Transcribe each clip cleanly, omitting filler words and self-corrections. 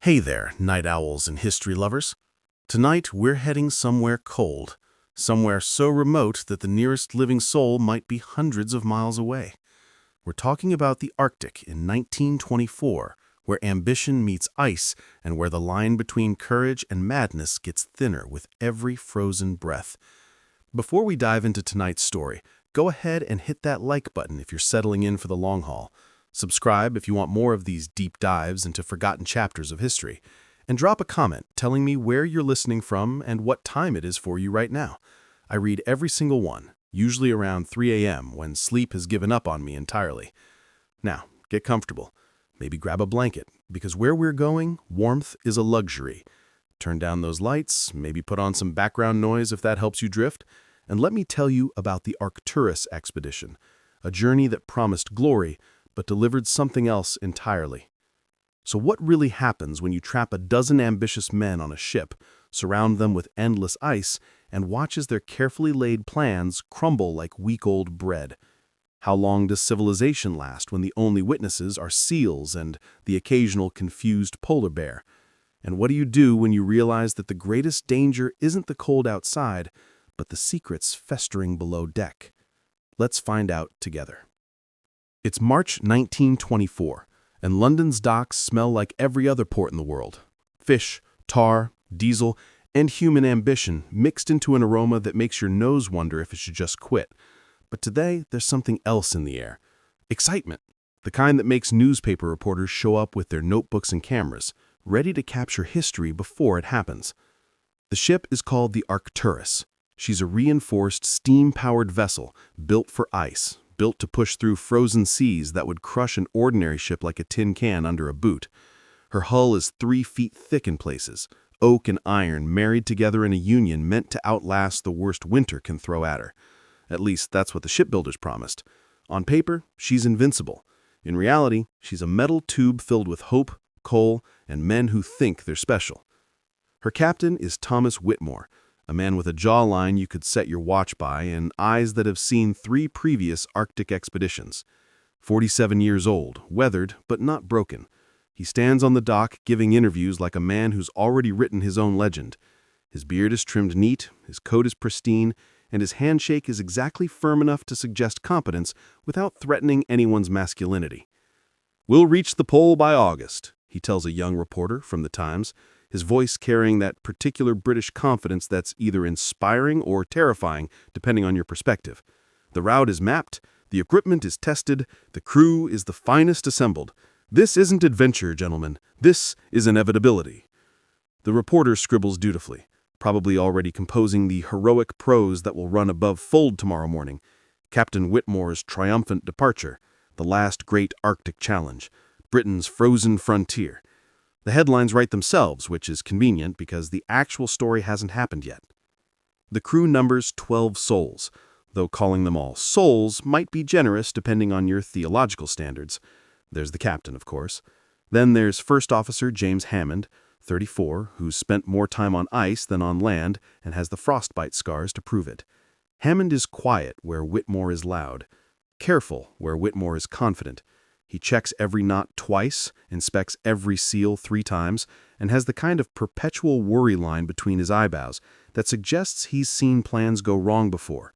Hey there, night owls and history lovers. Tonight we're heading somewhere cold, somewhere so remote that the nearest living soul might be hundreds of miles away. We're talking about the Arctic in 1924, where ambition meets ice and where the line between courage and madness gets thinner with every frozen breath. Before we dive into tonight's story, go ahead and hit that like button if you're settling in for the long haul. Subscribe if you want more of these deep dives into forgotten chapters of history. And drop a comment telling me where you're listening from and what time it is for you right now. I read every single one, usually around 3 a.m. when sleep has given up on me entirely. Now, get comfortable. Maybe grab a blanket, because where we're going, warmth is a luxury. Turn down those lights, maybe put on some background noise if that helps you drift, and let me tell you about the Arcturus expedition, a journey that promised glory, but delivered something else entirely. So what really happens when you trap a dozen ambitious men on a ship, surround them with endless ice, and watch as their carefully laid plans crumble like week-old bread? How long does civilization last when the only witnesses are seals and the occasional confused polar bear? And what do you do when you realize that the greatest danger isn't the cold outside, but the secrets festering below deck? Let's find out together. It's March 1924, and London's docks smell like every other port in the world. Fish, tar, diesel, and human ambition mixed into an aroma that makes your nose wonder if it should just quit. But today, there's something else in the air. Excitement. The kind that makes newspaper reporters show up with their notebooks and cameras, ready to capture history before it happens. The ship is called the Arcturus. She's a reinforced, steam-powered vessel built for ice, built to push through frozen seas that would crush an ordinary ship like a tin can under a boot. Her hull is 3 feet thick in places, oak and iron married together in a union meant to outlast the worst winter can throw at her. At least that's what the shipbuilders promised. On paper, she's invincible. In reality, she's a metal tube filled with hope, coal, and men who think they're special. Her captain is Thomas Whitmore, a man with a jawline you could set your watch by and eyes that have seen 3 previous Arctic expeditions. 47 years old, weathered, but not broken. He stands on the dock giving interviews like a man who's already written his own legend. His beard is trimmed neat, his coat is pristine, and his handshake is exactly firm enough to suggest competence without threatening anyone's masculinity. "We'll reach the pole by August," he tells a young reporter from the Times, his voice carrying that particular British confidence that's either inspiring or terrifying, depending on your perspective. "The route is mapped, the equipment is tested, the crew is the finest assembled. This isn't adventure, gentlemen. This is inevitability." The reporter scribbles dutifully, probably already composing the heroic prose that will run above fold tomorrow morning. Captain Whitmore's triumphant departure, the last great Arctic challenge, Britain's frozen frontier. The headlines write themselves, which is convenient because the actual story hasn't happened yet. The crew numbers 12 souls, though calling them all souls might be generous depending on your theological standards. There's the captain, of course. Then there's First Officer James Hammond, 34, who's spent more time on ice than on land and has the frostbite scars to prove it. Hammond is quiet where Whitmore is loud, careful where Whitmore is confident. He checks every knot twice, inspects every seal 3 times, and has the kind of perpetual worry line between his eyebrows that suggests he's seen plans go wrong before.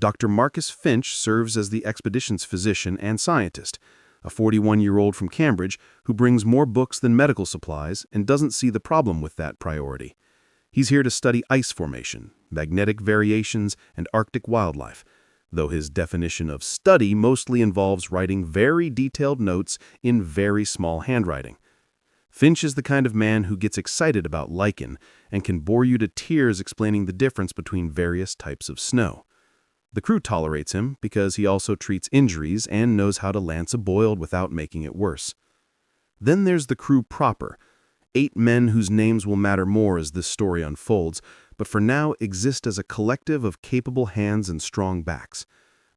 Dr. Marcus Finch serves as the expedition's physician and scientist, a 41-year-old from Cambridge who brings more books than medical supplies and doesn't see the problem with that priority. He's here to study ice formation, magnetic variations, and Arctic wildlife, though his definition of study mostly involves writing very detailed notes in very small handwriting. Finch is the kind of man who gets excited about lichen and can bore you to tears explaining the difference between various types of snow. The crew tolerates him because he also treats injuries and knows how to lance a boil without making it worse. Then there's the crew proper, 8 men whose names will matter more as this story unfolds, but for now exist as a collective of capable hands and strong backs.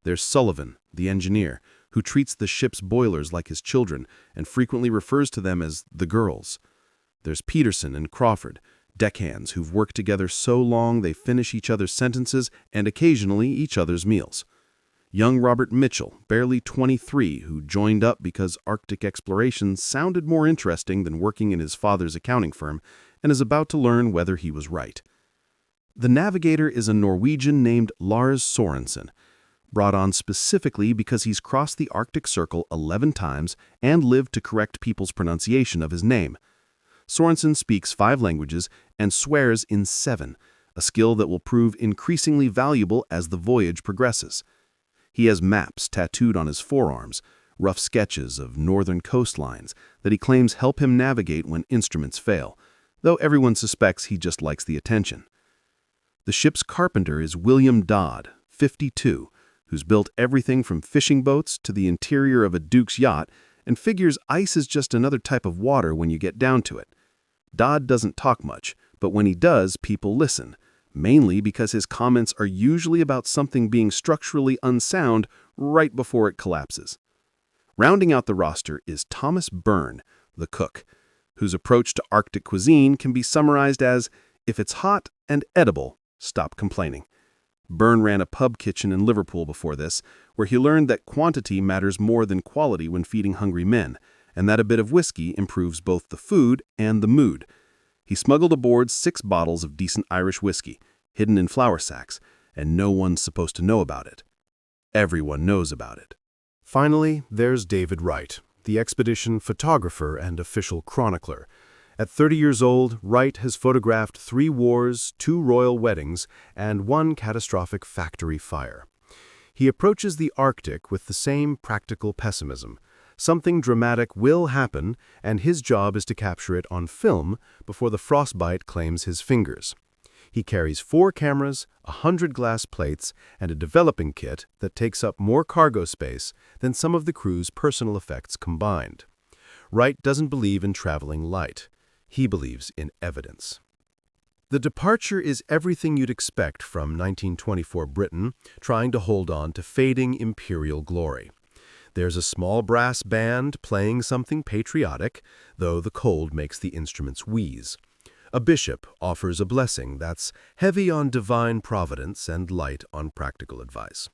There's Sullivan, the engineer, who treats the ship's boilers like his children and frequently refers to them as the girls. There's Peterson and Crawford, deckhands who've worked together so long they finish each other's sentences and occasionally each other's meals. Young Robert Mitchell, barely 23, who joined up because Arctic exploration sounded more interesting than working in his father's accounting firm, and is about to learn whether he was right. The navigator is a Norwegian named Lars Sorensen, brought on specifically because he's crossed the Arctic Circle 11 times and lived to correct people's pronunciation of his name. Sorensen speaks 5 languages and swears in 7, a skill that will prove increasingly valuable as the voyage progresses. He has maps tattooed on his forearms, rough sketches of northern coastlines that he claims help him navigate when instruments fail, though everyone suspects he just likes the attention. The ship's carpenter is William Dodd, 52, who's built everything from fishing boats to the interior of a Duke's yacht and figures ice is just another type of water when you get down to it. Dodd doesn't talk much, but when he does, people listen, mainly because his comments are usually about something being structurally unsound right before it collapses. Rounding out the roster is Thomas Byrne, the cook, whose approach to Arctic cuisine can be summarized as, if it's hot and edible, stop complaining. Byrne ran a pub kitchen in Liverpool before this, where he learned that quantity matters more than quality when feeding hungry men, and that a bit of whiskey improves both the food and the mood. He smuggled aboard 6 bottles of decent Irish whiskey, hidden in flour sacks, and no one's supposed to know about it. Everyone knows about it. Finally, there's David Wright, the expedition photographer and official chronicler. At 30 years old, Wright has photographed 3 wars, 2 royal weddings, and 1 catastrophic factory fire. He approaches the Arctic with the same practical pessimism. Something dramatic will happen, and his job is to capture it on film before the frostbite claims his fingers. He carries 4 cameras, 100 glass plates, and a developing kit that takes up more cargo space than some of the crew's personal effects combined. Wright doesn't believe in traveling light. He believes in evidence. The departure is everything you'd expect from 1924 Britain trying to hold on to fading imperial glory. There's a small brass band playing something patriotic, though the cold makes the instruments wheeze. A bishop offers a blessing that's heavy on divine providence and light on practical advice.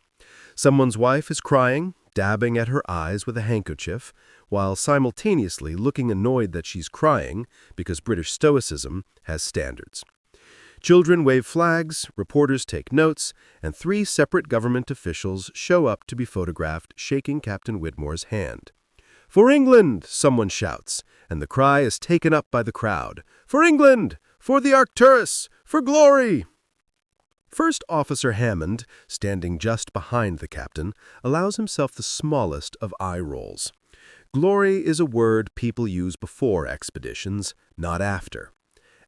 Someone's wife is crying, dabbing at her eyes with a handkerchief, while simultaneously looking annoyed that she's crying because British stoicism has standards. Children wave flags, reporters take notes, and 3 separate government officials show up to be photographed shaking Captain Whitmore's hand. "For England!" someone shouts, and the cry is taken up by the crowd. "For England! For the Arcturus! For glory!" First Officer Hammond, standing just behind the captain, allows himself the smallest of eye rolls. Glory is a word people use before expeditions, not after.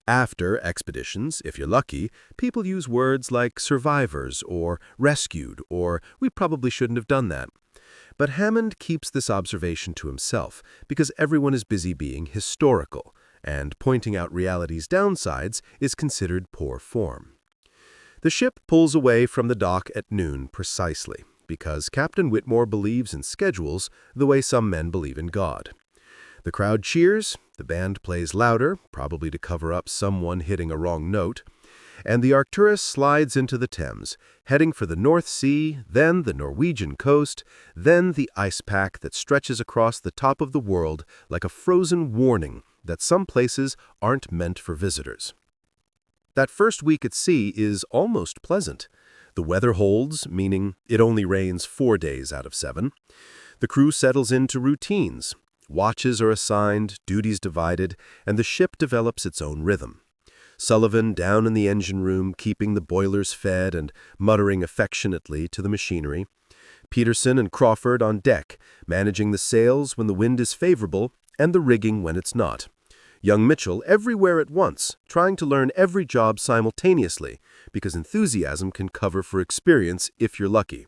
After expeditions, if you're lucky, people use words like survivors or rescued or we probably shouldn't have done that. But Hammond keeps this observation to himself because everyone is busy being historical, and pointing out reality's downsides is considered poor form. The ship pulls away from the dock at noon precisely because Captain Whitmore believes in schedules the way some men believe in God. The crowd cheers, the band plays louder, probably to cover up someone hitting a wrong note, and the Arcturus slides into the Thames, heading for the North Sea, then the Norwegian coast, then the ice pack that stretches across the top of the world like a frozen warning that some places aren't meant for visitors. That first week at sea is almost pleasant. The weather holds, meaning it only rains 4 days out of 7. The crew settles into routines. Watches are assigned, duties divided, and the ship develops its own rhythm. Sullivan down in the engine room keeping the boilers fed and muttering affectionately to the machinery. Peterson and Crawford on deck, managing the sails when the wind is favorable and the rigging when it's not. Young Mitchell everywhere at once, trying to learn every job simultaneously, because enthusiasm can cover for experience if you're lucky.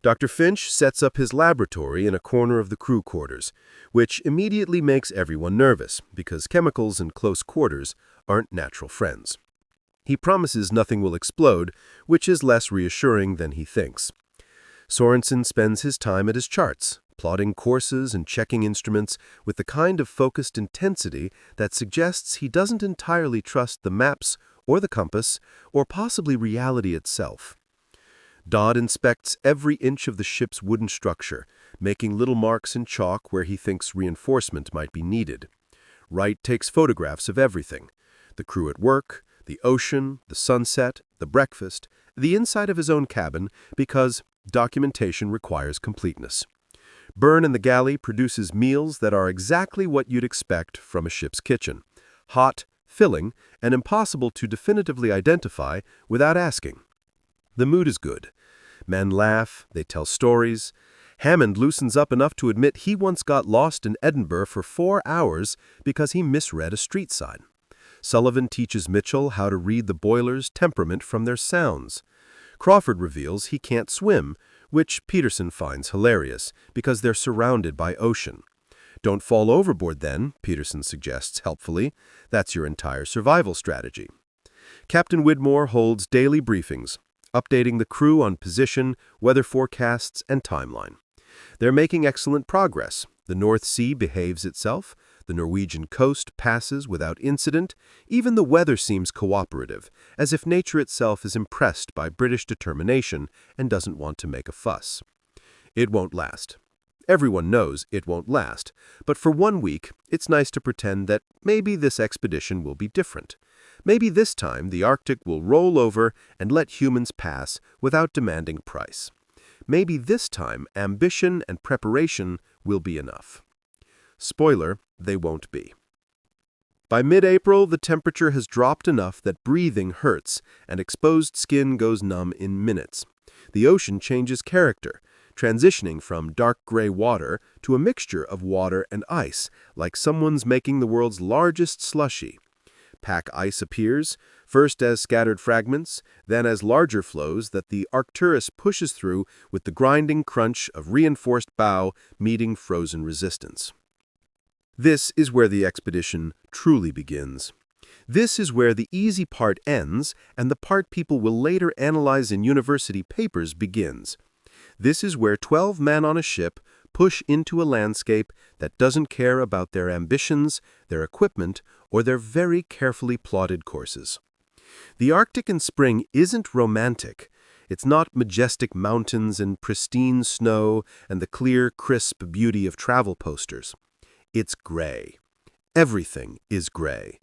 Dr. Finch sets up his laboratory in a corner of the crew quarters, which immediately makes everyone nervous, because chemicals in close quarters aren't natural friends. He promises nothing will explode, which is less reassuring than he thinks. Sorensen spends his time at his charts, plotting courses and checking instruments with the kind of focused intensity that suggests he doesn't entirely trust the maps or the compass or possibly reality itself. Dodd inspects every inch of the ship's wooden structure, making little marks in chalk where he thinks reinforcement might be needed. Wright takes photographs of everything: the crew at work, the ocean, the sunset, the breakfast, the inside of his own cabin, because documentation requires completeness. Byrne in the galley produces meals that are exactly what you'd expect from a ship's kitchen: hot, filling, and impossible to definitively identify without asking. The mood is good. Men laugh, they tell stories. Hammond loosens up enough to admit he once got lost in Edinburgh for 4 hours because he misread a street sign. Sullivan teaches Mitchell how to read the boiler's temperament from their sounds. Crawford reveals he can't swim, which Peterson finds hilarious because they're surrounded by ocean. Don't fall overboard then, Peterson suggests helpfully. That's your entire survival strategy. Captain Whitmore holds daily briefings, updating the crew on position, weather forecasts, and timeline. They're making excellent progress. The North Sea behaves itself. The Norwegian coast passes without incident. Even the weather seems cooperative, as if nature itself is impressed by British determination and doesn't want to make a fuss. It won't last. Everyone knows it won't last, but for 1 week, it's nice to pretend that maybe this expedition will be different. Maybe this time the Arctic will roll over and let humans pass without demanding price. Maybe this time ambition and preparation will be enough. Spoiler, they won't be. By mid-April, the temperature has dropped enough that breathing hurts and exposed skin goes numb in minutes. The ocean changes character, transitioning from dark gray water to a mixture of water and ice, like someone's making the world's largest slushie. Pack ice appears, first as scattered fragments, then as larger flows that the Arcturus pushes through with the grinding crunch of reinforced bow meeting frozen resistance. This is where the expedition truly begins. This is where the easy part ends and the part people will later analyze in university papers begins. This is where 12 men on a ship push into a landscape that doesn't care about their ambitions, their equipment, or their very carefully plotted courses. The Arctic in spring isn't romantic. It's not majestic mountains and pristine snow and the clear, crisp beauty of travel posters. It's gray. Everything is gray.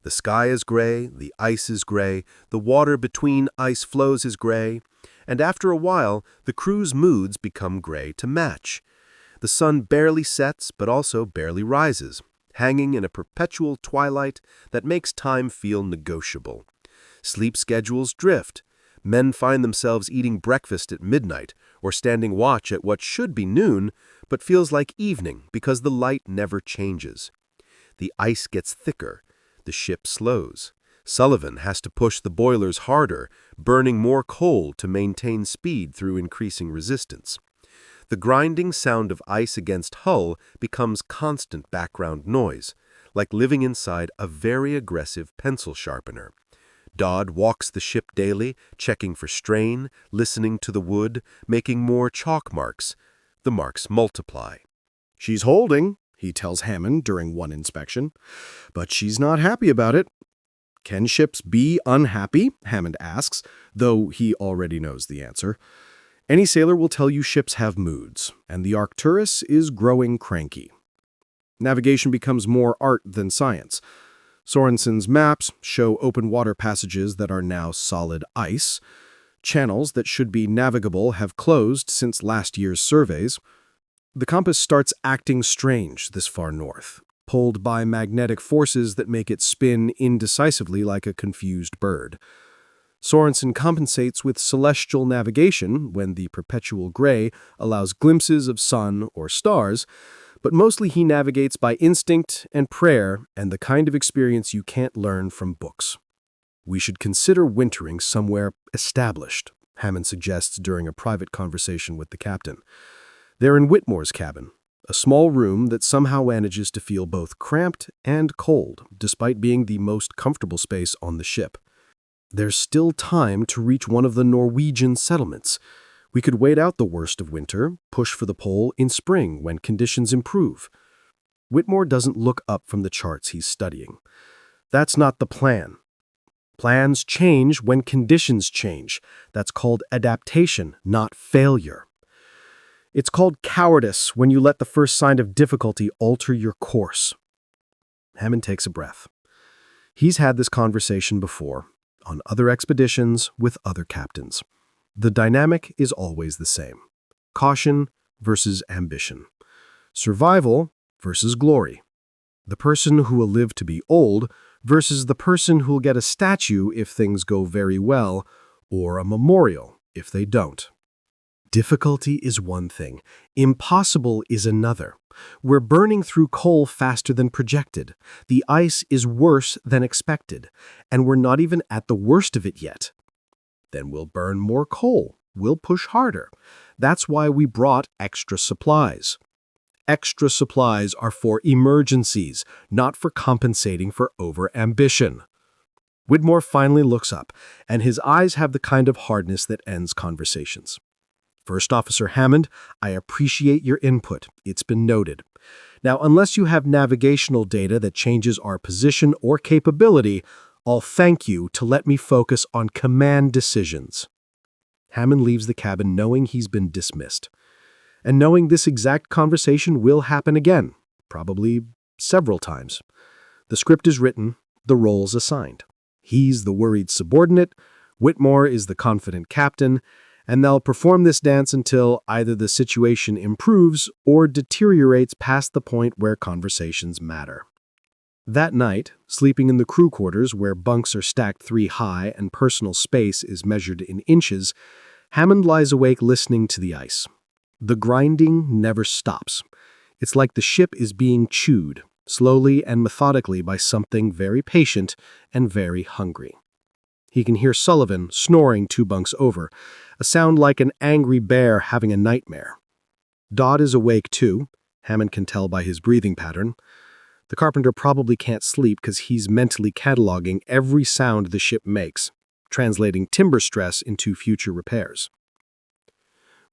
The sky is gray, the ice is gray, the water between ice floes is gray, and after a while, the crew's moods become gray to match. The sun barely sets, but also barely rises, hanging in a perpetual twilight that makes time feel negotiable. Sleep schedules drift. Men find themselves eating breakfast at midnight or standing watch at what should be noon, but feels like evening because the light never changes. The ice gets thicker. The ship slows. Sullivan has to push the boilers harder, burning more coal to maintain speed through increasing resistance. The grinding sound of ice against hull becomes constant background noise, like living inside a very aggressive pencil sharpener. Dodd walks the ship daily, checking for strain, listening to the wood, making more chalk marks. The marks multiply. "She's holding," he tells Hammond during one inspection, "but she's not happy about it." "Can ships be unhappy?" Hammond asks, though he already knows the answer. Any sailor will tell you ships have moods, and the Arcturus is growing cranky. Navigation becomes more art than science. Sorensen's maps show open water passages that are now solid ice. Channels that should be navigable have closed since last year's surveys. The compass starts acting strange this far north, pulled by magnetic forces that make it spin indecisively like a confused bird. Sorensen compensates with celestial navigation when the perpetual gray allows glimpses of sun or stars, but mostly he navigates by instinct and prayer and the kind of experience you can't learn from books. "We should consider wintering somewhere established," Hammond suggests during a private conversation with the captain. They're in Whitmore's cabin, a small room that somehow manages to feel both cramped and cold, despite being the most comfortable space on the ship. "There's still time to reach one of the Norwegian settlements. We could wait out the worst of winter, push for the pole in spring when conditions improve." Whitmore doesn't look up from the charts he's studying. "That's not the plan." Plans change when conditions change. That's called adaptation, not failure. It's called cowardice when you let the first sign of difficulty alter your course. Hammond takes a breath. He's had this conversation before, on other expeditions with other captains. The dynamic is always the same. Caution versus ambition. Survival versus glory. The person who will live to be old versus the person who will get a statue if things go very well, or a memorial if they don't. Difficulty is one thing. Impossible is another. We're burning through coal faster than projected. The ice is worse than expected, and we're not even at the worst of it yet. Then we'll burn more coal. We'll push harder. That's why we brought extra supplies. Extra supplies are for emergencies, not for compensating for over-ambition. Whitmore finally looks up, and his eyes have the kind of hardness that ends conversations. First Officer Hammond, I appreciate your input. It's been noted. Now, unless you have navigational data that changes our position or capability, I'll thank you to let me focus on command decisions. Hammond leaves the cabin knowing he's been dismissed, and knowing this exact conversation will happen again, probably several times. The script is written, the roles assigned. He's the worried subordinate, Whitmore is the confident captain, and they'll perform this dance until either the situation improves or deteriorates past the point where conversations matter. That night, sleeping in the crew quarters where bunks are stacked 3 high and personal space is measured in inches, Hammond lies awake listening to the ice. The grinding never stops. It's like the ship is being chewed, slowly and methodically by something very patient and very hungry. He can hear Sullivan snoring 2 bunks over, a sound like an angry bear having a nightmare. Dodd is awake too. Hammond can tell by his breathing pattern. The carpenter probably can't sleep because he's mentally cataloging every sound the ship makes, translating timber stress into future repairs.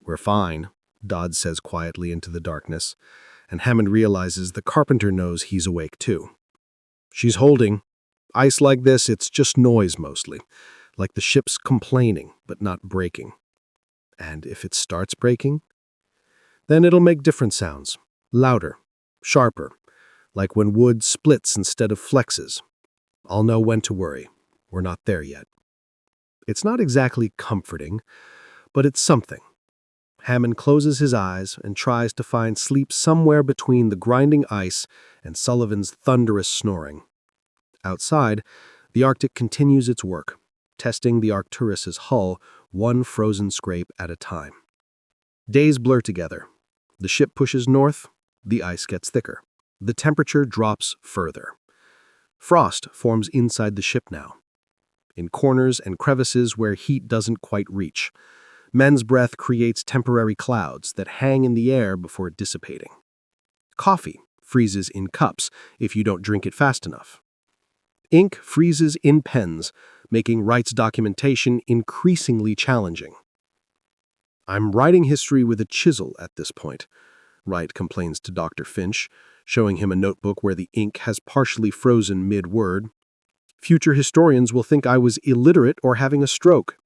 We're fine, Dodd says quietly into the darkness, and Hammond realizes the carpenter knows he's awake too. She's holding. Ice like this, it's just noise mostly, like the ship's complaining but not breaking. And if it starts breaking, then it'll make different sounds, louder, sharper, like when wood splits instead of flexes. I'll know when to worry. We're not there yet. It's not exactly comforting, but it's something. Hammond closes his eyes and tries to find sleep somewhere between the grinding ice and Sullivan's thunderous snoring. Outside, the Arctic continues its work, testing the Arcturus's hull one frozen scrape at a time. Days blur together. The ship pushes north, the ice gets thicker. The temperature drops further. Frost forms inside the ship now, in corners and crevices where heat doesn't quite reach. Men's breath creates temporary clouds that hang in the air before dissipating. Coffee freezes in cups if you don't drink it fast enough. Ink freezes in pens, making Wright's documentation increasingly challenging. I'm writing history with a chisel at this point, Wright complains to Dr. Finch, showing him a notebook where the ink has partially frozen mid-word. Future historians will think I was illiterate or having a stroke.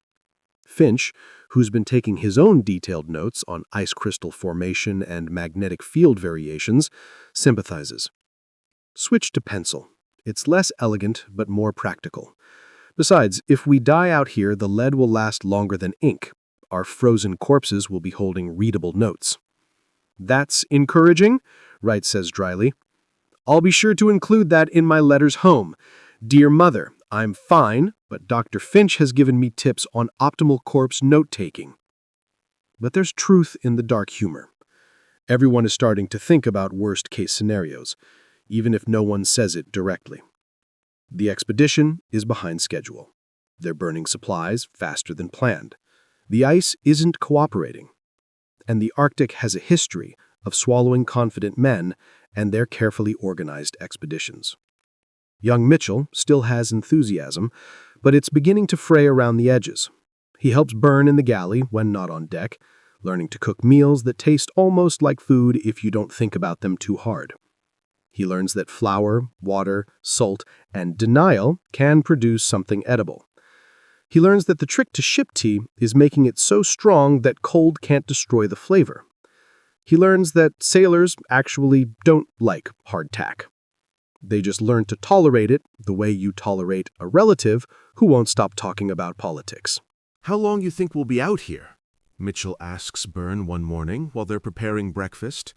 Finch, who's been taking his own detailed notes on ice crystal formation and magnetic field variations, sympathizes. Switch to pencil. It's less elegant, but more practical. Besides, if we die out here, the lead will last longer than ink. Our frozen corpses will be holding readable notes. That's encouraging, Wright says dryly. I'll be sure to include that in my letters home. Dear Mother, I'm fine, but Dr. Finch has given me tips on optimal corpse note-taking. But there's truth in the dark humor. Everyone is starting to think about worst-case scenarios, even if no one says it directly. The expedition is behind schedule. They're burning supplies faster than planned. The ice isn't cooperating. And the Arctic has a history of swallowing confident men and their carefully organized expeditions. Young Mitchell still has enthusiasm, but it's beginning to fray around the edges. He helps burn in the galley when not on deck, learning to cook meals that taste almost like food if you don't think about them too hard. He learns that flour, water, salt, and denial can produce something edible. He learns that the trick to ship tea is making it so strong that cold can't destroy the flavor. He learns that sailors actually don't like hardtack. They just learn to tolerate it the way you tolerate a relative who won't stop talking about politics. "How long you think we'll be out here?" Mitchell asks Byrne one morning while they're preparing breakfast.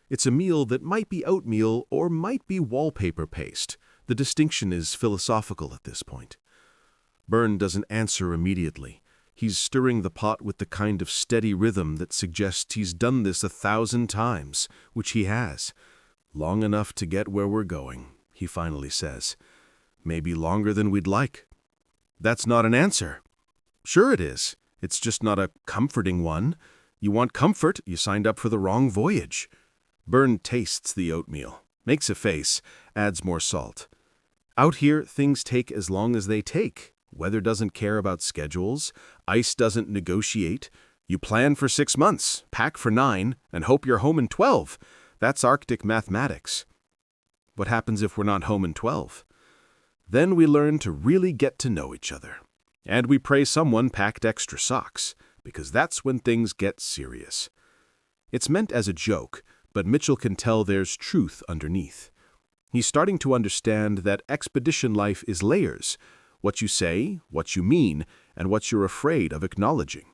It's a meal that might be oatmeal or might be wallpaper paste. The distinction is philosophical at this point. Byrne doesn't answer immediately. He's stirring the pot with the kind of steady rhythm that suggests he's done this 1,000 times, which he has. "Long enough to get where we're going," he finally says. "Maybe longer than we'd like." "That's not an answer." "Sure it is. It's just not a comforting one. You want comfort, you signed up for the wrong voyage." Byrne tastes the oatmeal, makes a face, adds more salt. "Out here, things take as long as they take. Weather doesn't care about schedules. Ice doesn't negotiate. You plan for 6 months, pack for 9, and hope you're home in 12. That's Arctic mathematics." "What happens if we're not home in 12? "Then we learn to really get to know each other. And we pray someone packed extra socks, because that's when things get serious." It's meant as a joke, but Mitchell can tell there's truth underneath. He's starting to understand that expedition life is layers: what you say, what you mean, and what you're afraid of acknowledging.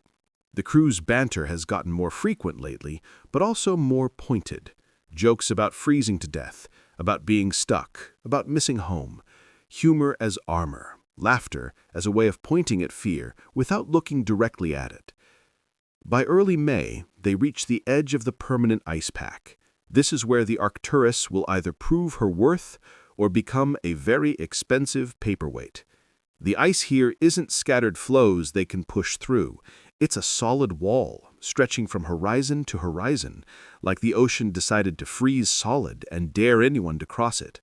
The crew's banter has gotten more frequent lately, but also more pointed. Jokes about freezing to death, about being stuck, about missing home. Humor as armor, laughter as a way of pointing at fear without looking directly at it. By early May, they reach the edge of the permanent ice pack. This is where the Arcturus will either prove her worth or become a very expensive paperweight. The ice here isn't scattered floes they can push through. It's a solid wall, stretching from horizon to horizon, like the ocean decided to freeze solid and dare anyone to cross it.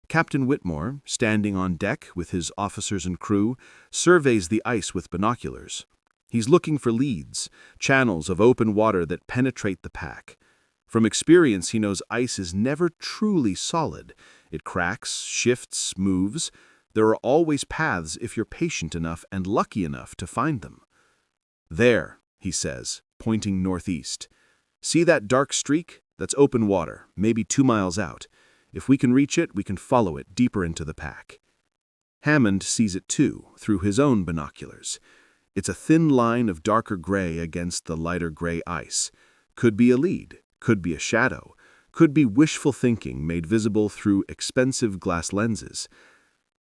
Captain Whitmore, standing on deck with his officers and crew, surveys the ice with binoculars. He's looking for leads, channels of open water that penetrate the pack. From experience, he knows ice is never truly solid. It cracks, shifts, moves. There are always paths if you're patient enough and lucky enough to find them. "There," he says, pointing northeast. "See that dark streak? That's open water, maybe 2 miles out. If we can reach it, we can follow it deeper into the pack." Hammond sees it too, through his own binoculars. It's a thin line of darker gray against the lighter gray ice. Could be a lead, could be a shadow, could be wishful thinking made visible through expensive glass lenses.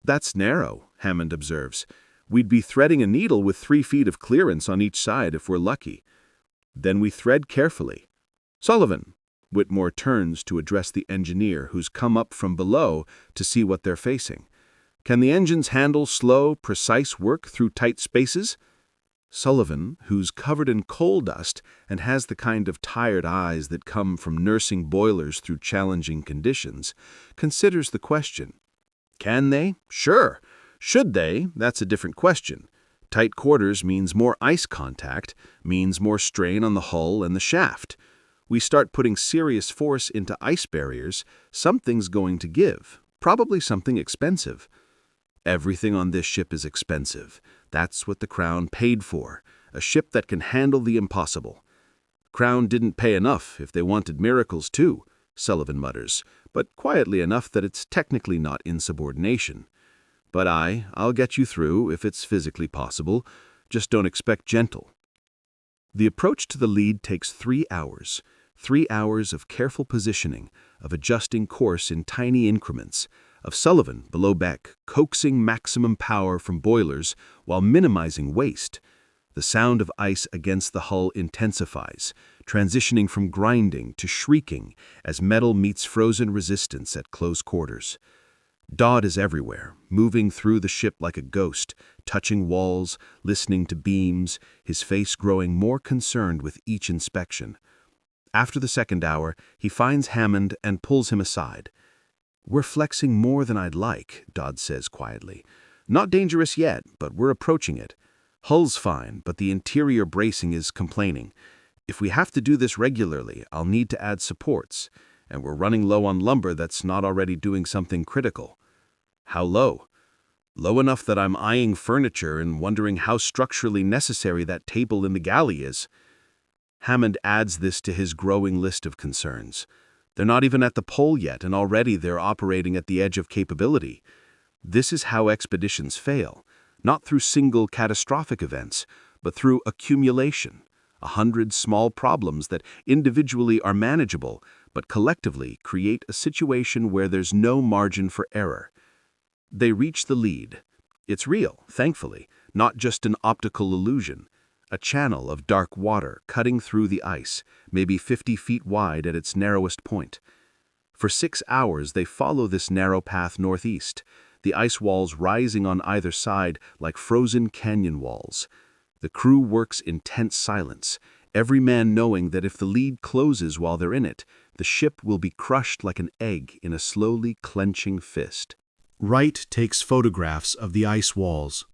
"That's narrow," Hammond observes. "We'd be threading a needle with 3 feet of clearance on each side if we're lucky." Then we thread carefully. "Sullivan," Whitmore turns to address the engineer who's come up from below to see what they're facing. "Can the engines handle slow, precise work through tight spaces?" Sullivan, who's covered in coal dust and has the kind of tired eyes that come from nursing boilers through challenging conditions, considers the question. "Can they? Sure. Should they? That's a different question. Tight quarters means more ice contact, means more strain on the hull and the shaft. We start putting serious force into ice barriers, something's going to give, probably something expensive." "Everything on this ship is expensive. That's what the Crown paid for, a ship that can handle the impossible." "Crown didn't pay enough if they wanted miracles too," Sullivan mutters, but quietly enough that it's technically not insubordination. "But I'll get you through if it's physically possible. Just don't expect gentle." The approach to the lead takes 3 hours. 3 hours of careful positioning, of adjusting course in tiny increments, of Sullivan below deck coaxing maximum power from boilers while minimizing waste. The sound of ice against the hull intensifies, transitioning from grinding to shrieking as metal meets frozen resistance at close quarters. Dodd is everywhere, moving through the ship like a ghost, touching walls, listening to beams, his face growing more concerned with each inspection. After the 2nd hour, he finds Hammond and pulls him aside. "We're flexing more than I'd like," Dodd says quietly. "Not dangerous yet, but we're approaching it. Hull's fine, but the interior bracing is complaining. If we have to do this regularly, I'll need to add supports. and we're running low on lumber that's not already doing something critical. How low? Low enough that I'm eyeing furniture and wondering how structurally necessary that table in the galley is. Hammond adds this to his growing list of concerns. They're not even at the pole yet, and already they're operating at the edge of capability. This is how expeditions fail, not through single catastrophic events, but through accumulation. 100 small problems that individually are manageable, but collectively create a situation where there's no margin for error. They reach the lead. It's real, thankfully, not just an optical illusion. A channel of dark water cutting through the ice, maybe 50 feet wide at its narrowest point. For 6 hours they follow this narrow path northeast, the ice walls rising on either side like frozen canyon walls. The crew works in tense silence, every man knowing that if the lead closes while they're in it, the ship will be crushed like an egg in a slowly clenching fist. Wright takes photographs of the ice walls.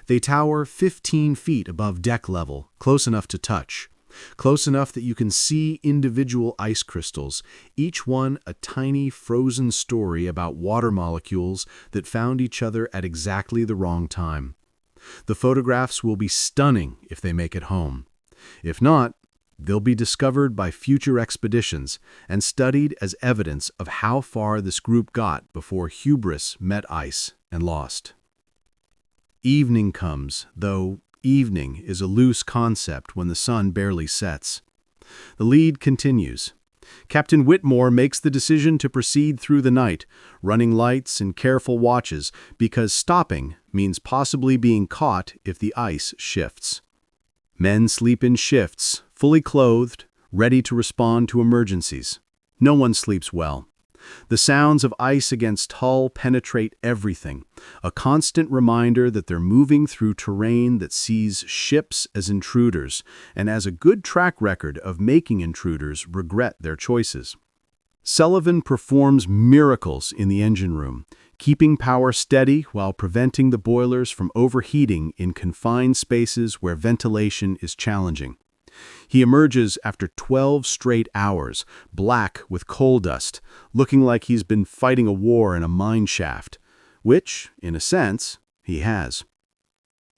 They tower 15 feet above deck level, close enough to touch. Close enough that you can see individual ice crystals, each one a tiny frozen story about water molecules that found each other at exactly the wrong time. The photographs will be stunning if they make it home. If not, they'll be discovered by future expeditions and studied as evidence of how far this group got before hubris met ice and lost. Evening comes, though evening is a loose concept when the sun barely sets. The lead continues. Captain Whitmore makes the decision to proceed through the night, running lights and careful watches, because stopping means possibly being caught if the ice shifts. Men sleep in shifts, fully clothed, ready to respond to emergencies. No one sleeps well. The sounds of ice against hull penetrate everything, a constant reminder that they're moving through terrain that sees ships as intruders, and has a good track record of making intruders regret their choices. Sullivan performs miracles in the engine room, keeping power steady while preventing the boilers from overheating in confined spaces where ventilation is challenging. He emerges after 12 straight hours, black with coal dust, looking like he's been fighting a war in a mine shaft, which, in a sense, he has.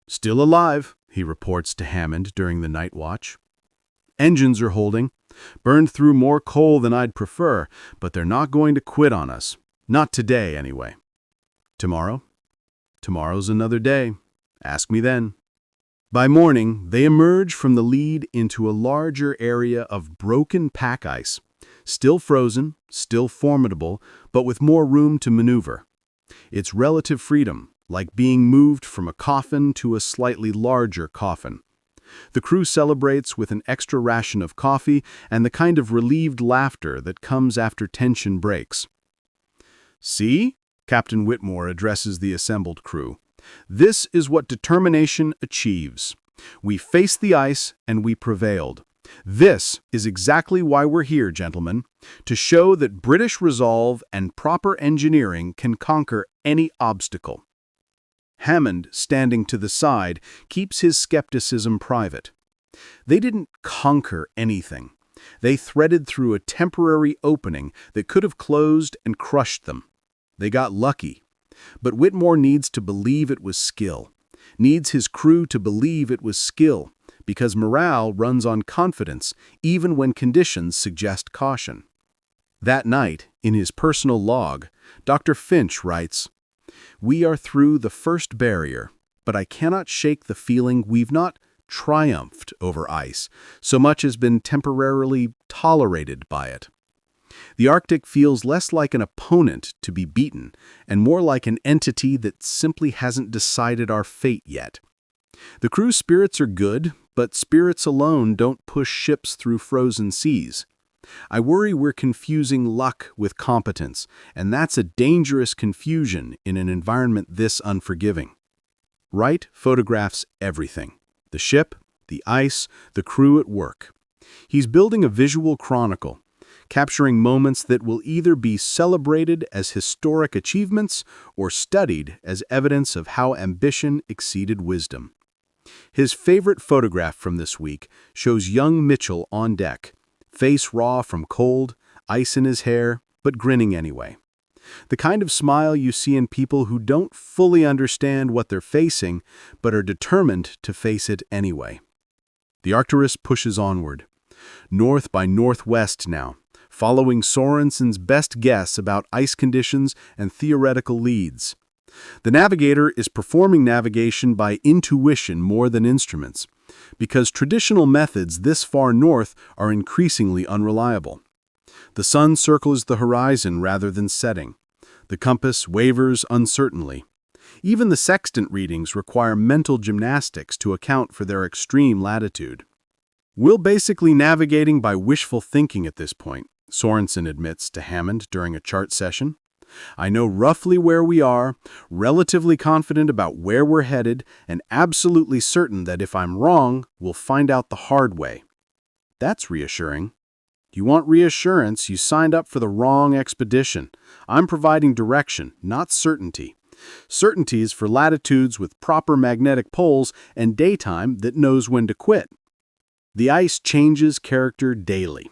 "Still alive," he reports to Hammond during the night watch. "Engines are holding. Burned through more coal than I'd prefer, but they're not going to quit on us. Not today, anyway. Tomorrow? Tomorrow's another day. Ask me then." By morning, they emerge from the lead into a larger area of broken pack ice, still frozen, still formidable, but with more room to maneuver. It's relative freedom, like being moved from a coffin to a slightly larger coffin. The crew celebrates with an extra ration of coffee and the kind of relieved laughter that comes after tension breaks. "See?" Captain Whitmore addresses the assembled crew. "This is what determination achieves. We faced the ice and we prevailed. This is exactly why we're here, gentlemen, to show that British resolve and proper engineering can conquer any obstacle." Hammond, standing to the side, keeps his skepticism private. They didn't conquer anything. They threaded through a temporary opening that could have closed and crushed them. They got lucky. But Whitmore needs to believe it was skill, needs his crew to believe it was skill, because morale runs on confidence even when conditions suggest caution. That night, in his personal log, Dr. Finch writes, "We are through the first barrier, but I cannot shake the feeling we've not triumphed over ice, so much as been temporarily tolerated by it. The Arctic feels less like an opponent to be beaten and more like an entity that simply hasn't decided our fate yet. The crew's spirits are good, but spirits alone don't push ships through frozen seas. I worry we're confusing luck with competence, and that's a dangerous confusion in an environment this unforgiving." Wright photographs everything: the ship, the ice, the crew at work. He's building a visual chronicle, capturing moments that will either be celebrated as historic achievements or studied as evidence of how ambition exceeded wisdom. His favorite photograph from this week shows young Mitchell on deck, face raw from cold, ice in his hair, but grinning anyway. The kind of smile you see in people who don't fully understand what they're facing, but are determined to face it anyway. The Arcturus pushes onward, north by northwest now, following Sorensen's best guess about ice conditions and theoretical leads. The navigator is performing navigation by intuition more than instruments, because traditional methods this far north are increasingly unreliable. The sun circles the horizon rather than setting. The compass wavers uncertainly. Even the sextant readings require mental gymnastics to account for their extreme latitude. "We're basically navigating by wishful thinking at this point," Sorensen admits to Hammond during a chart session. "I know roughly where we are, relatively confident about where we're headed, and absolutely certain that if I'm wrong, we'll find out the hard way." That's reassuring. You want reassurance, you signed up for the wrong expedition. I'm providing direction, not certainty. Certainty is for latitudes with proper magnetic poles and daytime that knows when to quit. The ice changes character daily.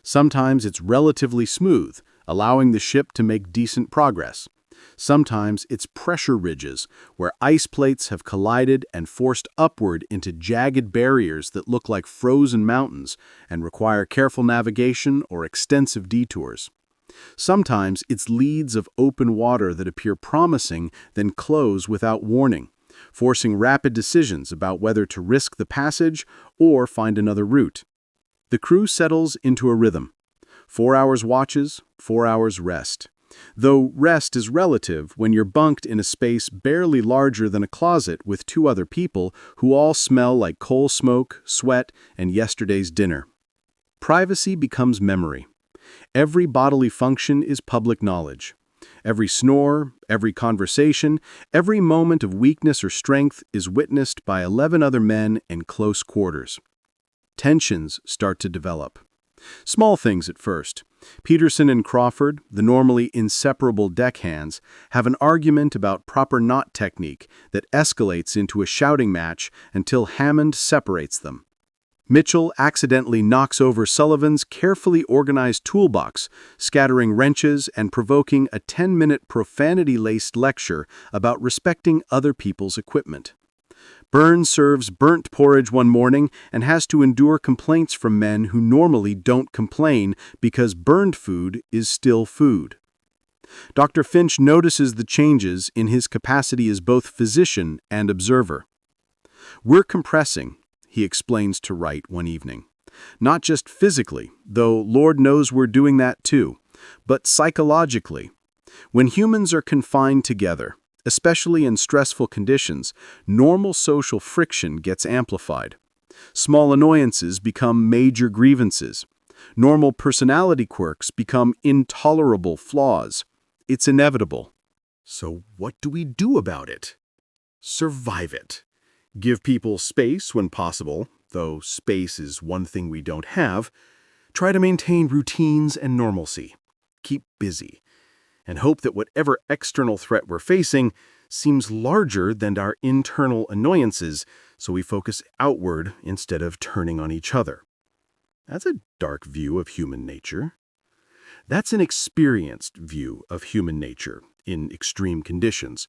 Sometimes it's relatively smooth, allowing the ship to make decent progress. Sometimes it's pressure ridges, where ice plates have collided and forced upward into jagged barriers that look like frozen mountains and require careful navigation or extensive detours. Sometimes it's leads of open water that appear promising then close without warning, forcing rapid decisions about whether to risk the passage or find another route. The crew settles into a rhythm. 4 hours watches, 4 hours rest. Though rest is relative when you're bunked in a space barely larger than a closet with 2 other people who all smell like coal smoke, sweat, and yesterday's dinner. Privacy becomes memory. Every bodily function is public knowledge. Every snore, every conversation, every moment of weakness or strength is witnessed by 11 other men in close quarters. Tensions start to develop. Small things at first. Peterson and Crawford, the normally inseparable deckhands, have an argument about proper knot technique that escalates into a shouting match until Hammond separates them. Mitchell accidentally knocks over Sullivan's carefully organized toolbox, scattering wrenches and provoking a 10-minute profanity-laced lecture about respecting other people's equipment. Burns serves burnt porridge one morning and has to endure complaints from men who normally don't complain because burned food is still food. Dr. Finch notices the changes in his capacity as both physician and observer. "We're compressing," he explains to Wright one evening. "Not just physically, though Lord knows we're doing that too, but psychologically. When humans are confined together, especially in stressful conditions, normal social friction gets amplified. Small annoyances become major grievances. Normal personality quirks become intolerable flaws. It's inevitable." So what do we do about it? Survive it. Give people space when possible, though space is one thing we don't have. Try to maintain routines and normalcy. Keep busy. And hope that whatever external threat we're facing seems larger than our internal annoyances, so we focus outward instead of turning on each other. That's a dark view of human nature. That's an experienced view of human nature in extreme conditions.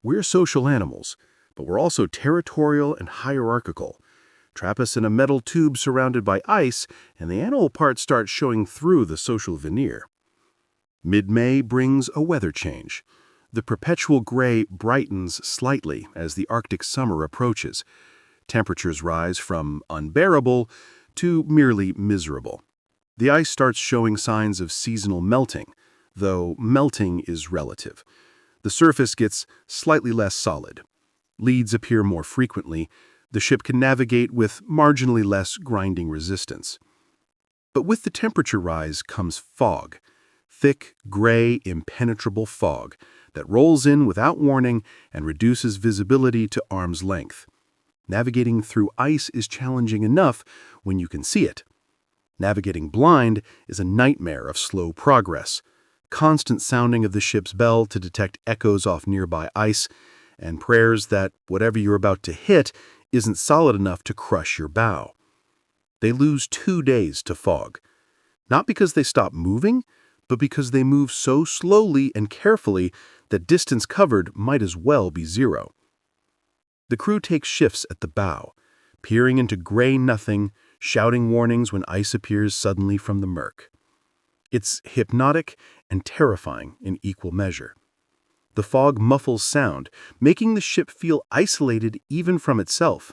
We're social animals, but we're also territorial and hierarchical. Trap us in a metal tube surrounded by ice, and the animal parts start showing through the social veneer. Mid-May brings a weather change. The perpetual gray brightens slightly as the Arctic summer approaches. Temperatures rise from unbearable to merely miserable. The ice starts showing signs of seasonal melting, though melting is relative. The surface gets slightly less solid. Leads appear more frequently. The ship can navigate with marginally less grinding resistance. But with the temperature rise comes fog. Thick, gray, impenetrable fog that rolls in without warning and reduces visibility to arm's length. Navigating through ice is challenging enough when you can see it. Navigating blind is a nightmare of slow progress. Constant sounding of the ship's bell to detect echoes off nearby ice, and prayers that whatever you're about to hit isn't solid enough to crush your bow. They lose 2 days to fog. Not because they stop moving, but because they move so slowly and carefully that distance covered might as well be zero. The crew takes shifts at the bow, peering into gray nothing, shouting warnings when ice appears suddenly from the murk. It's hypnotic and terrifying in equal measure. The fog muffles sound, making the ship feel isolated even from itself.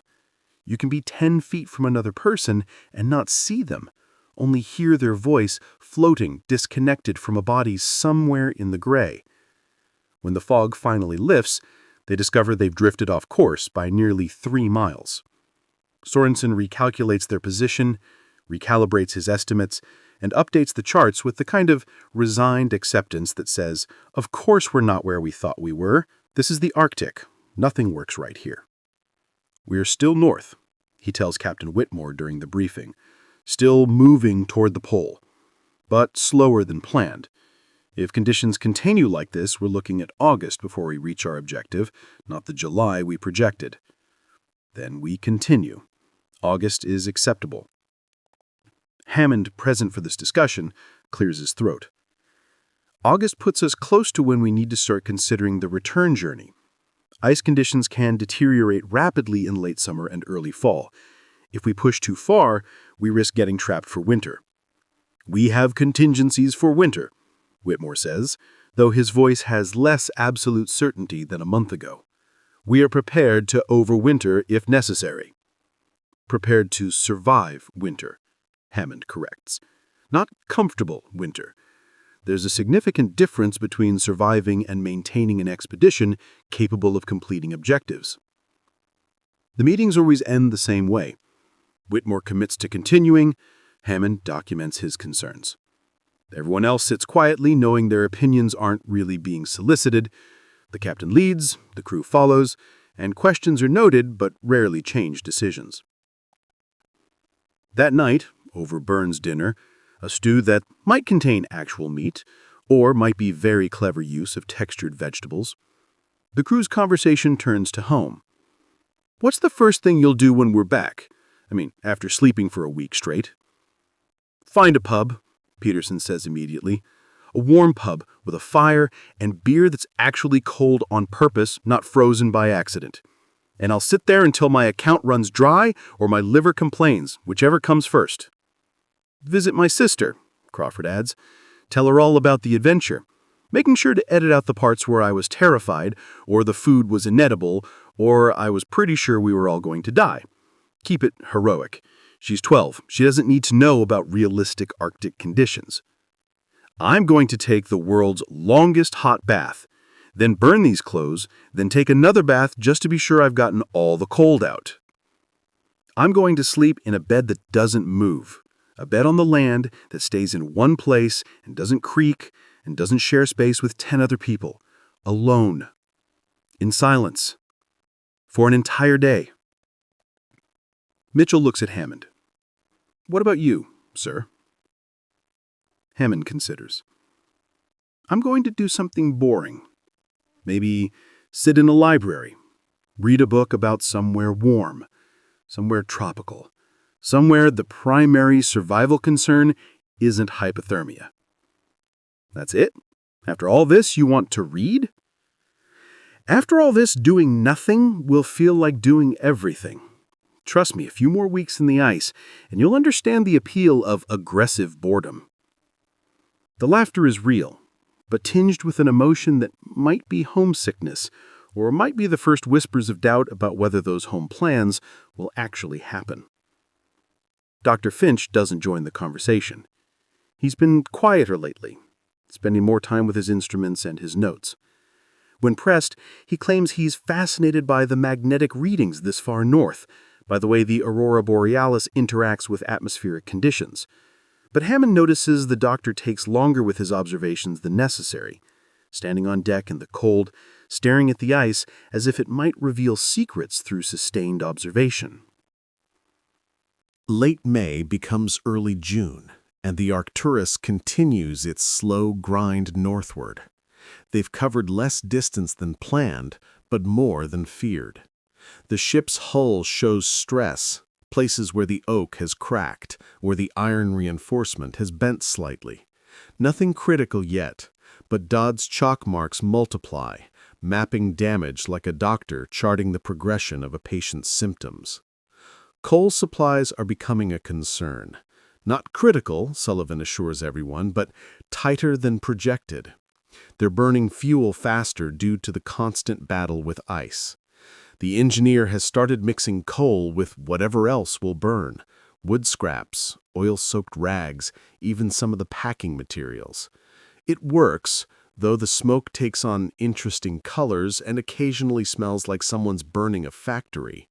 You can be 10 feet from another person and not see them, only hear their voice floating disconnected from a body somewhere in the gray. When the fog finally lifts, they discover they've drifted off course by nearly 3 miles. Sorensen recalculates their position, recalibrates his estimates, and updates the charts with the kind of resigned acceptance that says, "Of course we're not where we thought we were. This is the Arctic. Nothing works right here." "We are still north," he tells Captain Whitmore during the briefing, "still moving toward the pole, but slower than planned. If conditions continue like this, we're looking at August before we reach our objective, not the July we projected." Then we continue. August is acceptable. Hammond, present for this discussion, clears his throat. August puts us close to when we need to start considering the return journey. Ice conditions can deteriorate rapidly in late summer and early fall. If we push too far, we risk getting trapped for winter. "We have contingencies for winter," Whitmore says, though his voice has less absolute certainty than a month ago. "We are prepared to overwinter if necessary." "Prepared to survive winter," Hammond corrects. "Not comfortable winter. There's a significant difference between surviving and maintaining an expedition capable of completing objectives." The meetings always end the same way. Whitmore commits to continuing. Hammond documents his concerns. Everyone else sits quietly, knowing their opinions aren't really being solicited. The captain leads, the crew follows, and questions are noted but rarely change decisions. That night, over Burns' dinner, a stew that might contain actual meat, or might be very clever use of textured vegetables, the crew's conversation turns to home. "What's the first thing you'll do when we're back? After sleeping for a week straight?" "Find a pub," Peterson says immediately. "A warm pub with a fire and beer that's actually cold on purpose, not frozen by accident. And I'll sit there until my account runs dry or my liver complains, whichever comes first." "Visit my sister," Crawford adds. "Tell her all about the adventure, making sure to edit out the parts where I was terrified, or the food was inedible, or I was pretty sure we were all going to die. Keep it heroic. She's 12. She doesn't need to know about realistic Arctic conditions. I'm going to take the world's longest hot bath, then burn these clothes, then take another bath just to be sure I've gotten all the cold out. I'm going to sleep in a bed that doesn't move, a bed on the land that stays in one place and doesn't creak and doesn't share space with 10 other people, alone, in silence, for an entire day." Mitchell looks at Hammond. "What about you, sir?" Hammond considers. "I'm going to do something boring. Maybe sit in a library, read a book about somewhere warm, somewhere tropical, somewhere the primary survival concern isn't hypothermia." "That's it? After all this, you want to read?" "After all this, doing nothing will feel like doing everything. Trust me, a few more weeks in the ice, and you'll understand the appeal of aggressive boredom." The laughter is real, but tinged with an emotion that might be homesickness, or might be the first whispers of doubt about whether those home plans will actually happen. Dr. Finch doesn't join the conversation. He's been quieter lately, spending more time with his instruments and his notes. When pressed, he claims he's fascinated by the magnetic readings this far north, by the way the aurora borealis interacts with atmospheric conditions. But Hammond notices the doctor takes longer with his observations than necessary, standing on deck in the cold, staring at the ice as if it might reveal secrets through sustained observation. Late May becomes early June, and the Arcturus continues its slow grind northward. They've covered less distance than planned, but more than feared. The ship's hull shows stress, places where the oak has cracked, where the iron reinforcement has bent slightly. Nothing critical yet, but Dodd's chalk marks multiply, mapping damage like a doctor charting the progression of a patient's symptoms. Coal supplies are becoming a concern. Not critical, Sullivan assures everyone, but tighter than projected. They're burning fuel faster due to the constant battle with ice. The engineer has started mixing coal with whatever else will burn: wood scraps, oil-soaked rags, even some of the packing materials. It works, though the smoke takes on interesting colors and occasionally smells like someone's burning a factory.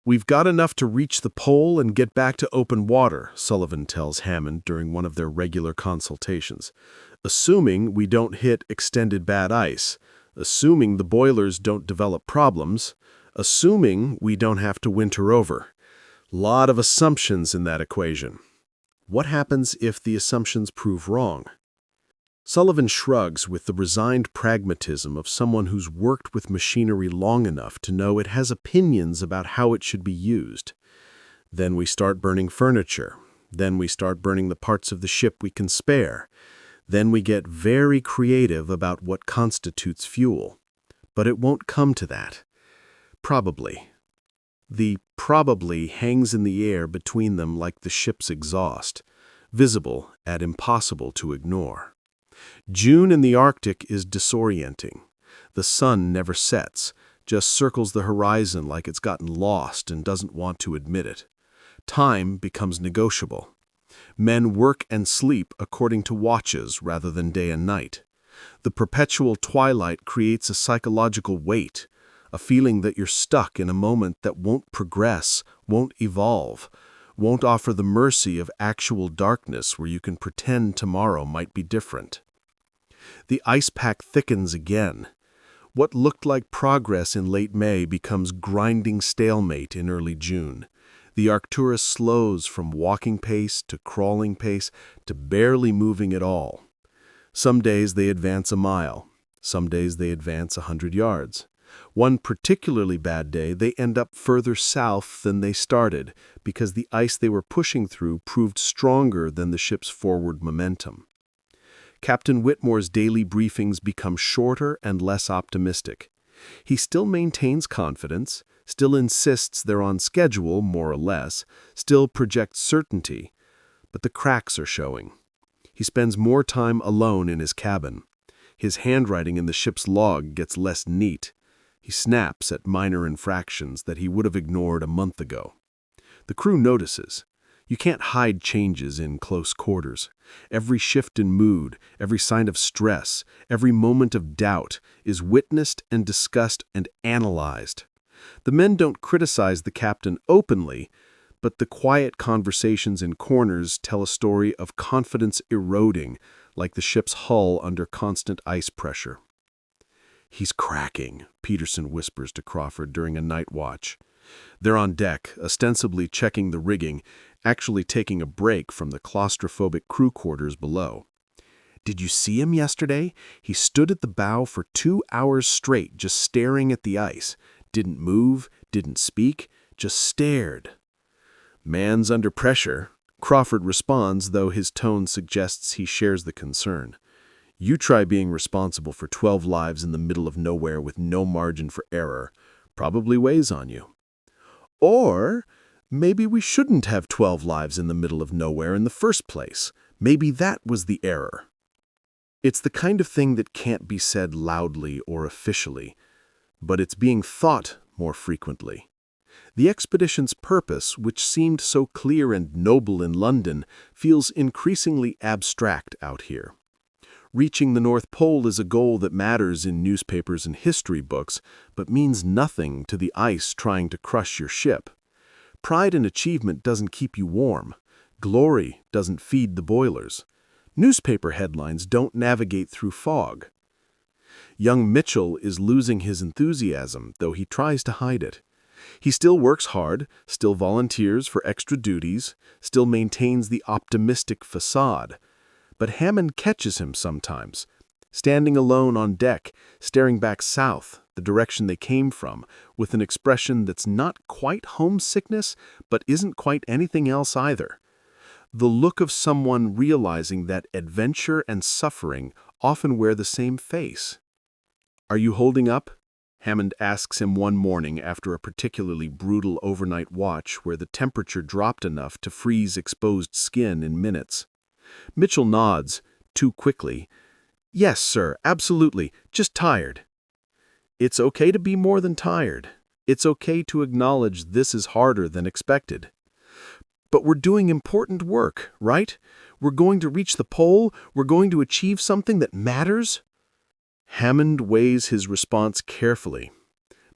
"We've got enough to reach the pole and get back to open water," Sullivan tells Hammond during one of their regular consultations. "Assuming we don't hit extended bad ice, assuming the boilers don't develop problems, assuming we don't have to winter over. Lot of assumptions in that equation." What happens if the assumptions prove wrong? Sullivan shrugs with the resigned pragmatism of someone who's worked with machinery long enough to know it has opinions about how it should be used. Then we start burning furniture. Then we start burning the parts of the ship we can spare. Then we get very creative about what constitutes fuel. But it won't come to that. Probably. The probably hangs in the air between them like the ship's exhaust, visible and impossible to ignore. June in the Arctic is disorienting. The sun never sets, just circles the horizon like it's gotten lost and doesn't want to admit it. Time becomes negotiable. Men work and sleep according to watches rather than day and night. The perpetual twilight creates a psychological weight, a feeling that you're stuck in a moment that won't progress, won't evolve, won't offer the mercy of actual darkness where you can pretend tomorrow might be different. The ice pack thickens again. What looked like progress in late May becomes grinding stalemate in early June. The Arcturus slows from walking pace to crawling pace to barely moving at all. Some days they advance a mile. Some days they advance 100 yards. One particularly bad day, they end up further south than they started because the ice they were pushing through proved stronger than the ship's forward momentum. Captain Whitmore's daily briefings become shorter and less optimistic. He still maintains confidence, still insists they're on schedule, more or less, still projects certainty, but the cracks are showing. He spends more time alone in his cabin. His handwriting in the ship's log gets less neat. He snaps at minor infractions that he would have ignored a month ago. The crew notices. You can't hide changes in close quarters. Every shift in mood, every sign of stress, every moment of doubt is witnessed and discussed and analyzed. The men don't criticize the captain openly, but the quiet conversations in corners tell a story of confidence eroding, like the ship's hull under constant ice pressure. "He's cracking," Peterson whispers to Crawford during a night watch. They're on deck, ostensibly checking the rigging, actually taking a break from the claustrophobic crew quarters below. "Did you see him yesterday? He stood at the bow for 2 hours straight, just staring at the ice. Didn't move, didn't speak, just stared." "Man's under pressure," Crawford responds, though his tone suggests he shares the concern. "You try being responsible for 12 lives in the middle of nowhere with no margin for error. Probably weighs on you." "Or maybe we shouldn't have 12 lives in the middle of nowhere in the first place. Maybe that was the error." It's the kind of thing that can't be said loudly or officially, but it's being thought more frequently. The expedition's purpose, which seemed so clear and noble in London, feels increasingly abstract out here. Reaching the North Pole is a goal that matters in newspapers and history books, but means nothing to the ice trying to crush your ship. Pride in achievement doesn't keep you warm. Glory doesn't feed the boilers. Newspaper headlines don't navigate through fog. Young Mitchell is losing his enthusiasm, though he tries to hide it. He still works hard, still volunteers for extra duties, still maintains the optimistic facade. But Hammond catches him sometimes, standing alone on deck, staring back south, the direction they came from, with an expression that's not quite homesickness, but isn't quite anything else either. The look of someone realizing that adventure and suffering often wear the same face. "Are you holding up?" Hammond asks him one morning after a particularly brutal overnight watch where the temperature dropped enough to freeze exposed skin in minutes. Mitchell nods, too quickly. "Yes, sir, absolutely. Just tired." It's okay to be more than tired. It's okay to acknowledge this is harder than expected. "But we're doing important work, right? We're going to reach the pole. We're going to achieve something that matters." Hammond weighs his response carefully.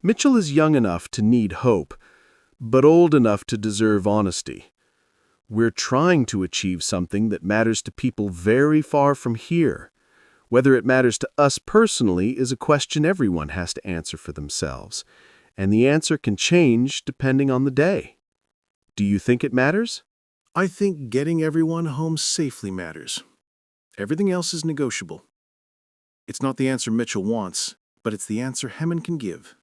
Mitchell is young enough to need hope, but old enough to deserve honesty. We're trying to achieve something that matters to people very far from here. Whether it matters to us personally is a question everyone has to answer for themselves, and the answer can change depending on the day. Do you think it matters? I think getting everyone home safely matters. Everything else is negotiable. It's not the answer Mitchell wants, but it's the answer Hammond can give.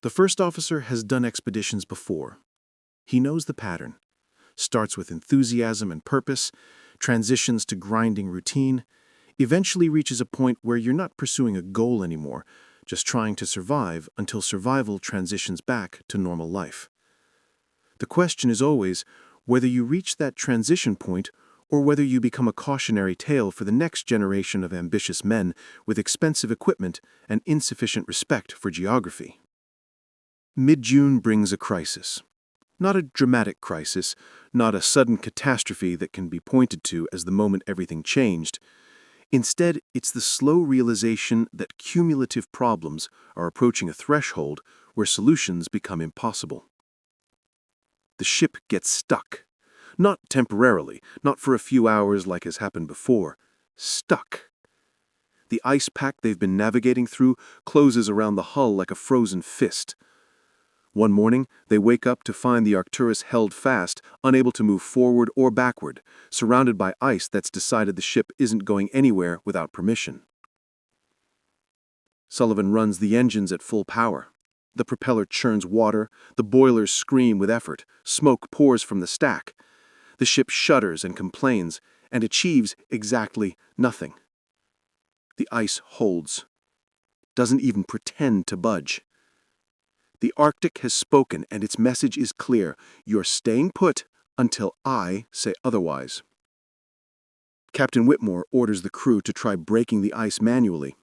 The first officer has done expeditions before. He knows the pattern. Starts with enthusiasm and purpose, transitions to grinding routine, eventually reaches a point where you're not pursuing a goal anymore, just trying to survive until survival transitions back to normal life. The question is always whether you reach that transition point or whether you become a cautionary tale for the next generation of ambitious men with expensive equipment and insufficient respect for geography. Mid-June brings a crisis. Not a dramatic crisis, not a sudden catastrophe that can be pointed to as the moment everything changed. Instead, it's the slow realization that cumulative problems are approaching a threshold where solutions become impossible. The ship gets stuck. Not temporarily, not for a few hours like has happened before. Stuck. The ice pack they've been navigating through closes around the hull like a frozen fist. One morning, they wake up to find the Arcturus held fast, unable to move forward or backward, surrounded by ice that's decided the ship isn't going anywhere without permission. Sullivan runs the engines at full power. The propeller churns water, the boilers scream with effort, smoke pours from the stack. The ship shudders and complains, and achieves exactly nothing. The ice holds, doesn't even pretend to budge. The Arctic has spoken, and its message is clear. You're staying put until I say otherwise. Captain Whitmore orders the crew to try breaking the ice manually.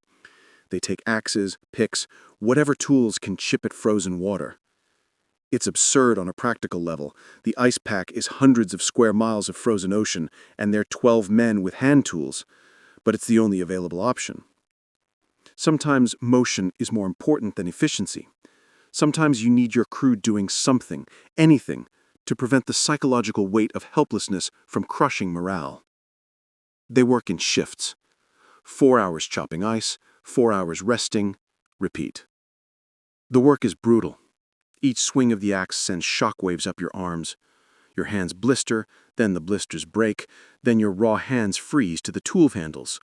They take axes, picks, whatever tools can chip at frozen water. It's absurd on a practical level. The ice pack is hundreds of square miles of frozen ocean, and they're 12 men with hand tools, but it's the only available option. Sometimes motion is more important than efficiency. Sometimes you need your crew doing something, anything, to prevent the psychological weight of helplessness from crushing morale. They work in shifts. 4 hours chopping ice, 4 hours resting, repeat. The work is brutal. Each swing of the axe sends shockwaves up your arms. Your hands blister, then the blisters break, then your raw hands freeze to the tool handles.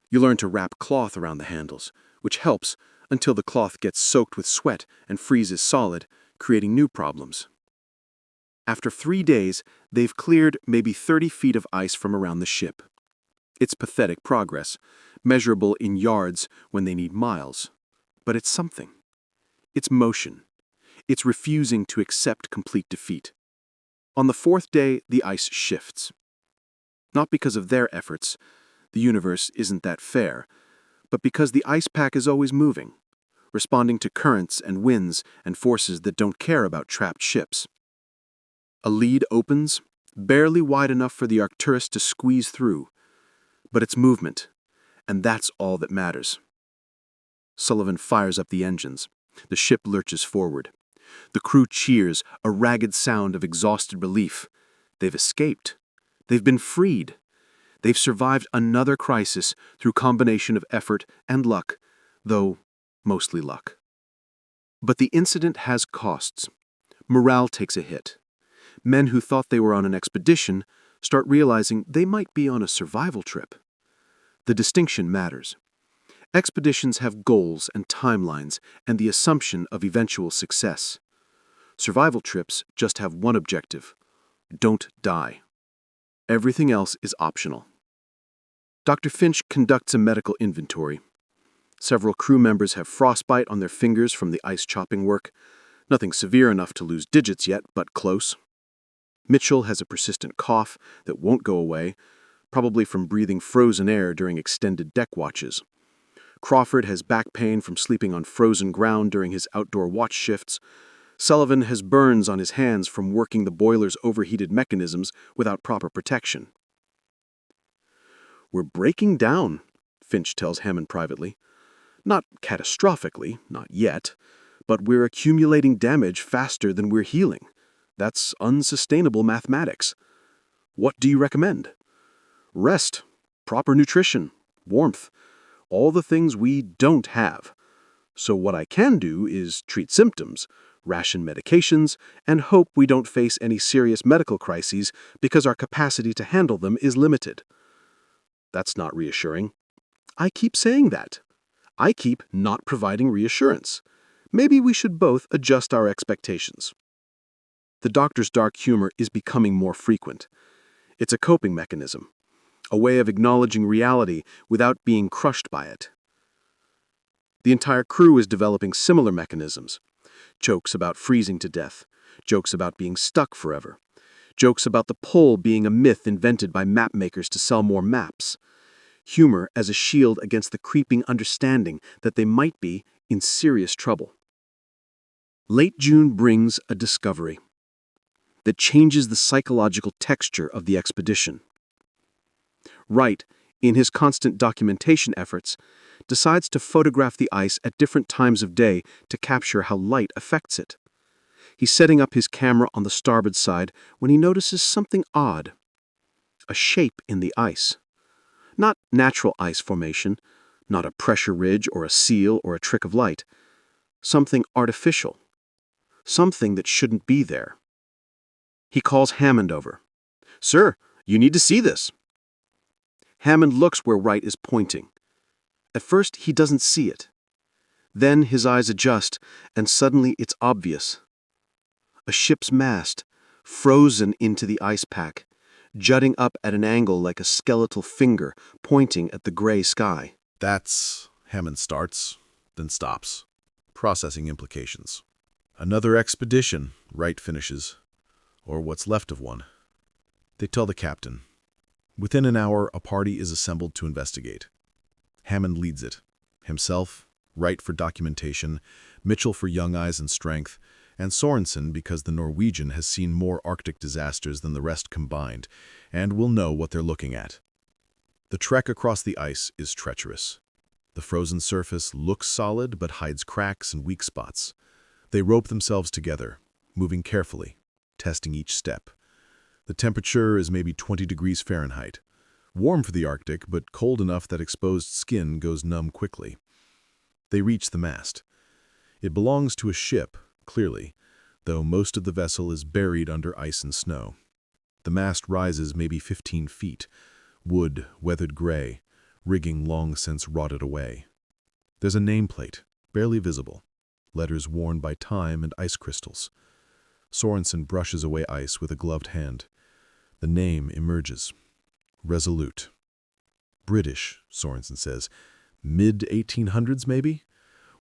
You learn to wrap cloth around the handles, which helps until the cloth gets soaked with sweat and freezes solid, creating new problems. After 3 days, they've cleared maybe 30 feet of ice from around the ship. It's pathetic progress, measurable in yards when they need miles. But it's something. It's motion. It's refusing to accept complete defeat. On the 4th day, the ice shifts. Not because of their efforts, the universe isn't that fair, but because the ice pack is always moving, responding to currents and winds and forces that don't care about trapped ships. A lead opens, barely wide enough for the Arcturus to squeeze through, but it's movement, and that's all that matters. Sullivan fires up the engines. The ship lurches forward. The crew cheers, a ragged sound of exhausted relief. They've escaped. They've been freed. They've survived another crisis through combination of effort and luck, though mostly luck. But the incident has costs. Morale takes a hit. Men who thought they were on an expedition start realizing they might be on a survival trip. The distinction matters. Expeditions have goals and timelines and the assumption of eventual success. Survival trips just have one objective: don't die. Everything else is optional. Dr. Finch conducts a medical inventory. Several crew members have frostbite on their fingers from the ice chopping work. Nothing severe enough to lose digits yet, but close. Mitchell has a persistent cough that won't go away, probably from breathing frozen air during extended deck watches. Crawford has back pain from sleeping on frozen ground during his outdoor watch shifts. Sullivan has burns on his hands from working the boiler's overheated mechanisms without proper protection. "We're breaking down," Finch tells Hammond privately. "Not catastrophically, not yet, but we're accumulating damage faster than we're healing. That's unsustainable mathematics. What do you recommend?" "Rest, proper nutrition, warmth, all the things we don't have. So what I can do is treat symptoms, ration medications, and hope we don't face any serious medical crises because our capacity to handle them is limited." "That's not reassuring." "I keep saying that. I keep not providing reassurance. Maybe we should both adjust our expectations." The doctor's dark humor is becoming more frequent. It's a coping mechanism, a way of acknowledging reality without being crushed by it. The entire crew is developing similar mechanisms. Jokes about freezing to death, jokes about being stuck forever, jokes about the pole being a myth invented by map makers to sell more maps. Humor as a shield against the creeping understanding that they might be in serious trouble. Late June brings a discovery that changes the psychological texture of the expedition. Wright, in his constant documentation efforts, decides to photograph the ice at different times of day to capture how light affects it. He's setting up his camera on the starboard side when he notices something odd. A shape in the ice. Not natural ice formation, not a pressure ridge or a seal or a trick of light. Something artificial. Something that shouldn't be there. He calls Hammond over. "Sir, you need to see this." Hammond looks where Wright is pointing. At first, he doesn't see it. Then his eyes adjust, and suddenly it's obvious. A ship's mast, frozen into the ice pack, jutting up at an angle like a skeletal finger pointing at the gray sky. That's... Hammond starts, then stops, processing implications. "Another expedition," Wright finishes. "Or what's left of one." They tell the captain. Within an hour, a party is assembled to investigate. Hammond leads it. Himself, Wright for documentation, Mitchell for young eyes and strength, and Sorensen because the Norwegian has seen more Arctic disasters than the rest combined, and will know what they're looking at. The trek across the ice is treacherous. The frozen surface looks solid but hides cracks and weak spots. They rope themselves together, moving carefully, testing each step. The temperature is maybe 20 degrees Fahrenheit. Warm for the Arctic, but cold enough that exposed skin goes numb quickly. They reach the mast. It belongs to a ship, clearly, though most of the vessel is buried under ice and snow. The mast rises maybe 15 feet, wood weathered gray, rigging long since rotted away. There's a nameplate, barely visible, letters worn by time and ice crystals. Sorensen brushes away ice with a gloved hand. The name emerges. Resolute. British, Sorensen says. Mid-1800s, maybe?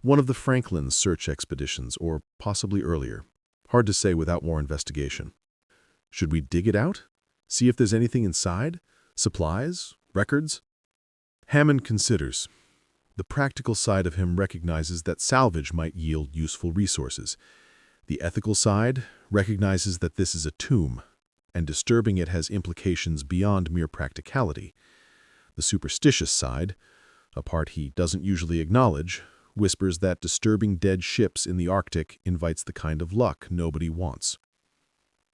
One of the Franklin's search expeditions, or possibly earlier. Hard to say without more investigation. Should we dig it out? See if there's anything inside? Supplies? Records? Hammond considers. The practical side of him recognizes that salvage might yield useful resources. The ethical side recognizes that this is a tomb, and disturbing it has implications beyond mere practicality. The superstitious side, a part he doesn't usually acknowledge, whispers that disturbing dead ships in the Arctic invites the kind of luck nobody wants.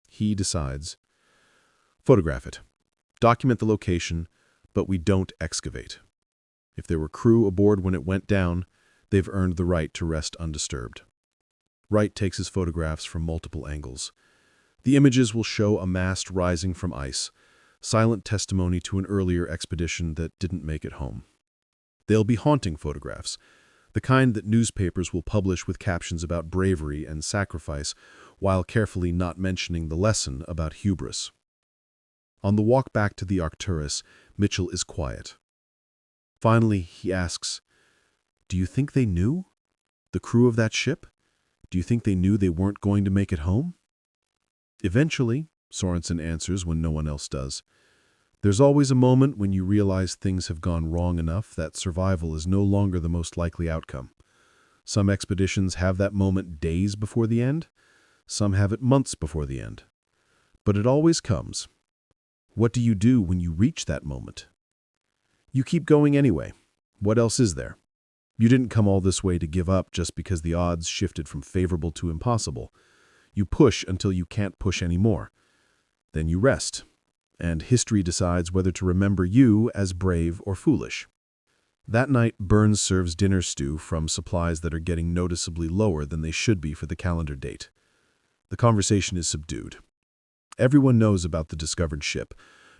He decides, photograph it, document the location, but we don't excavate. If there were crew aboard when it went down, they've earned the right to rest undisturbed. Wright takes his photographs from multiple angles. The images will show a mast rising from ice, silent testimony to an earlier expedition that didn't make it home. They'll be haunting photographs, the kind that newspapers will publish with captions about bravery and sacrifice, while carefully not mentioning the lesson about hubris. On the walk back to the Arcturus, Mitchell is quiet. Finally, he asks, "Do you think they knew? The crew of that ship? Do you think they knew they weren't going to make it home?" "Eventually," Sorensen answers when no one else does. "There's always a moment when you realize things have gone wrong enough that survival is no longer the most likely outcome. Some expeditions have that moment days before the end. Some have it months before the end. But it always comes. What do you do when you reach that moment? You keep going anyway. What else is there? You didn't come all this way to give up just because the odds shifted from favorable to impossible. You push until you can't push anymore. Then you rest, and history decides whether to remember you as brave or foolish." That night, Burns serves dinner stew from supplies that are getting noticeably lower than they should be for the calendar date. The conversation is subdued. Everyone knows about the discovered ship.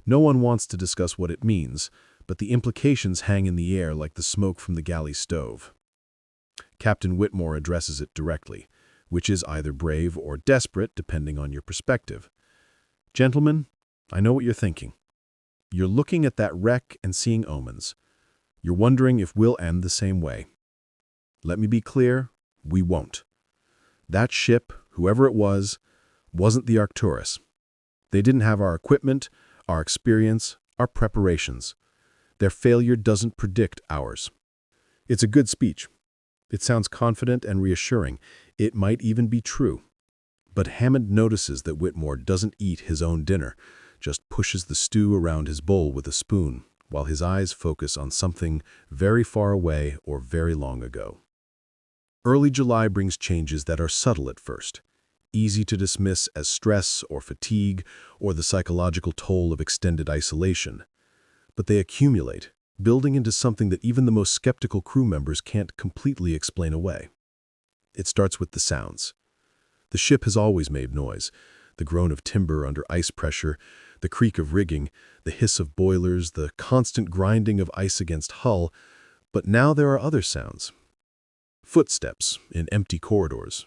No one wants to discuss what it means, but the implications hang in the air like the smoke from the galley stove. Captain Whitmore addresses it directly, which is either brave or desperate, depending on your perspective. "Gentlemen, I know what you're thinking. You're looking at that wreck and seeing omens. You're wondering if we'll end the same way. Let me be clear, we won't. That ship, whoever it was, wasn't the Arcturus. They didn't have our equipment, our experience, our preparations. Their failure doesn't predict ours." It's a good speech. It sounds confident and reassuring. It might even be true. But Hammond notices that Whitmore doesn't eat his own dinner, just pushes the stew around his bowl with a spoon, while his eyes focus on something very far away or very long ago. Early July brings changes that are subtle at first, easy to dismiss as stress or fatigue or the psychological toll of extended isolation. But they accumulate, building into something that even the most skeptical crew members can't completely explain away. It starts with the sounds. The ship has always made noise, the groan of timber under ice pressure, the creak of rigging, the hiss of boilers, the constant grinding of ice against hull, but now there are other sounds. Footsteps in empty corridors,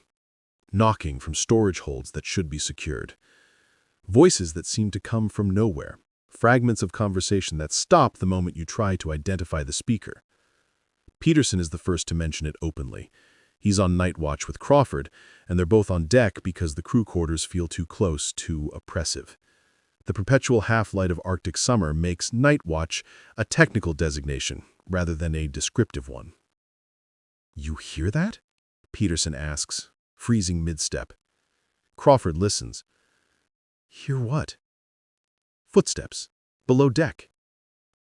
knocking from storage holds that should be secured, voices that seem to come from nowhere, fragments of conversation that stop the moment you try to identify the speaker. Peterson is the first to mention it openly. He's on night watch with Crawford, and they're both on deck because the crew quarters feel too close, too oppressive. The perpetual half-light of Arctic summer makes night watch a technical designation rather than a descriptive one. "You hear that?" Peterson asks, freezing mid-step. Crawford listens. "Hear what?" "Footsteps. Below deck.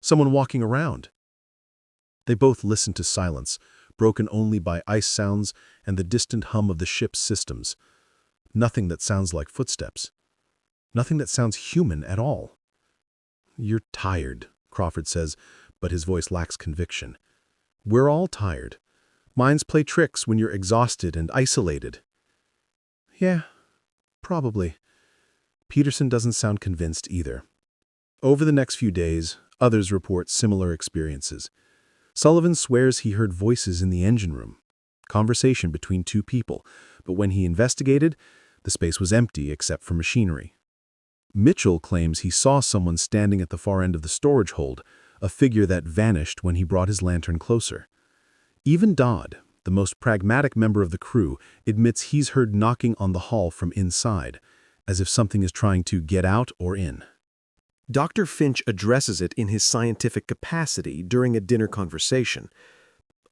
Someone walking around." They both listen to silence, broken only by ice sounds and the distant hum of the ship's systems. Nothing that sounds like footsteps. Nothing that sounds human at all. "You're tired," Crawford says, but his voice lacks conviction. "We're all tired. Minds play tricks when you're exhausted and isolated." "Yeah, probably." Peterson doesn't sound convinced either. Over the next few days, others report similar experiences. Sullivan swears he heard voices in the engine room, conversation between two people, but when he investigated, the space was empty except for machinery. Mitchell claims he saw someone standing at the far end of the storage hold, a figure that vanished when he brought his lantern closer. Even Dodd, the most pragmatic member of the crew, admits he's heard knocking on the hull from inside, as if something is trying to get out or in. Dr. Finch addresses it in his scientific capacity during a dinner conversation.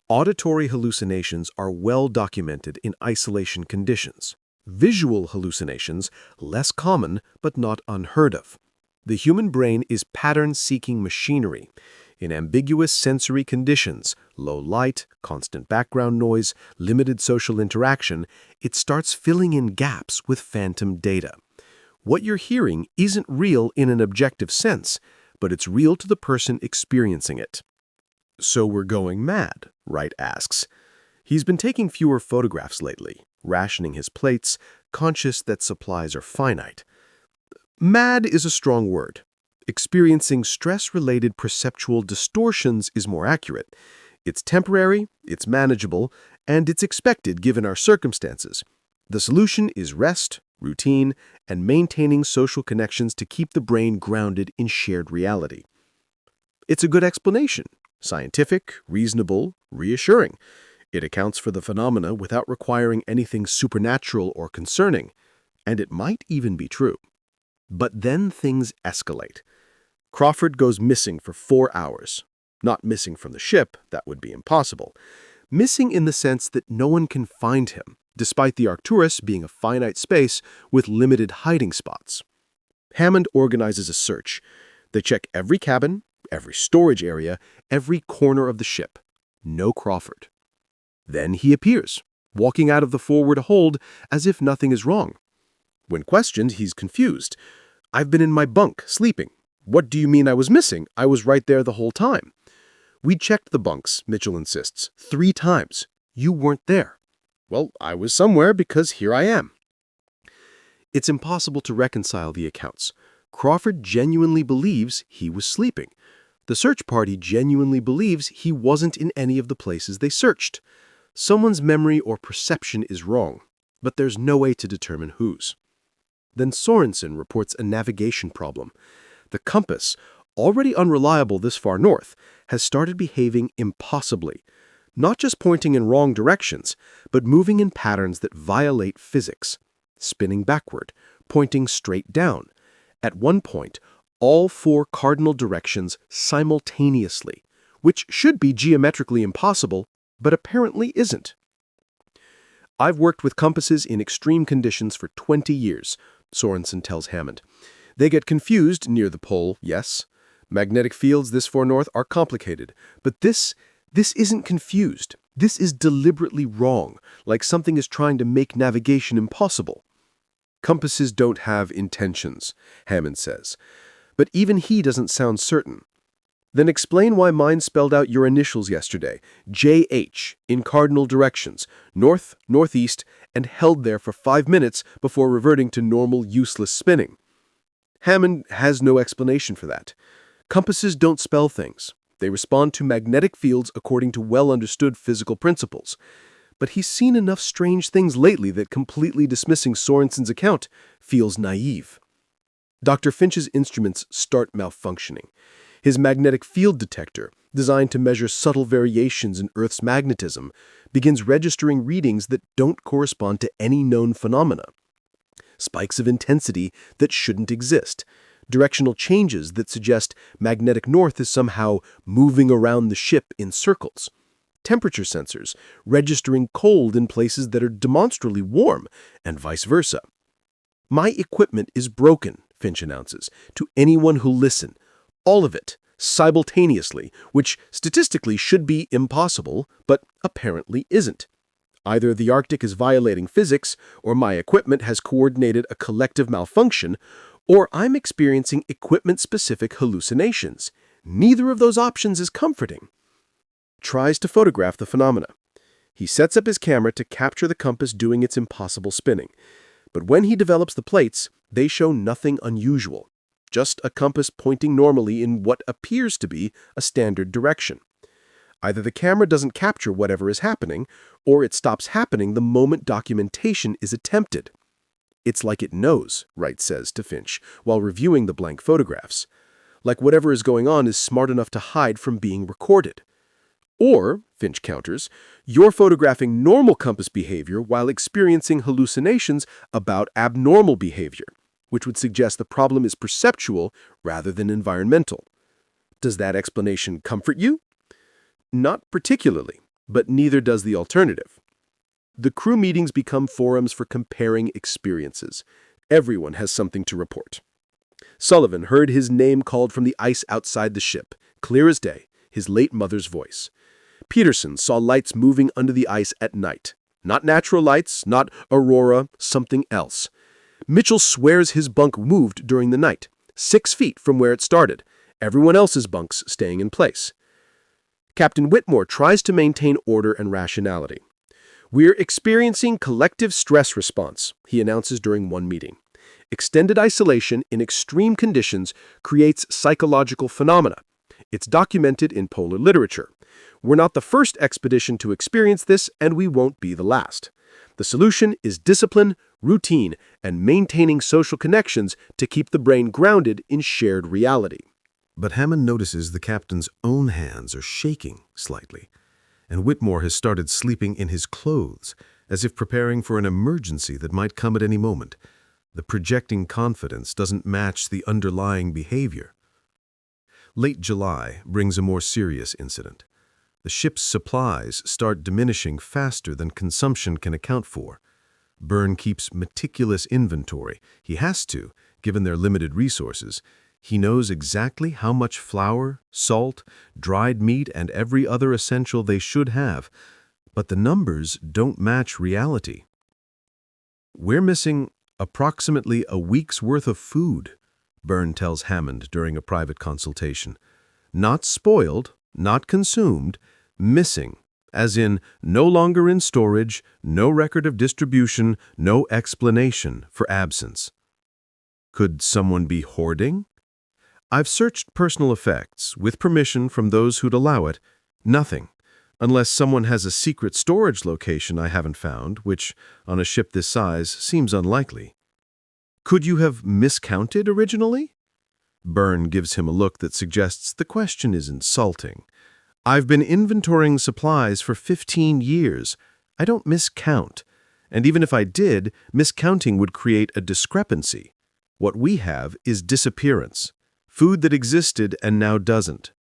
Auditory hallucinations are well documented in isolation conditions. Visual hallucinations, less common but not unheard of. The human brain is pattern-seeking machinery. In ambiguous sensory conditions, low light, constant background noise, limited social interaction, it starts filling in gaps with phantom data. What you're hearing isn't real in an objective sense, but it's real to the person experiencing it. "So we're going mad?" Wright asks. He's been taking fewer photographs lately, rationing his plates, conscious that supplies are finite. Mad is a strong word. Experiencing stress-related perceptual distortions is more accurate. It's temporary, it's manageable, and it's expected given our circumstances. The solution is rest, routine, and maintaining social connections to keep the brain grounded in shared reality. It's a good explanation, scientific, reasonable, reassuring. It accounts for the phenomena without requiring anything supernatural or concerning, and it might even be true. But then things escalate. Crawford goes missing for 4 hours. Not missing from the ship, that would be impossible. Missing in the sense that no one can find him, despite the Arcturus being a finite space with limited hiding spots. Hammond organizes a search. They check every cabin, every storage area, every corner of the ship. No Crawford. Then he appears, walking out of the forward hold as if nothing is wrong. When questioned, he's confused. "I've been in my bunk, sleeping. What do you mean I was missing? I was right there the whole time." "We checked the bunks," Mitchell insists, 3 times. "You weren't there." "Well, I was somewhere because here I am." It's impossible to reconcile the accounts. Crawford genuinely believes he was sleeping. The search party genuinely believes he wasn't in any of the places they searched. Someone's memory or perception is wrong, but there's no way to determine whose. Then Sorensen reports a navigation problem. The compass, already unreliable this far north, has started behaving impossibly, not just pointing in wrong directions, but moving in patterns that violate physics, spinning backward, pointing straight down. At one point, all 4 cardinal directions simultaneously, which should be geometrically impossible, but apparently isn't. "I've worked with compasses in extreme conditions for 20 years, Sorensen tells Hammond. "They get confused near the pole, yes. Magnetic fields this far north are complicated, but this isn't confused. This is deliberately wrong, like something is trying to make navigation impossible." "Compasses don't have intentions," Hammond says. But even he doesn't sound certain. "Then explain why mine spelled out your initials yesterday, JH, in cardinal directions, north, northeast, and held there for 5 minutes before reverting to normal, useless spinning." Hammond has no explanation for that. Compasses don't spell things. They respond to magnetic fields according to well-understood physical principles. But he's seen enough strange things lately that completely dismissing Sorensen's account feels naive. Dr. Finch's instruments start malfunctioning. His magnetic field detector, designed to measure subtle variations in Earth's magnetism, begins registering readings that don't correspond to any known phenomena. Spikes of intensity that shouldn't exist, directional changes that suggest magnetic north is somehow moving around the ship in circles, temperature sensors registering cold in places that are demonstrably warm, and vice versa. "My equipment is broken," Finch announces, to anyone who'll listen. All of it, simultaneously, which statistically should be impossible, but apparently isn't. Either the Arctic is violating physics, or my equipment has coordinated a collective malfunction, or I'm experiencing equipment-specific hallucinations. Neither of those options is comforting. Tries to photograph the phenomena. He sets up his camera to capture the compass doing its impossible spinning. But when he develops the plates, they show nothing unusual. Just a compass pointing normally in what appears to be a standard direction. Either the camera doesn't capture whatever is happening, or it stops happening the moment documentation is attempted. "It's like it knows," Wright says to Finch, while reviewing the blank photographs. "Like whatever is going on is smart enough to hide from being recorded." Or, Finch counters, "you're photographing normal compass behavior while experiencing hallucinations about abnormal behavior, which would suggest the problem is perceptual rather than environmental." Does that explanation comfort you? Not particularly, but neither does the alternative. The crew meetings become forums for comparing experiences. Everyone has something to report. Sullivan heard his name called from the ice outside the ship, clear as day, his late mother's voice. Peterson saw lights moving under the ice at night. Not natural lights, not aurora, something else. Mitchell swears his bunk moved during the night, 6 feet from where it started, everyone else's bunks staying in place. Captain Whitmore tries to maintain order and rationality. "We're experiencing collective stress response," he announces during one meeting. "Extended isolation in extreme conditions creates psychological phenomena. It's documented in polar literature. We're not the first expedition to experience this, and we won't be the last. The solution is discipline, routine, and maintaining social connections to keep the brain grounded in shared reality. But Hammond notices the captain's own hands are shaking slightly, and Whitmore has started sleeping in his clothes, as if preparing for an emergency that might come at any moment. The projecting confidence doesn't match the underlying behavior. Late July brings a more serious incident. The ship's supplies start diminishing faster than consumption can account for. Byrne keeps meticulous inventory. He has to, given their limited resources. He knows exactly how much flour, salt, dried meat, and every other essential they should have, but the numbers don't match reality. "We're missing approximately a week's worth of food," Byrne tells Hammond during a private consultation. "Not spoiled, not consumed, missing, as in no longer in storage, no record of distribution, no explanation for absence." Could someone be hoarding? "I've searched personal effects, with permission from those who'd allow it. Nothing. Unless someone has a secret storage location I haven't found, which, on a ship this size, seems unlikely." "Could you have miscounted originally?" Byrne gives him a look that suggests the question is insulting. "I've been inventorying supplies for 15 years. I don't miscount. And even if I did, miscounting would create a discrepancy. What we have is disappearance. Food that existed and now doesn't."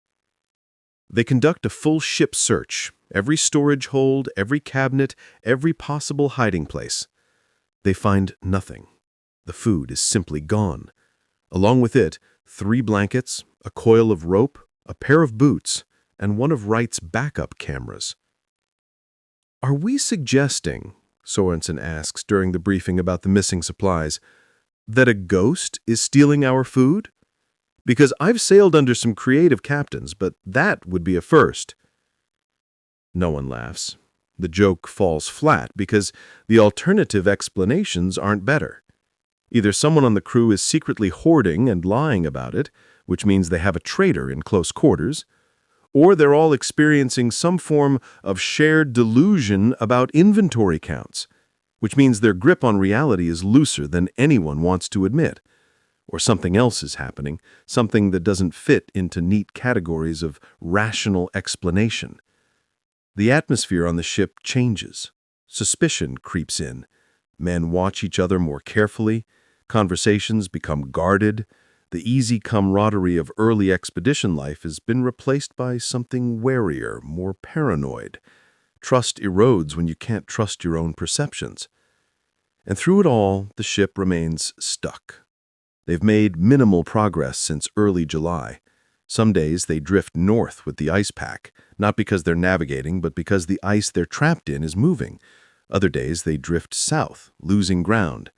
They conduct a full ship search, every storage hold, every cabinet, every possible hiding place. They find nothing. The food is simply gone. Along with it, 3 blankets, a coil of rope, a pair of boots, and one of Wright's backup cameras. "Are we suggesting," Sorensen asks during the briefing about the missing supplies, "that a ghost is stealing our food? Because I've sailed under some creative captains, but that would be a first." No one laughs. The joke falls flat because the alternative explanations aren't better. Either someone on the crew is secretly hoarding and lying about it, which means they have a traitor in close quarters, or they're all experiencing some form of shared delusion about inventory counts, which means their grip on reality is looser than anyone wants to admit. Or something else is happening, something that doesn't fit into neat categories of rational explanation. The atmosphere on the ship changes. Suspicion creeps in. Men watch each other more carefully. Conversations become guarded. The easy camaraderie of early expedition life has been replaced by something warier, more paranoid. Trust erodes when you can't trust your own perceptions. And through it all, the ship remains stuck. They've made minimal progress since early July. Some days they drift north with the ice pack, not because they're navigating, but because the ice they're trapped in is moving. Other days they drift south, losing ground.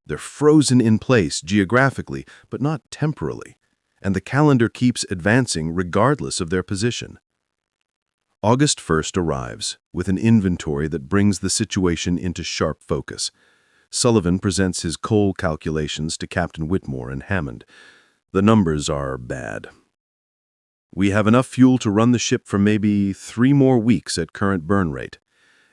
They're frozen in place geographically, but not temporally, and the calendar keeps advancing regardless of their position. August 1st arrives, with an inventory that brings the situation into sharp focus. Sullivan presents his coal calculations to Captain Whitmore and Hammond. The numbers are bad. "We have enough fuel to run the ship for maybe 3 more weeks at current burn rate.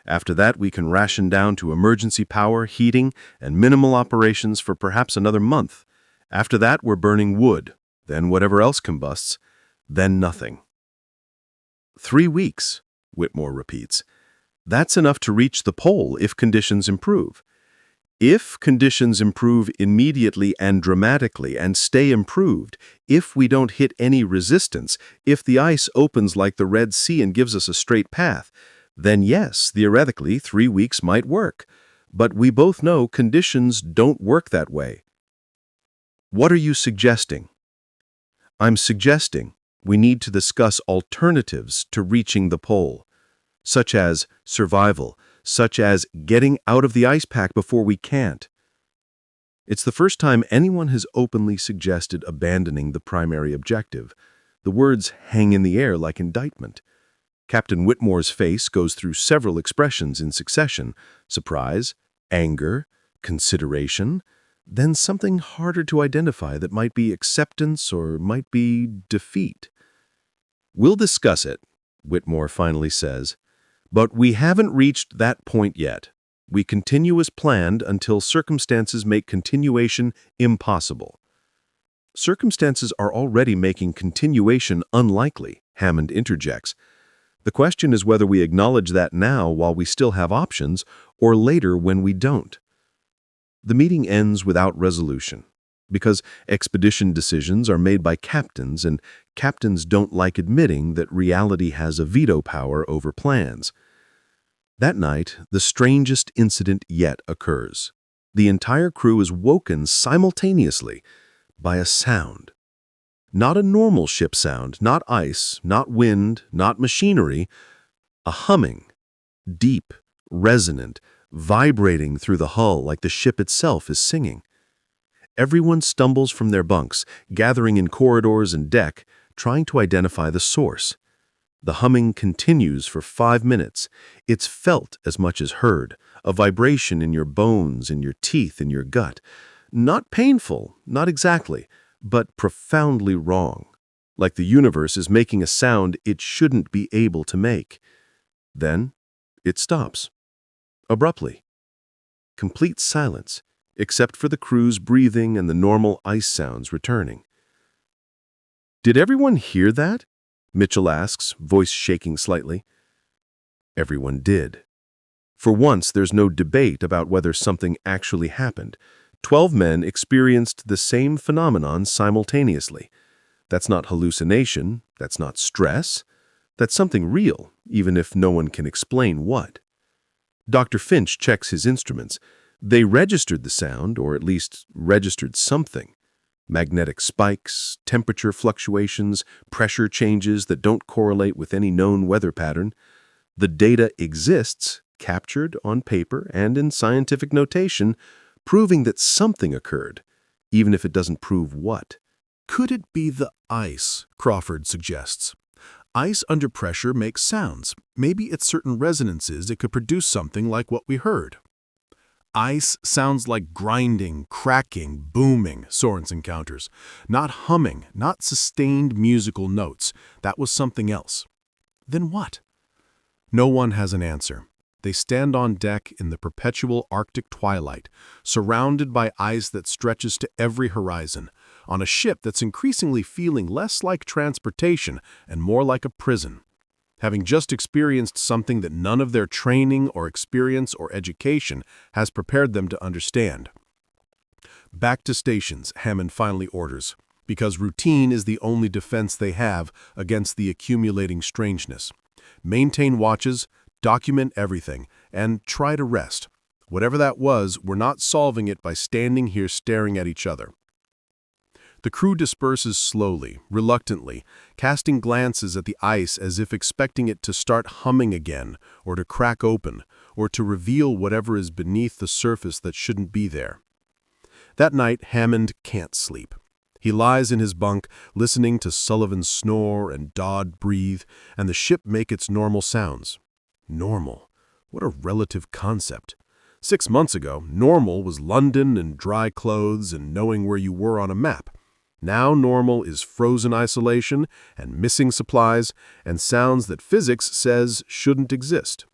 After that, we can ration down to emergency power, heating, and minimal operations for perhaps another month. After that, we're burning wood, then whatever else combusts, then nothing." 3 weeks, Whitmore repeats. "That's enough to reach the pole if conditions improve. If conditions improve immediately and dramatically and stay improved, if we don't hit any resistance, if the ice opens like the Red Sea and gives us a straight path, then yes, theoretically, 3 weeks might work. But we both know conditions don't work that way." "What are you suggesting?" "I'm suggesting we need to discuss alternatives to reaching the pole, such as survival, such as getting out of the ice pack before we can't." It's the first time anyone has openly suggested abandoning the primary objective. The words hang in the air like indictment. Captain Whitmore's face goes through several expressions in succession: surprise, anger, consideration, then something harder to identify that might be acceptance or might be defeat. "We'll discuss it," Whitmore finally says. But we haven't reached that point yet. We continue as planned until circumstances make continuation impossible. Circumstances are already making continuation unlikely, Hammond interjects. The question is whether we acknowledge that now while we still have options, or later when we don't. The meeting ends without resolution, because expedition decisions are made by captains, and captains don't like admitting that reality has a veto power over plans. That night, the strangest incident yet occurs. The entire crew is woken simultaneously by a sound. Not a normal ship sound, not ice, not wind, not machinery. A humming, deep, resonant, vibrating through the hull like the ship itself is singing. Everyone stumbles from their bunks, gathering in corridors and deck, trying to identify the source. The humming continues for 5 minutes. It's felt as much as heard, a vibration in your bones, in your teeth, in your gut. Not painful, not exactly, but profoundly wrong. Like the universe is making a sound it shouldn't be able to make. Then it stops. Abruptly. Complete silence, except for the crew's breathing and the normal ice sounds returning. "Did everyone hear that?" Mitchell asks, voice shaking slightly. Everyone did. For once, there's no debate about whether something actually happened. 12 men experienced the same phenomenon simultaneously. That's not hallucination, that's not stress. That's something real, even if no one can explain what. Dr. Finch checks his instruments. They registered the sound, or at least registered something. Magnetic spikes, temperature fluctuations, pressure changes that don't correlate with any known weather pattern. The data exists, captured on paper and in scientific notation, proving that something occurred, even if it doesn't prove what. Could it be the ice, Crawford suggests. Ice under pressure makes sounds. Maybe at certain resonances it could produce something like what we heard. Ice sounds like grinding, cracking, booming, Sorensen counters. Not humming, not sustained musical notes. That was something else. Then what? No one has an answer. They stand on deck in the perpetual Arctic twilight, surrounded by ice that stretches to every horizon, on a ship that's increasingly feeling less like transportation and more like a prison, having just experienced something that none of their training or experience or education has prepared them to understand. Back to stations, Hammond finally orders, because routine is the only defense they have against the accumulating strangeness. Maintain watches, document everything, and try to rest. Whatever that was, we're not solving it by standing here staring at each other. The crew disperses slowly, reluctantly, casting glances at the ice as if expecting it to start humming again, or to crack open, or to reveal whatever is beneath the surface that shouldn't be there. That night, Hammond can't sleep. He lies in his bunk, listening to Sullivan snore and Dodd breathe, and the ship make its normal sounds. Normal. What a relative concept. 6 months ago, normal was London and dry clothes and knowing where you were on a map. Now normal is frozen isolation and missing supplies and sounds that physics says shouldn't exist.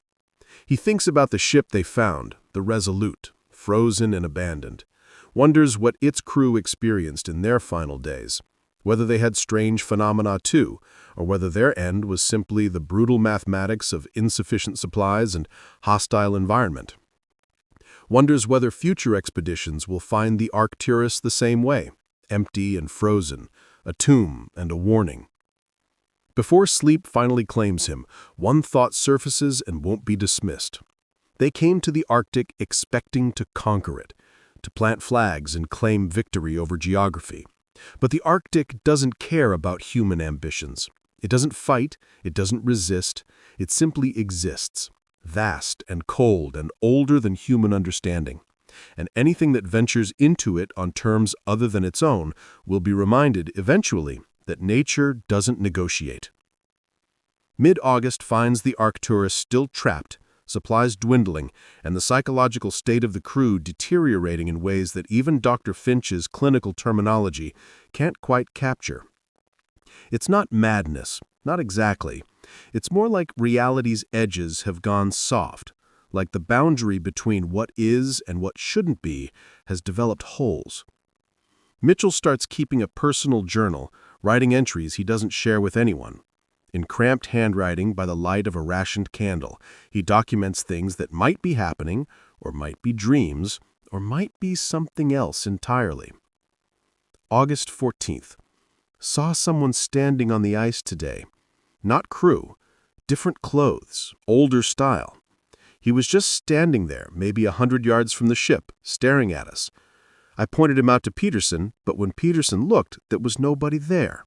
He thinks about the ship they found, the Resolute, frozen and abandoned. Wonders what its crew experienced in their final days, whether they had strange phenomena too, or whether their end was simply the brutal mathematics of insufficient supplies and hostile environment. Wonders whether future expeditions will find the Arcturus the same way, empty and frozen, a tomb and a warning. Before sleep finally claims him, one thought surfaces and won't be dismissed. They came to the Arctic expecting to conquer it, to plant flags and claim victory over geography. But the Arctic doesn't care about human ambitions. It doesn't fight, it doesn't resist, it simply exists, vast and cold and older than human understanding. And anything that ventures into it on terms other than its own will be reminded eventually that nature doesn't negotiate. Mid-August finds the Arcturus still trapped, supplies dwindling, and the psychological state of the crew deteriorating in ways that even Dr. Finch's clinical terminology can't quite capture. It's not madness, not exactly. It's more like reality's edges have gone soft, like the boundary between what is and what shouldn't be has developed holes. Mitchell starts keeping a personal journal, writing entries he doesn't share with anyone. In cramped handwriting by the light of a rationed candle, he documents things that might be happening, or might be dreams, or might be something else entirely. August 14th. Saw someone standing on the ice today. Not crew. Different clothes. Older style. He was just standing there, maybe 100 yards from the ship, staring at us. I pointed him out to Peterson, but when Peterson looked, there was nobody there.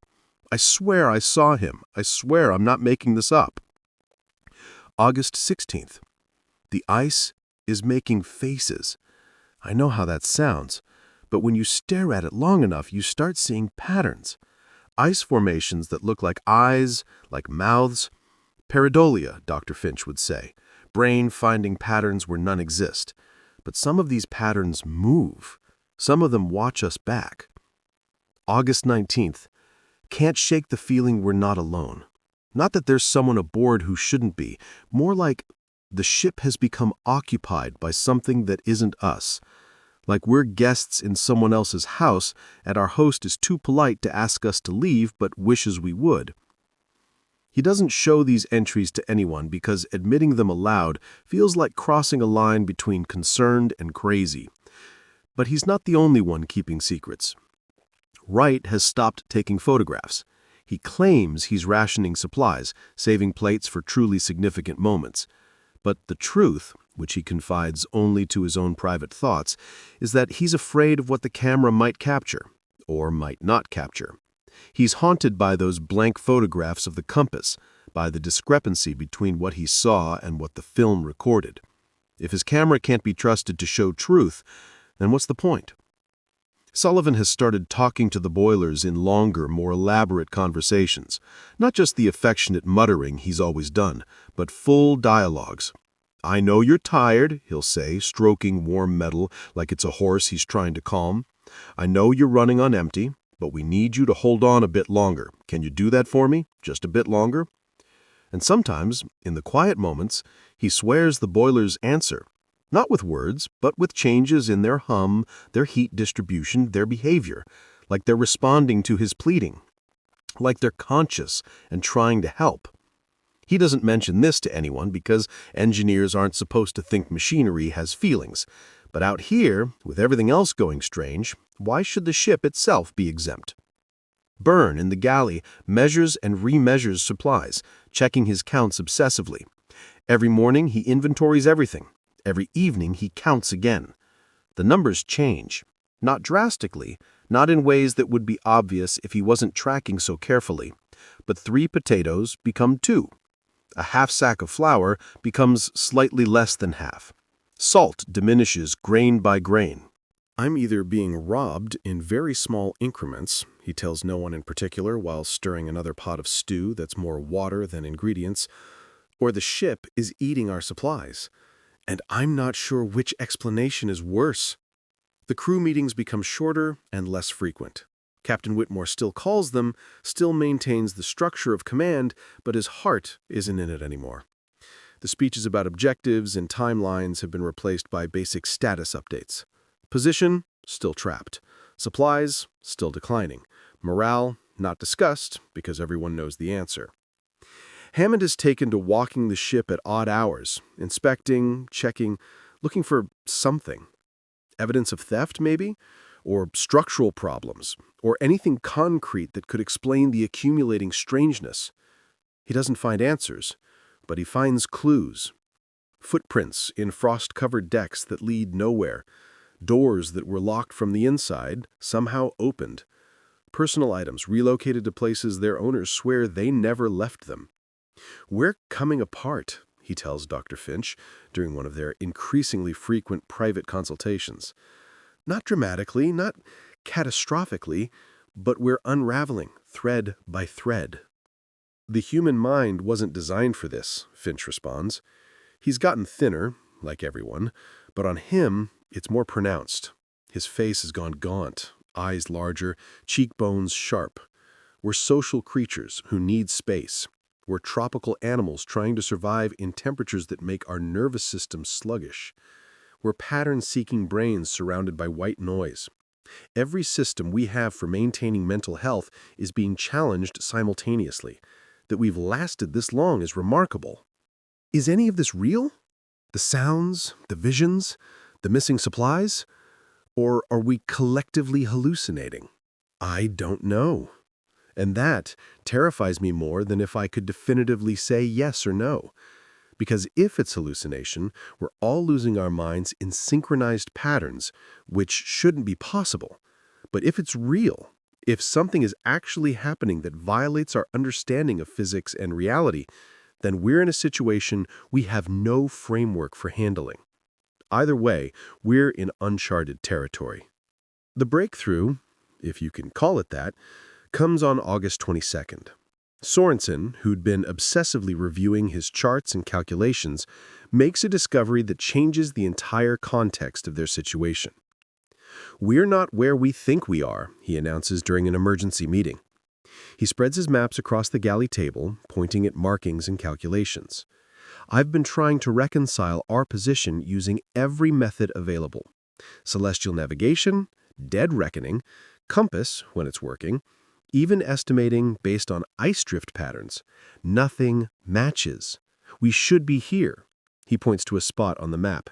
I swear I saw him. I swear I'm not making this up. August 16th. The ice is making faces. I know how that sounds, but when you stare at it long enough, you start seeing patterns. Ice formations that look like eyes, like mouths. Pareidolia, Dr. Finch would say. Brain finding patterns where none exist. But some of these patterns move. Some of them watch us back. August 19th. Can't shake the feeling we're not alone. Not that there's someone aboard who shouldn't be. More like the ship has become occupied by something that isn't us. Like we're guests in someone else's house, and our host is too polite to ask us to leave but wishes we would. He doesn't show these entries to anyone because admitting them aloud feels like crossing a line between concerned and crazy. But he's not the only one keeping secrets. Wright has stopped taking photographs. He claims he's rationing supplies, saving plates for truly significant moments. But the truth, which he confides only to his own private thoughts, is that he's afraid of what the camera might capture, or might not capture. He's haunted by those blank photographs of the compass, by the discrepancy between what he saw and what the film recorded. If his camera can't be trusted to show truth, then what's the point? Sullivan has started talking to the boilers in longer, more elaborate conversations, not just the affectionate muttering he's always done, but full dialogues. "I know you're tired," he'll say, stroking warm metal like it's a horse he's trying to calm. "I know you're running on empty, but we need you to hold on a bit longer. Can you do that for me? Just a bit longer?" And sometimes, in the quiet moments, he swears the boilers answer. Not with words, but with changes in their hum, their heat distribution, their behavior, like they're responding to his pleading, like they're conscious and trying to help. He doesn't mention this to anyone because engineers aren't supposed to think machinery has feelings. But out here, with everything else going strange, why should the ship itself be exempt? Byrne, in the galley, measures and remeasures supplies, checking his counts obsessively. Every morning he inventories everything. Every evening he counts again. The numbers change. Not drastically, not in ways that would be obvious if he wasn't tracking so carefully. But 3 potatoes become 2. A half sack of flour becomes slightly less than half. Salt diminishes grain by grain. "I'm either being robbed in very small increments," he tells no one in particular while stirring another pot of stew that's more water than ingredients, "or the ship is eating our supplies. And I'm not sure which explanation is worse." The crew meetings become shorter and less frequent. Captain Whitmore still calls them, still maintains the structure of command, but his heart isn't in it anymore. The speeches about objectives and timelines have been replaced by basic status updates. Position, still trapped. Supplies, still declining. Morale, not discussed, because everyone knows the answer. Hammond is taken to walking the ship at odd hours, inspecting, checking, looking for something. Evidence of theft, maybe? Or structural problems? Or anything concrete that could explain the accumulating strangeness? He doesn't find answers, but he finds clues. Footprints in frost-covered decks that lead nowhere. Doors that were locked from the inside, somehow opened. Personal items relocated to places their owners swear they never left them. "We're coming apart," he tells Dr. Finch during one of their increasingly frequent private consultations. "Not dramatically, not catastrophically, but we're unraveling thread by thread." "The human mind wasn't designed for this," Finch responds. "He's gotten thinner, like everyone, but on him, it's more pronounced. His face has gone gaunt, eyes larger, cheekbones sharp. We're social creatures who need space. We're tropical animals trying to survive in temperatures that make our nervous system sluggish. We're pattern-seeking brains surrounded by white noise. Every system we have for maintaining mental health is being challenged simultaneously. That we've lasted this long is remarkable. Is any of this real? The sounds, the visions, the missing supplies? Or are we collectively hallucinating? I don't know. And that terrifies me more than if I could definitively say yes or no. Because if it's hallucination, we're all losing our minds in synchronized patterns, which shouldn't be possible. But if it's real, if something is actually happening that violates our understanding of physics and reality, then we're in a situation we have no framework for handling. Either way, we're in uncharted territory. The breakthrough, if you can call it that, comes on August 22nd. Sorensen, who'd been obsessively reviewing his charts and calculations, makes a discovery that changes the entire context of their situation. "We're not where we think we are," he announces during an emergency meeting. He spreads his maps across the galley table, pointing at markings and calculations. "I've been trying to reconcile our position using every method available. Celestial navigation, dead reckoning, compass, when it's working, even estimating based on ice drift patterns. Nothing matches. We should be here." He points to a spot on the map.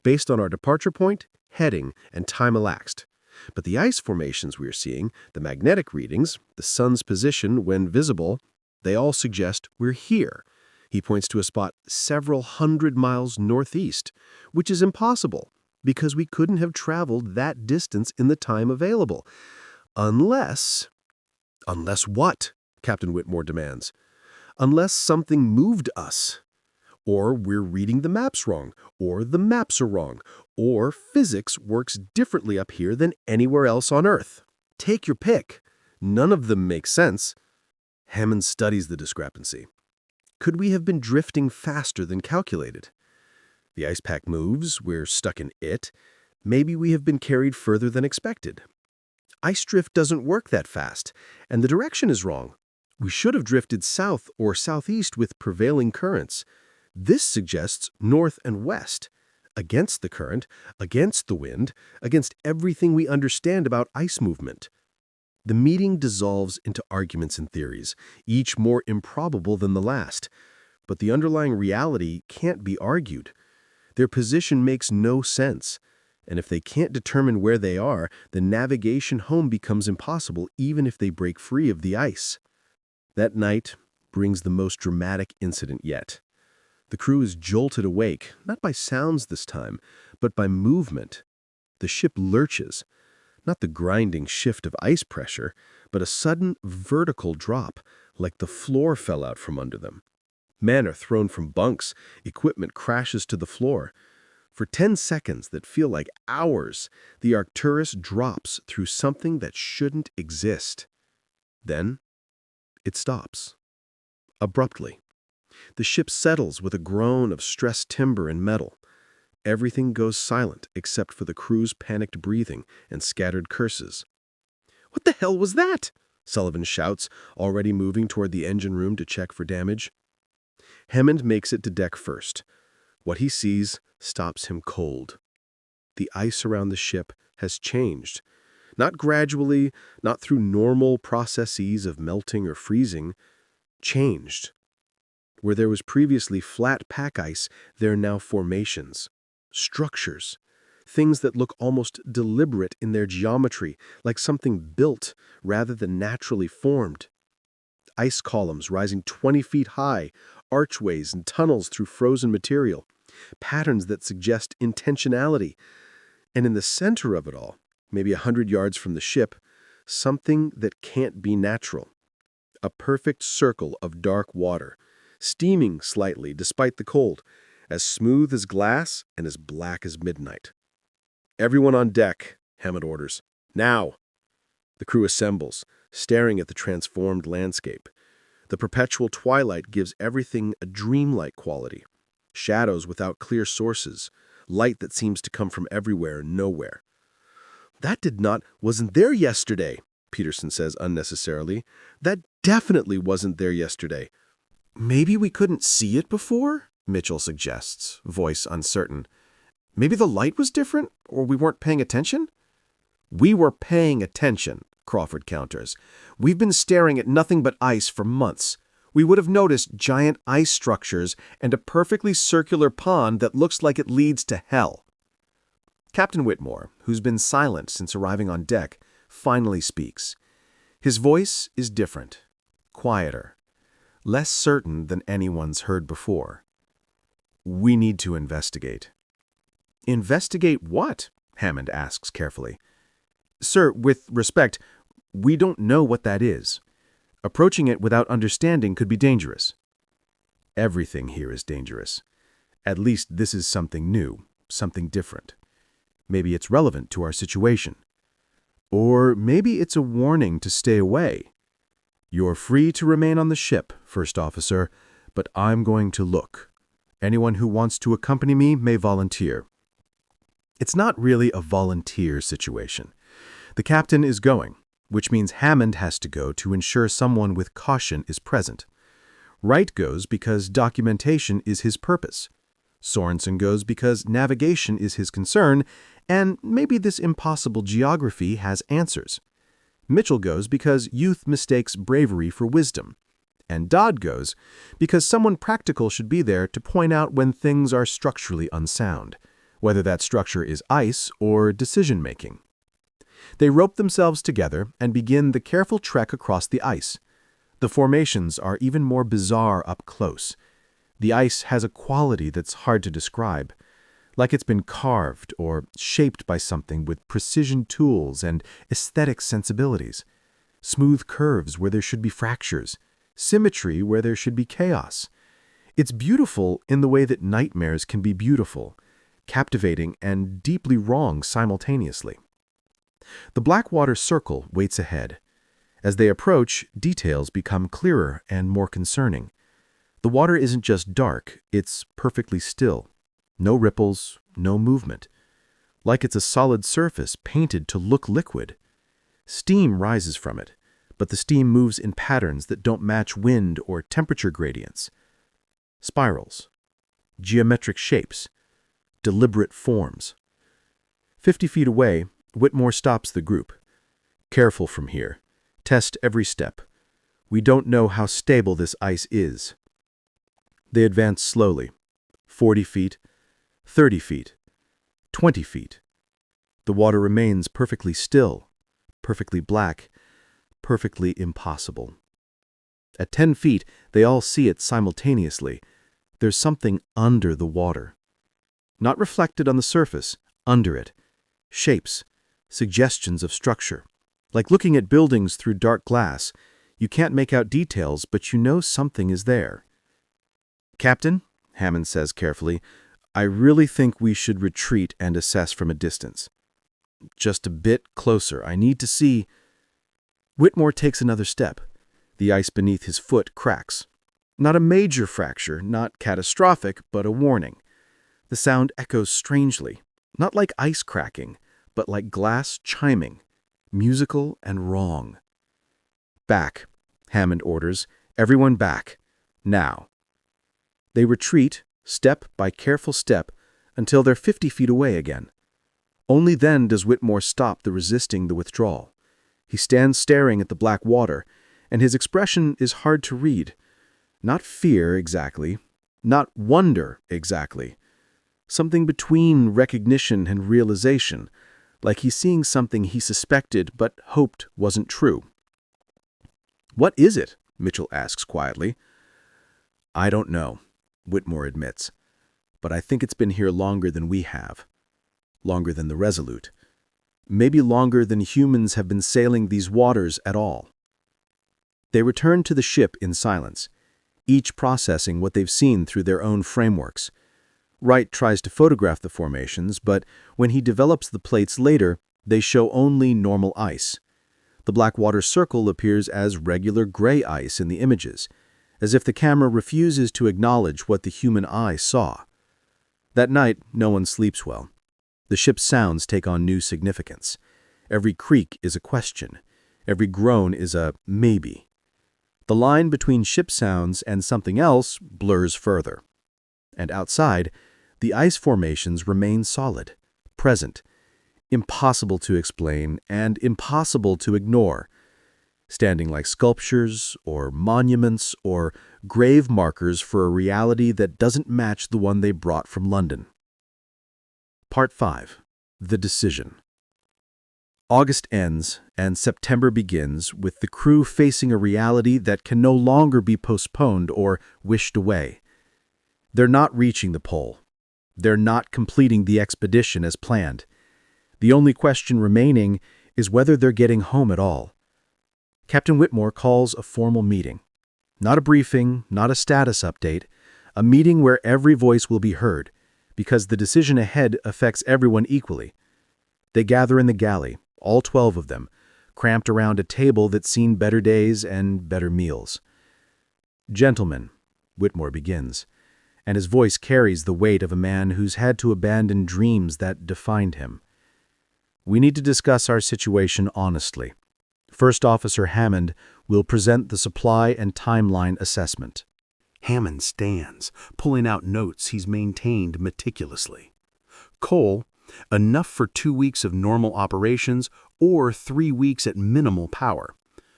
"Based on our departure point, heading, and time elapsed. But the ice formations we are seeing, the magnetic readings, the sun's position when visible, they all suggest we're here." He points to a spot several hundred miles northeast, which is impossible because we couldn't have traveled that distance in the time available. Unless... "Unless what?" Captain Whitmore demands. "Unless something moved us. Or we're reading the maps wrong, or the maps are wrong, or physics works differently up here than anywhere else on Earth. Take your pick. None of them make sense." Hammond studies the discrepancy. "Could we have been drifting faster than calculated? The ice pack moves, we're stuck in it. Maybe we have been carried further than expected. Ice drift doesn't work that fast, and the direction is wrong. We should have drifted south or southeast with prevailing currents. This suggests north and west, against the current, against the wind, against everything we understand about ice movement." The meeting dissolves into arguments and theories, each more improbable than the last. But the underlying reality can't be argued. Their position makes no sense. And if they can't determine where they are, the navigation home becomes impossible even if they break free of the ice. That night brings the most dramatic incident yet. The crew is jolted awake, not by sounds this time, but by movement. The ship lurches. Not the grinding shift of ice pressure, but a sudden vertical drop, like the floor fell out from under them. Men are thrown from bunks, equipment crashes to the floor. For 10 seconds that feel like hours, the Arcturus drops through something that shouldn't exist. Then, it stops. Abruptly. The ship settles with a groan of stressed timber and metal. Everything goes silent except for the crew's panicked breathing and scattered curses. "What the hell was that?" Sullivan shouts, already moving toward the engine room to check for damage. Hammond makes it to deck first. What he sees stops him cold. The ice around the ship has changed. Not gradually, not through normal processes of melting or freezing. Changed. Where there was previously flat pack ice, there are now formations. Structures. Things that look almost deliberate in their geometry, like something built rather than naturally formed. Ice columns rising 20 feet high, archways and tunnels through frozen material. Patterns that suggest intentionality. And in the center of it all, maybe 100 yards from the ship, something that can't be natural. A perfect circle of dark water, steaming slightly despite the cold, as smooth as glass and as black as midnight. "Everyone on deck," Hammond orders. "Now!" The crew assembles, staring at the transformed landscape. The perpetual twilight gives everything a dreamlike quality. Shadows without clear sources, light that seems to come from everywhere and nowhere. "That wasn't there yesterday," Peterson says unnecessarily. "That definitely wasn't there yesterday." Maybe we couldn't see it before? Mitchell suggests, voice uncertain. Maybe the light was different, or we weren't paying attention? We were paying attention, Crawford counters. We've been staring at nothing but ice for months. We would have noticed giant ice structures and a perfectly circular pond that looks like it leads to hell. Captain Whitmore, who's been silent since arriving on deck, finally speaks. His voice is different, quieter, less certain than anyone's heard before. We need to investigate. Investigate what? Hammond asks carefully. Sir, with respect, we don't know what that is. Approaching it without understanding could be dangerous. Everything here is dangerous. At least this is something new, something different. Maybe it's relevant to our situation. Or maybe it's a warning to stay away. You're free to remain on the ship, First Officer, but I'm going to look. Anyone who wants to accompany me may volunteer. It's not really a volunteer situation. The captain is going, which means Hammond has to go to ensure someone with caution is present. Wright goes because documentation is his purpose. Sorensen goes because navigation is his concern, and maybe this impossible geography has answers. Mitchell goes because youth mistakes bravery for wisdom. And Dodd goes because someone practical should be there to point out when things are structurally unsound, whether that structure is ice or decision-making. They rope themselves together and begin the careful trek across the ice. The formations are even more bizarre up close. The ice has a quality that's hard to describe, like it's been carved or shaped by something with precision tools and aesthetic sensibilities. Smooth curves where there should be fractures, symmetry where there should be chaos. It's beautiful in the way that nightmares can be beautiful, captivating and deeply wrong simultaneously. The Blackwater Circle waits ahead. As they approach, details become clearer and more concerning. The water isn't just dark, it's perfectly still. No ripples, no movement. Like it's a solid surface painted to look liquid. Steam rises from it, but the steam moves in patterns that don't match wind or temperature gradients. Spirals, geometric shapes, deliberate forms. 50 feet away, Whitmore stops the group. Careful from here. Test every step. We don't know how stable this ice is. They advance slowly. 40 feet, 30 feet, 20 feet. The water remains perfectly still, perfectly black, perfectly impossible. At 10 feet, they all see it simultaneously. There's something under the water. Not reflected on the surface, under it. Shapes, suggestions of structure. Like looking at buildings through dark glass, you can't make out details, but you know something is there. Captain, Hammond says carefully, I really think we should retreat and assess from a distance. Just a bit closer. I need to see. Whitmore takes another step. The ice beneath his foot cracks. Not a major fracture, not catastrophic, but a warning. The sound echoes strangely, not like ice cracking, but like glass chiming, musical and wrong. Back, Hammond orders. Everyone back. Now. They retreat, step by careful step, until they're 50 feet away again. Only then does Whitmore stop the resisting the withdrawal. He stands staring at the black water, and his expression is hard to read. Not fear exactly, not wonder exactly. Something between recognition and realization, like he's seeing something he suspected but hoped wasn't true. What is it? Mitchell asks quietly. I don't know, Whitmore admits, but I think it's been here longer than we have. Longer than the Resolute. Maybe longer than humans have been sailing these waters at all. They return to the ship in silence, each processing what they've seen through their own frameworks. Wright tries to photograph the formations, but when he develops the plates later, they show only normal ice. The Blackwater Circle appears as regular gray ice in the images, as if the camera refuses to acknowledge what the human eye saw. That night, no one sleeps well. The ship's sounds take on new significance. Every creak is a question. Every groan is a maybe. The line between ship sounds and something else blurs further. And outside, the ice formations remain solid, present, impossible to explain and impossible to ignore, standing like sculptures or monuments or grave markers for a reality that doesn't match the one they brought from London. Part 5. The Decision. August ends and September begins with the crew facing a reality that can no longer be postponed or wished away. They're not reaching the pole. They're not completing the expedition as planned. The only question remaining is whether they're getting home at all. Captain Whitmore calls a formal meeting. Not a briefing, not a status update, a meeting where every voice will be heard, because the decision ahead affects everyone equally. They gather in the galley, all 12 of them, cramped around a table that's seen better days and better meals. "Gentlemen," Whitmore begins, and his voice carries the weight of a man who's had to abandon dreams that defined him. "We need to discuss our situation honestly. First Officer Hammond will present the supply and timeline assessment." Hammond stands, pulling out notes he's maintained meticulously. Coal, enough for 2 weeks of normal operations or 3 weeks at minimal power.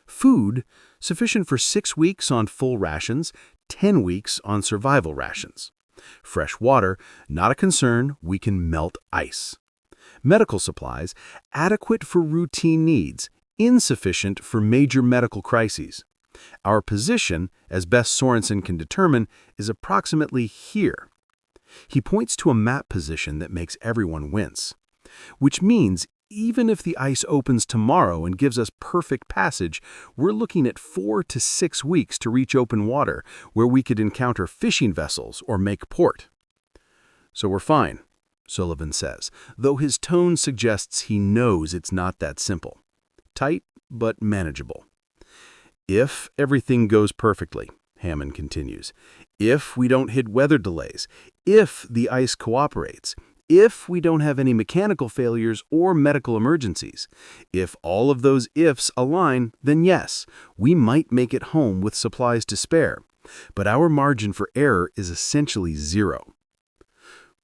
Food, sufficient for 6 weeks on full rations, 10 weeks on survival rations. Fresh water, not a concern, we can melt ice. Medical supplies, adequate for routine needs, insufficient for major medical crises. Our position, as best Sorensen can determine, is approximately here. He points to a map position that makes everyone wince. Which means, even if the ice opens tomorrow and gives us perfect passage, we're looking at 4 to 6 weeks to reach open water, where we could encounter fishing vessels or make port. "So we're fine," Sullivan says, though his tone suggests he knows it's not that simple. Tight, but manageable. "If everything goes perfectly," Hammond continues, "if we don't hit weather delays, if the ice cooperates, if we don't have any mechanical failures or medical emergencies, if all of those ifs align, then yes, we might make it home with supplies to spare, but our margin for error is essentially 0.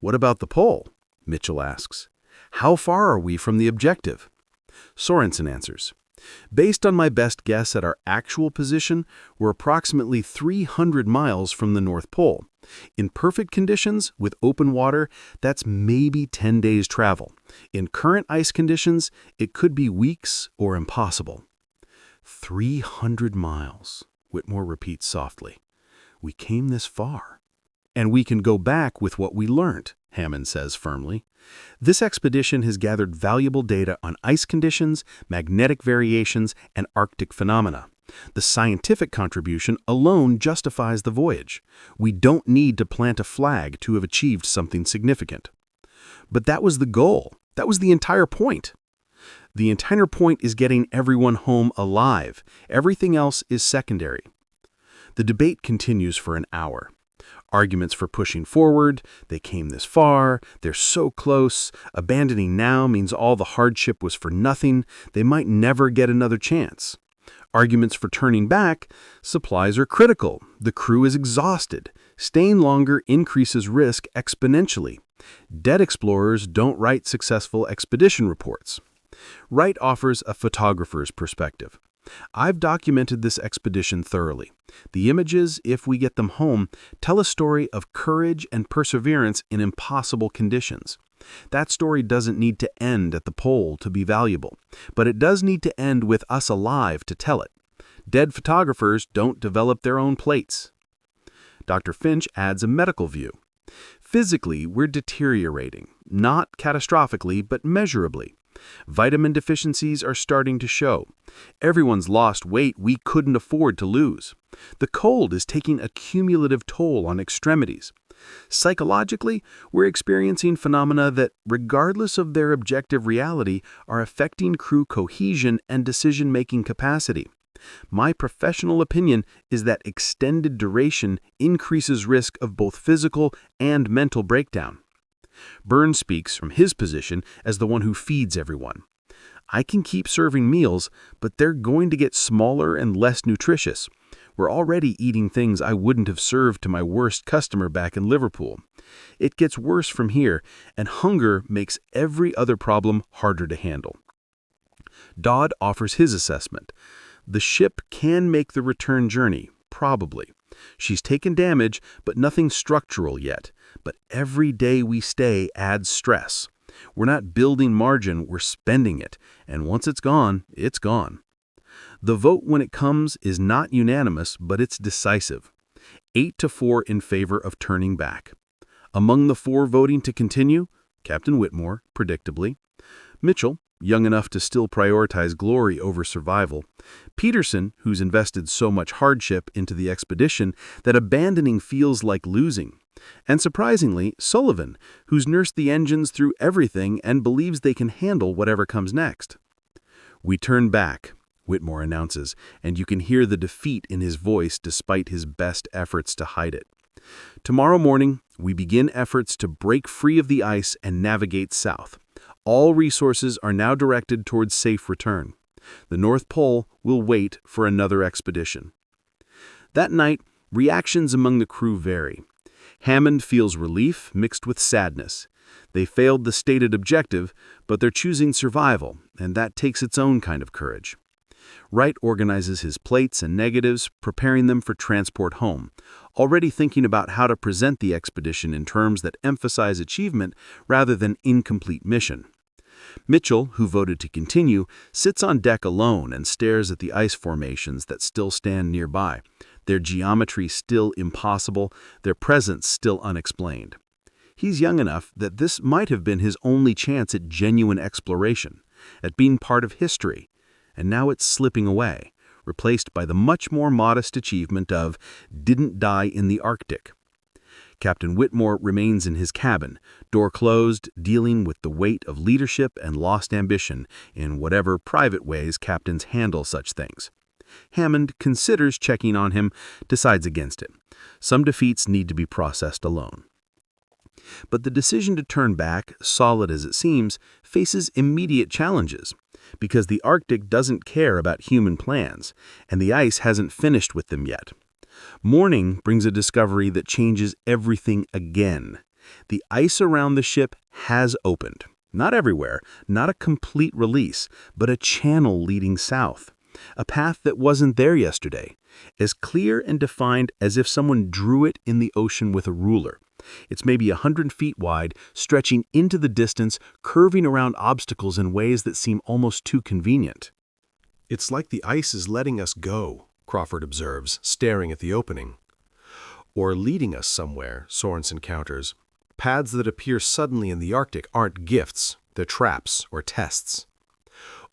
"What about the pole?" Mitchell asks. "How far are we from the objective?" Sorensen answers, "Based on my best guess at our actual position, we're approximately 300 miles from the North Pole. In perfect conditions, with open water, that's maybe 10 days' travel. In current ice conditions, it could be weeks or impossible." 300 miles, Whitmore repeats softly. "We came this far. And we can go back with what we learned," Hammond says firmly. "This expedition has gathered valuable data on ice conditions, magnetic variations, and Arctic phenomena. The scientific contribution alone justifies the voyage. We don't need to plant a flag to have achieved something significant." "But that was the goal. That was the entire point." "The entire point is getting everyone home alive. Everything else is secondary." The debate continues for an hour. Arguments for pushing forward, they came this far, they're so close, abandoning now means all the hardship was for nothing, they might never get another chance. Arguments for turning back, supplies are critical, the crew is exhausted, staying longer increases risk exponentially. Dead explorers don't write successful expedition reports. Wright offers a photographer's perspective. "I've documented this expedition thoroughly. The images, if we get them home, tell a story of courage and perseverance in impossible conditions. That story doesn't need to end at the pole to be valuable, but it does need to end with us alive to tell it. Dead photographers don't develop their own plates." Dr. Finch adds a medical view. "Physically, we're deteriorating, not catastrophically, but measurably. Vitamin deficiencies are starting to show. Everyone's lost weight we couldn't afford to lose. The cold is taking a cumulative toll on extremities. Psychologically, we're experiencing phenomena that, regardless of their objective reality, are affecting crew cohesion and decision-making capacity. My professional opinion is that extended duration increases risk of both physical and mental breakdown." Burns speaks from his position as the one who feeds everyone. "I can keep serving meals, but they're going to get smaller and less nutritious. We're already eating things I wouldn't have served to my worst customer back in Liverpool. It gets worse from here, and hunger makes every other problem harder to handle. Dodd offers his assessment. The ship can make the return journey, probably. She's taken damage, but nothing structural yet. But every day we stay adds stress. We're not building margin, we're spending it. And once it's gone, it's gone. The vote when it comes is not unanimous, but it's decisive. 8-4 in favor of turning back. Among the 4 voting to continue, Captain Whitmore, predictably, Mitchell, young enough to still prioritize glory over survival, Peterson, who's invested so much hardship into the expedition that abandoning feels like losing, and surprisingly, Sullivan, who's nursed the engines through everything and believes they can handle whatever comes next. "We turn back," Whitmore announces, and you can hear the defeat in his voice despite his best efforts to hide it. "Tomorrow morning, we begin efforts to break free of the ice and navigate south. All resources are now directed towards safe return. The North Pole will wait for another expedition." That night, reactions among the crew vary. Hammond feels relief mixed with sadness. They failed the stated objective, but they're choosing survival, and that takes its own kind of courage. Wright organizes his plates and negatives, preparing them for transport home, already thinking about how to present the expedition in terms that emphasize achievement rather than incomplete mission. Mitchell, who voted to continue, sits on deck alone and stares at the ice formations that still stand nearby, their geometry still impossible, their presence still unexplained. He's young enough that this might have been his only chance at genuine exploration, at being part of history, and now it's slipping away, replaced by the much more modest achievement of didn't die in the Arctic. Captain Whitmore remains in his cabin, door closed, dealing with the weight of leadership and lost ambition in whatever private ways captains handle such things. Hammond considers checking on him, decides against it. Some defeats need to be processed alone. But the decision to turn back, solid as it seems, faces immediate challenges, because the Arctic doesn't care about human plans, and the ice hasn't finished with them yet. Morning brings a discovery that changes everything again. The ice around the ship has opened. Not everywhere, not a complete release, but a channel leading south. A path that wasn't there yesterday, as clear and defined as if someone drew it in the ocean with a ruler. It's maybe 100 feet wide, stretching into the distance, curving around obstacles in ways that seem almost too convenient. "It's like the ice is letting us go," Crawford observes, staring at the opening. "Or leading us somewhere," Sorensen counters. "Paths that appear suddenly in the Arctic aren't gifts, they're traps or tests."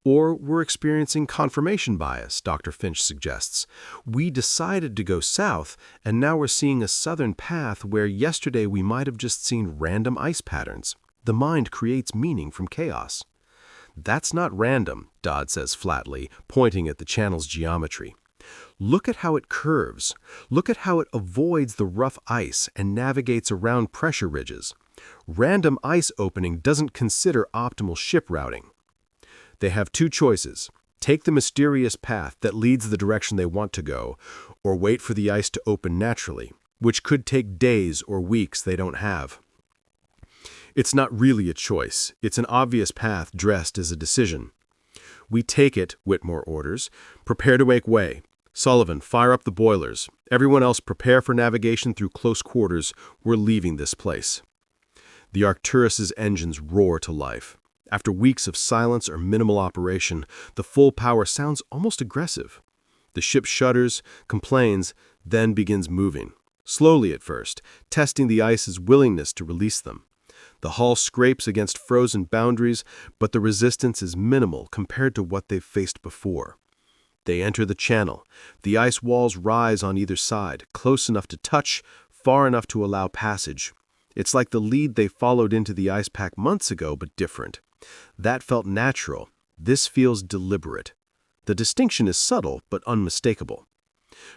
"Or we're experiencing confirmation bias," Dr. Finch suggests. "We decided to go south, and now we're seeing a southern path where yesterday we might have just seen random ice patterns. The mind creates meaning from chaos." "That's not random," Dodd says flatly, pointing at the channel's geometry. "Look at how it curves. Look at how it avoids the rough ice and navigates around pressure ridges. Random ice opening doesn't consider optimal ship routing. They have 2 choices. Take the mysterious path that leads the direction they want to go, or wait for the ice to open naturally, which could take days or weeks they don't have. It's not really a choice. It's an obvious path dressed as a decision." "We take it," Whitmore orders. "Prepare to make way. Sullivan, fire up the boilers. Everyone else prepare for navigation through close quarters. We're leaving this place." The Arcturus's engines roar to life. After weeks of silence or minimal operation, the full power sounds almost aggressive. The ship shudders, complains, then begins moving. Slowly at first, testing the ice's willingness to release them. The hull scrapes against frozen boundaries, but the resistance is minimal compared to what they've faced before. They enter the channel. The ice walls rise on either side, close enough to touch, far enough to allow passage. It's like the lead they followed into the ice pack months ago, but different. That felt natural. This feels deliberate. The distinction is subtle, but unmistakable.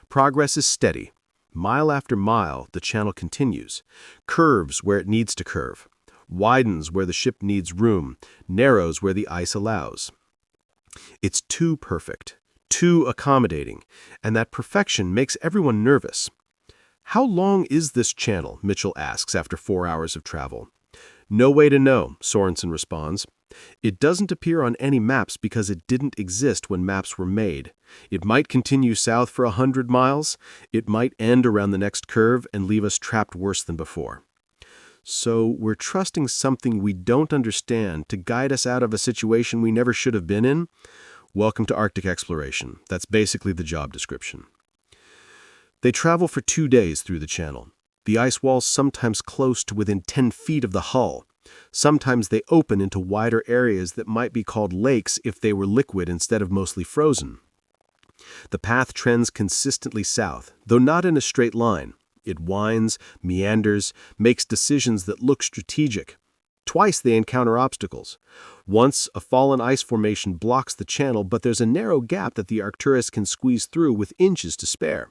Progress is steady. Mile after mile, the channel continues. Curves where it needs to curve. Widens where the ship needs room. Narrows where the ice allows. It's too perfect. too accommodating, and that perfection makes everyone nervous. "How long is this channel?" Mitchell asks after 4 hours of travel. "No way to know," Sorensen responds. "It doesn't appear on any maps because it didn't exist when maps were made. It might continue south for 100 miles. It might end around the next curve and leave us trapped worse than before." So we're trusting something we don't understand to guide us out of a situation we never should have been in? Welcome to Arctic exploration. That's basically the job description. They travel for 2 days through the channel. The ice walls sometimes close to within 10 feet of the hull. Sometimes they open into wider areas that might be called lakes if they were liquid instead of mostly frozen. The path trends consistently south, though not in a straight line. It winds, meanders, makes decisions that look strategic. Twice they encounter obstacles. Once, a fallen ice formation blocks the channel, but there's a narrow gap that the Arcturus can squeeze through with inches to spare.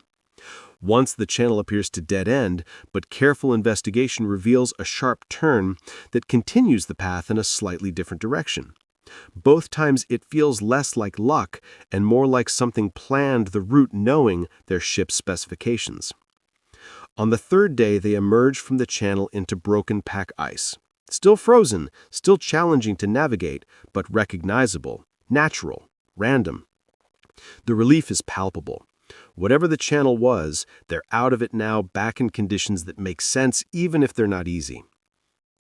Once the channel appears to dead end, but careful investigation reveals a sharp turn that continues the path in a slightly different direction. Both times it feels less like luck and more like something planned the route knowing their ship's specifications. On the 3rd day, they emerge from the channel into broken pack ice. Still frozen, still challenging to navigate, but recognizable, natural, random. The relief is palpable. Whatever the channel was, they're out of it now, back in conditions that make sense even if they're not easy.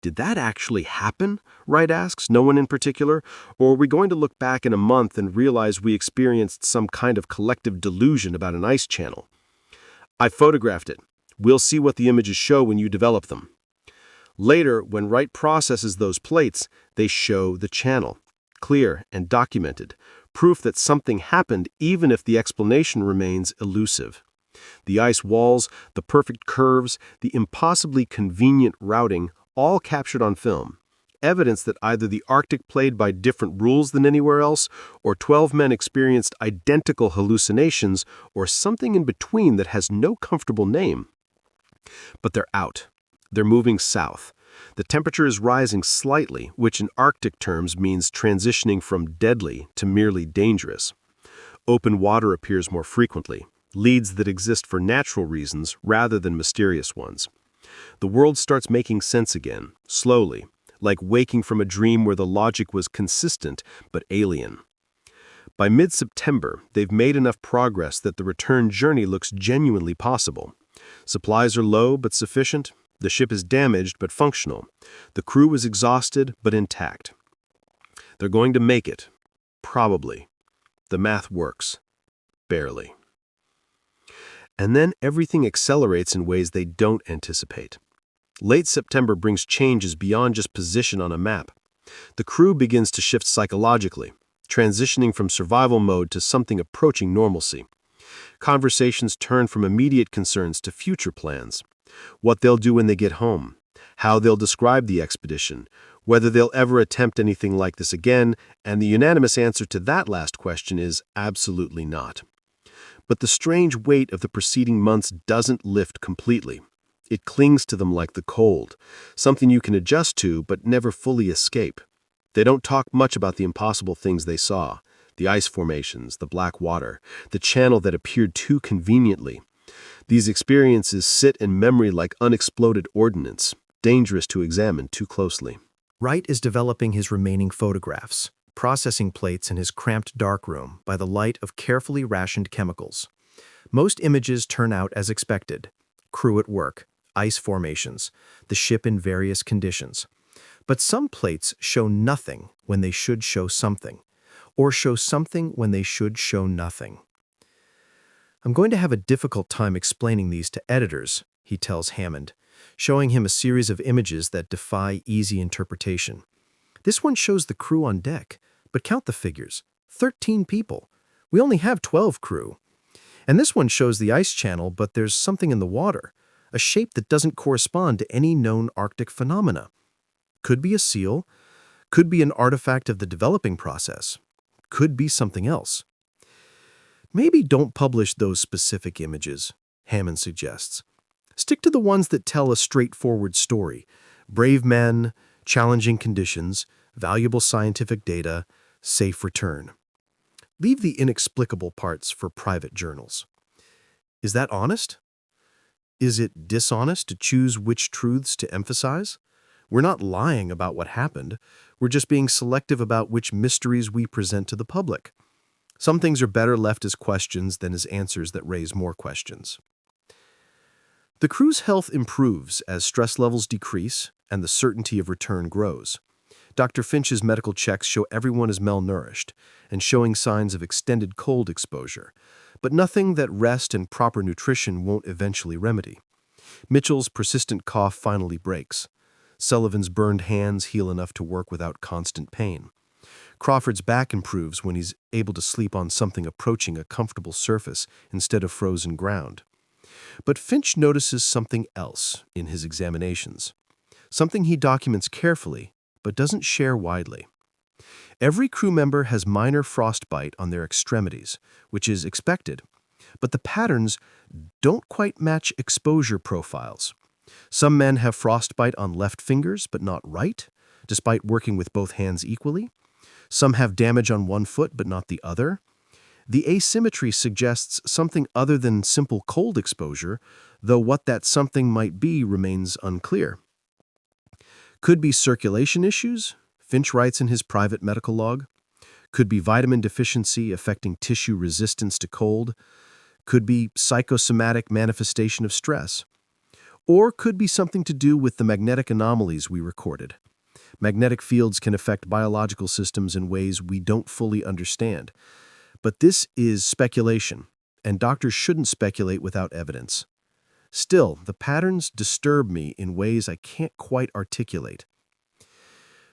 Did that actually happen? Wright asks, no one in particular, or are we going to look back in a month and realize we experienced some kind of collective delusion about an ice channel? "I photographed it. We'll see what the images show when you develop them." Later, when Wright processes those plates, they show the channel, clear and documented, proof that something happened even if the explanation remains elusive. The ice walls, the perfect curves, the impossibly convenient routing, all captured on film. Evidence that either the Arctic played by different rules than anywhere else, or 12 men experienced identical hallucinations, or something in between that has no comfortable name. But they're out. They're moving south. The temperature is rising slightly, which in Arctic terms means transitioning from deadly to merely dangerous. Open water appears more frequently, leads that exist for natural reasons rather than mysterious ones. The world starts making sense again, slowly, like waking from a dream where the logic was consistent but alien. By mid-September, they've made enough progress that the return journey looks genuinely possible. Supplies are low but sufficient. The ship is damaged but functional. The crew is exhausted but intact. They're going to make it. Probably. The math works. Barely. And then everything accelerates in ways they don't anticipate. Late September brings changes beyond just position on a map. The crew begins to shift psychologically, transitioning from survival mode to something approaching normalcy. Conversations turn from immediate concerns to future plans. What they'll do when they get home, how they'll describe the expedition, whether they'll ever attempt anything like this again, and the unanimous answer to that last question is absolutely not. But the strange weight of the preceding months doesn't lift completely. It clings to them like the cold, something you can adjust to but never fully escape. They don't talk much about the impossible things they saw, the ice formations, the black water, the channel that appeared too conveniently. These experiences sit in memory like unexploded ordnance, dangerous to examine too closely. Wright is developing his remaining photographs, processing plates in his cramped darkroom by the light of carefully rationed chemicals. Most images turn out as expected. Crew at work, ice formations, the ship in various conditions. But some plates show nothing when they should show something, or show something when they should show nothing. "I'm going to have a difficult time explaining these to editors," he tells Hammond, showing him a series of images that defy easy interpretation. "This one shows the crew on deck, but count the figures. 13 people. We only have 12 crew. And this one shows the ice channel, but there's something in the water, a shape that doesn't correspond to any known Arctic phenomena. Could be a seal, could be an artifact of the developing process, could be something else." "Maybe don't publish those specific images," Hammond suggests. "Stick to the ones that tell a straightforward story. Brave men, challenging conditions, valuable scientific data, safe return." Leave the inexplicable parts for private journals. Is that honest? Is it dishonest to choose which truths to emphasize? We're not lying about what happened. We're just being selective about which mysteries we present to the public. Some things are better left as questions than as answers that raise more questions. The crew's health improves as stress levels decrease and the certainty of return grows. Dr. Finch's medical checks show everyone is malnourished and showing signs of extended cold exposure, but nothing that rest and proper nutrition won't eventually remedy. Mitchell's persistent cough finally breaks. Sullivan's burned hands heal enough to work without constant pain. Crawford's back improves when he's able to sleep on something approaching a comfortable surface instead of frozen ground. But Finch notices something else in his examinations, something he documents carefully but doesn't share widely. Every crew member has minor frostbite on their extremities, which is expected, but the patterns don't quite match exposure profiles. Some men have frostbite on left fingers but not right, despite working with both hands equally. Some have damage on one foot but not the other. The asymmetry suggests something other than simple cold exposure, though what that something might be remains unclear. Could be circulation issues, Finch writes in his private medical log. Could be vitamin deficiency affecting tissue resistance to cold. Could be psychosomatic manifestation of stress. Or could be something to do with the magnetic anomalies we recorded. Magnetic fields can affect biological systems in ways we don't fully understand. But this is speculation, and doctors shouldn't speculate without evidence. Still, the patterns disturb me in ways I can't quite articulate.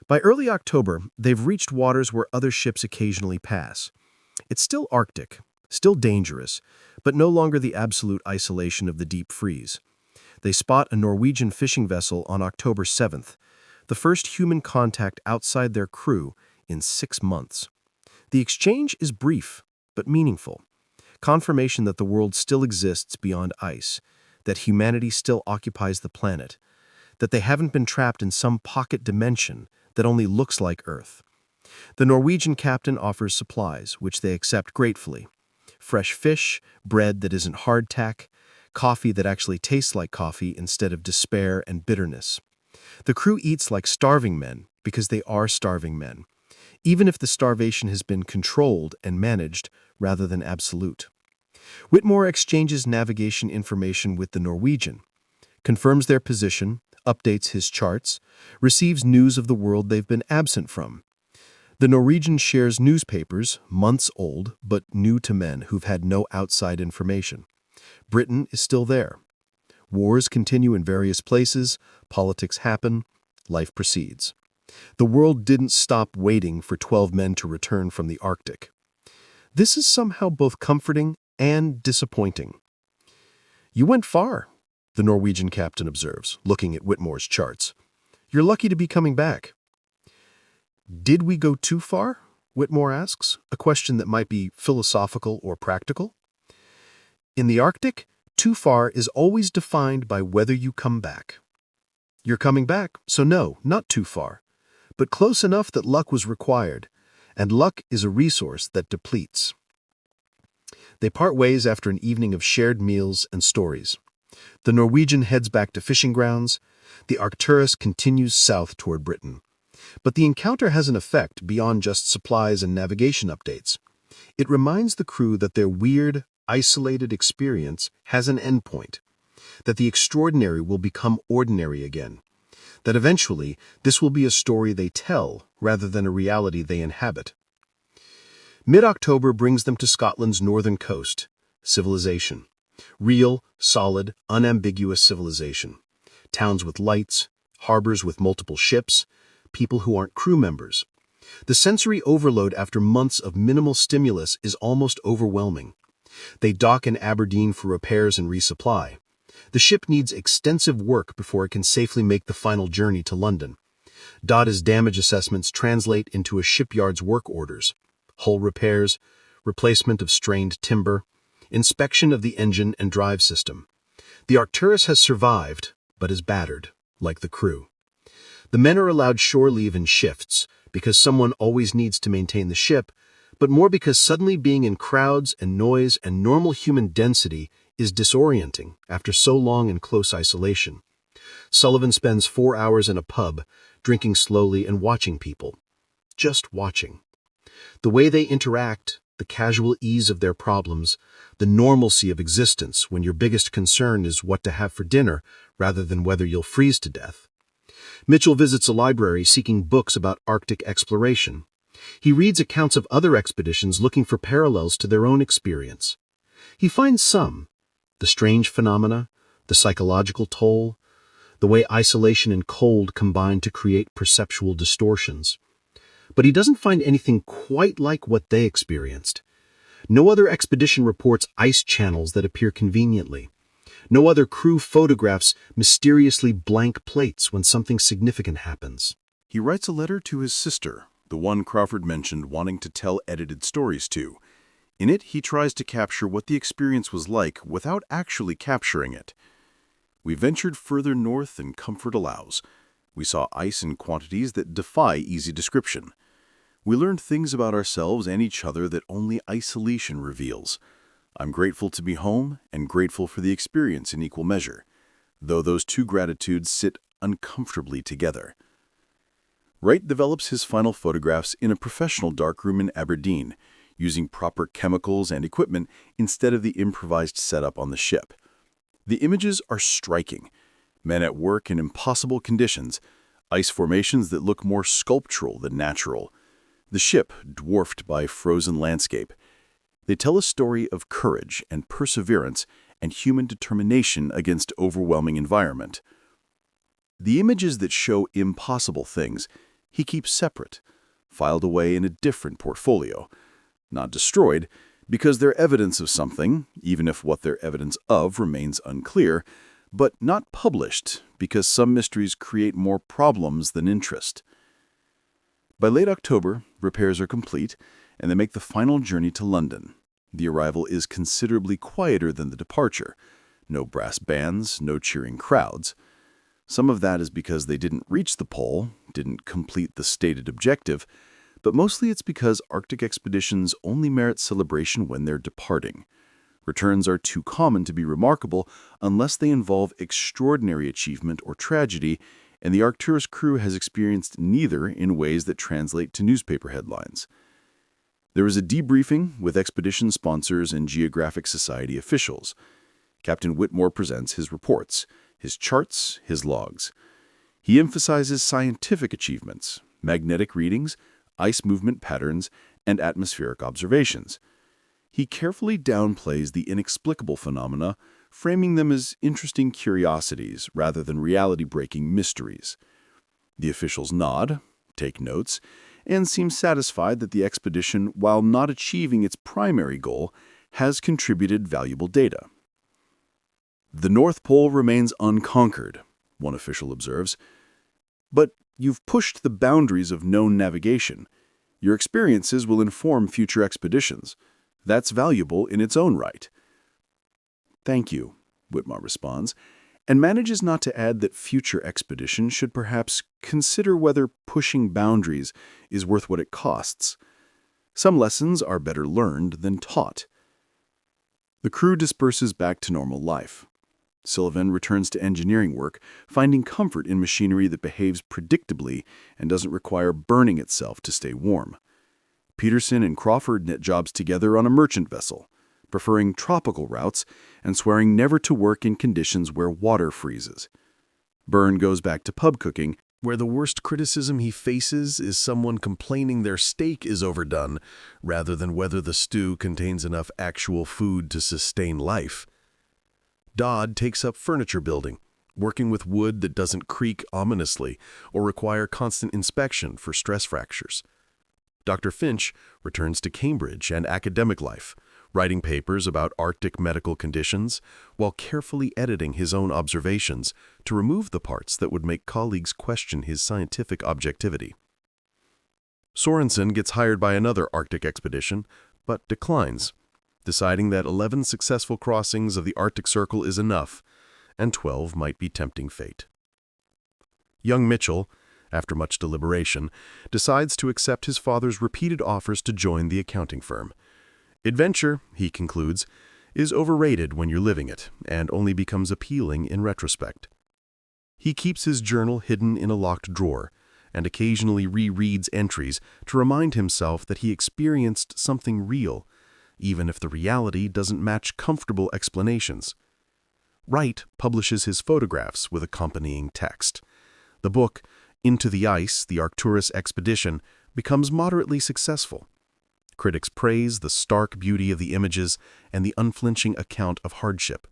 By early October, they've reached waters where other ships occasionally pass. It's still Arctic, still dangerous, but no longer the absolute isolation of the deep freeze. They spot a Norwegian fishing vessel on October 7th, the first human contact outside their crew in 6 months. The exchange is brief, but meaningful. Confirmation that the world still exists beyond ice, that humanity still occupies the planet, that they haven't been trapped in some pocket dimension that only looks like Earth. The Norwegian captain offers supplies, which they accept gratefully. Fresh fish, bread that isn't hardtack, coffee that actually tastes like coffee instead of despair and bitterness. The crew eats like starving men because they are starving men, even if the starvation has been controlled and managed rather than absolute. Whitmore exchanges navigation information with the Norwegian, confirms their position, updates his charts, receives news of the world they've been absent from. The Norwegian shares newspapers, months old, but new to men who've had no outside information. Britain is still there. Wars continue in various places, politics happen, life proceeds. The world didn't stop waiting for 12 men to return from the Arctic. This is somehow both comforting and disappointing. "You went far," the Norwegian captain observes, looking at Whitmore's charts. "You're lucky to be coming back." "Did we go too far?" Whitmore asks, a question that might be philosophical or practical. In the Arctic, too far is always defined by whether you come back. You're coming back, so no, not too far, but close enough that luck was required, and luck is a resource that depletes. They part ways after an evening of shared meals and stories. The Norwegian heads back to fishing grounds. The Arcturus continues south toward Britain. But the encounter has an effect beyond just supplies and navigation updates. It reminds the crew that their weird, isolated experience has an endpoint, that the extraordinary will become ordinary again, that eventually this will be a story they tell rather than a reality they inhabit. Mid-October brings them to Scotland's northern coast. Civilization. Real, solid, unambiguous civilization. Towns with lights, harbors with multiple ships, people who aren't crew members. The sensory overload after months of minimal stimulus is almost overwhelming. They dock in Aberdeen for repairs and resupply. The ship needs extensive work before it can safely make the final journey to London. DADA's damage assessments translate into a shipyard's work orders. Hull repairs, replacement of strained timber, inspection of the engine and drive system. The Arcturus has survived, but is battered, like the crew. The men are allowed shore leave in shifts, because someone always needs to maintain the ship, but more because suddenly being in crowds and noise and normal human density is disorienting after so long in close isolation. Sullivan spends 4 hours in a pub, drinking slowly and watching people. Just watching. The way they interact, the casual ease of their problems, the normalcy of existence when your biggest concern is what to have for dinner rather than whether you'll freeze to death. Mitchell visits a library seeking books about Arctic exploration. He reads accounts of other expeditions looking for parallels to their own experience. He finds some: the strange phenomena, the psychological toll, the way isolation and cold combine to create perceptual distortions. But he doesn't find anything quite like what they experienced. No other expedition reports ice channels that appear conveniently. No other crew photographs mysteriously blank plates when something significant happens. He writes a letter to his sister, the one Crawford mentioned wanting to tell edited stories to. In it, he tries to capture what the experience was like without actually capturing it. We ventured further north than comfort allows. We saw ice in quantities that defy easy description. We learned things about ourselves and each other that only isolation reveals. I'm grateful to be home and grateful for the experience in equal measure, though those two gratitudes sit uncomfortably together. Wright develops his final photographs in a professional darkroom in Aberdeen, using proper chemicals and equipment instead of the improvised setup on the ship. The images are striking. Men at work in impossible conditions, ice formations that look more sculptural than natural, the ship dwarfed by frozen landscape. They tell a story of courage and perseverance and human determination against overwhelming environment. The images that show impossible things he keeps separate, filed away in a different portfolio, not destroyed, because they're evidence of something, even if what they're evidence of remains unclear, but not published because some mysteries create more problems than interest. By late October, repairs are complete, and they make the final journey to London. The arrival is considerably quieter than the departure. No brass bands, no cheering crowds. Some of that is because they didn't reach the pole, didn't complete the stated objective, but mostly it's because Arctic expeditions only merit celebration when they're departing. Returns are too common to be remarkable unless they involve extraordinary achievement or tragedy, and the Arcturus crew has experienced neither in ways that translate to newspaper headlines. There is a debriefing with expedition sponsors and Geographic Society officials. Captain Whitmore presents his reports, his charts, his logs. He emphasizes scientific achievements, magnetic readings, ice movement patterns, and atmospheric observations. He carefully downplays the inexplicable phenomena, framing them as interesting curiosities rather than reality-breaking mysteries. The officials nod, take notes, and seem satisfied that the expedition, while not achieving its primary goal, has contributed valuable data. The North Pole remains unconquered, one official observes, but you've pushed the boundaries of known navigation. Your experiences will inform future expeditions. That's valuable in its own right. Thank you, Whitmore responds, and manages not to add that future expeditions should perhaps consider whether pushing boundaries is worth what it costs. Some lessons are better learned than taught. The crew disperses back to normal life. Sullivan returns to engineering work, finding comfort in machinery that behaves predictably and doesn't require burning itself to stay warm. Peterson and Crawford net jobs together on a merchant vessel, preferring tropical routes and swearing never to work in conditions where water freezes. Byrne goes back to pub cooking, where the worst criticism he faces is someone complaining their steak is overdone, rather than whether the stew contains enough actual food to sustain life. Dodd takes up furniture building, working with wood that doesn't creak ominously or require constant inspection for stress fractures. Dr. Finch returns to Cambridge and academic life, writing papers about Arctic medical conditions while carefully editing his own observations to remove the parts that would make colleagues question his scientific objectivity. Sorensen gets hired by another Arctic expedition, but declines, deciding that 11 successful crossings of the Arctic Circle is enough, and 12 might be tempting fate. Young Mitchell, after much deliberation, decides to accept his father's repeated offers to join the accounting firm. Adventure, he concludes, is overrated when you're living it, and only becomes appealing in retrospect. He keeps his journal hidden in a locked drawer, and occasionally rereads entries to remind himself that he experienced something real, even if the reality doesn't match comfortable explanations. Wright publishes his photographs with accompanying text. The book, Into the Ice, the Arcturus Expedition, becomes moderately successful. Critics praise the stark beauty of the images and the unflinching account of hardship.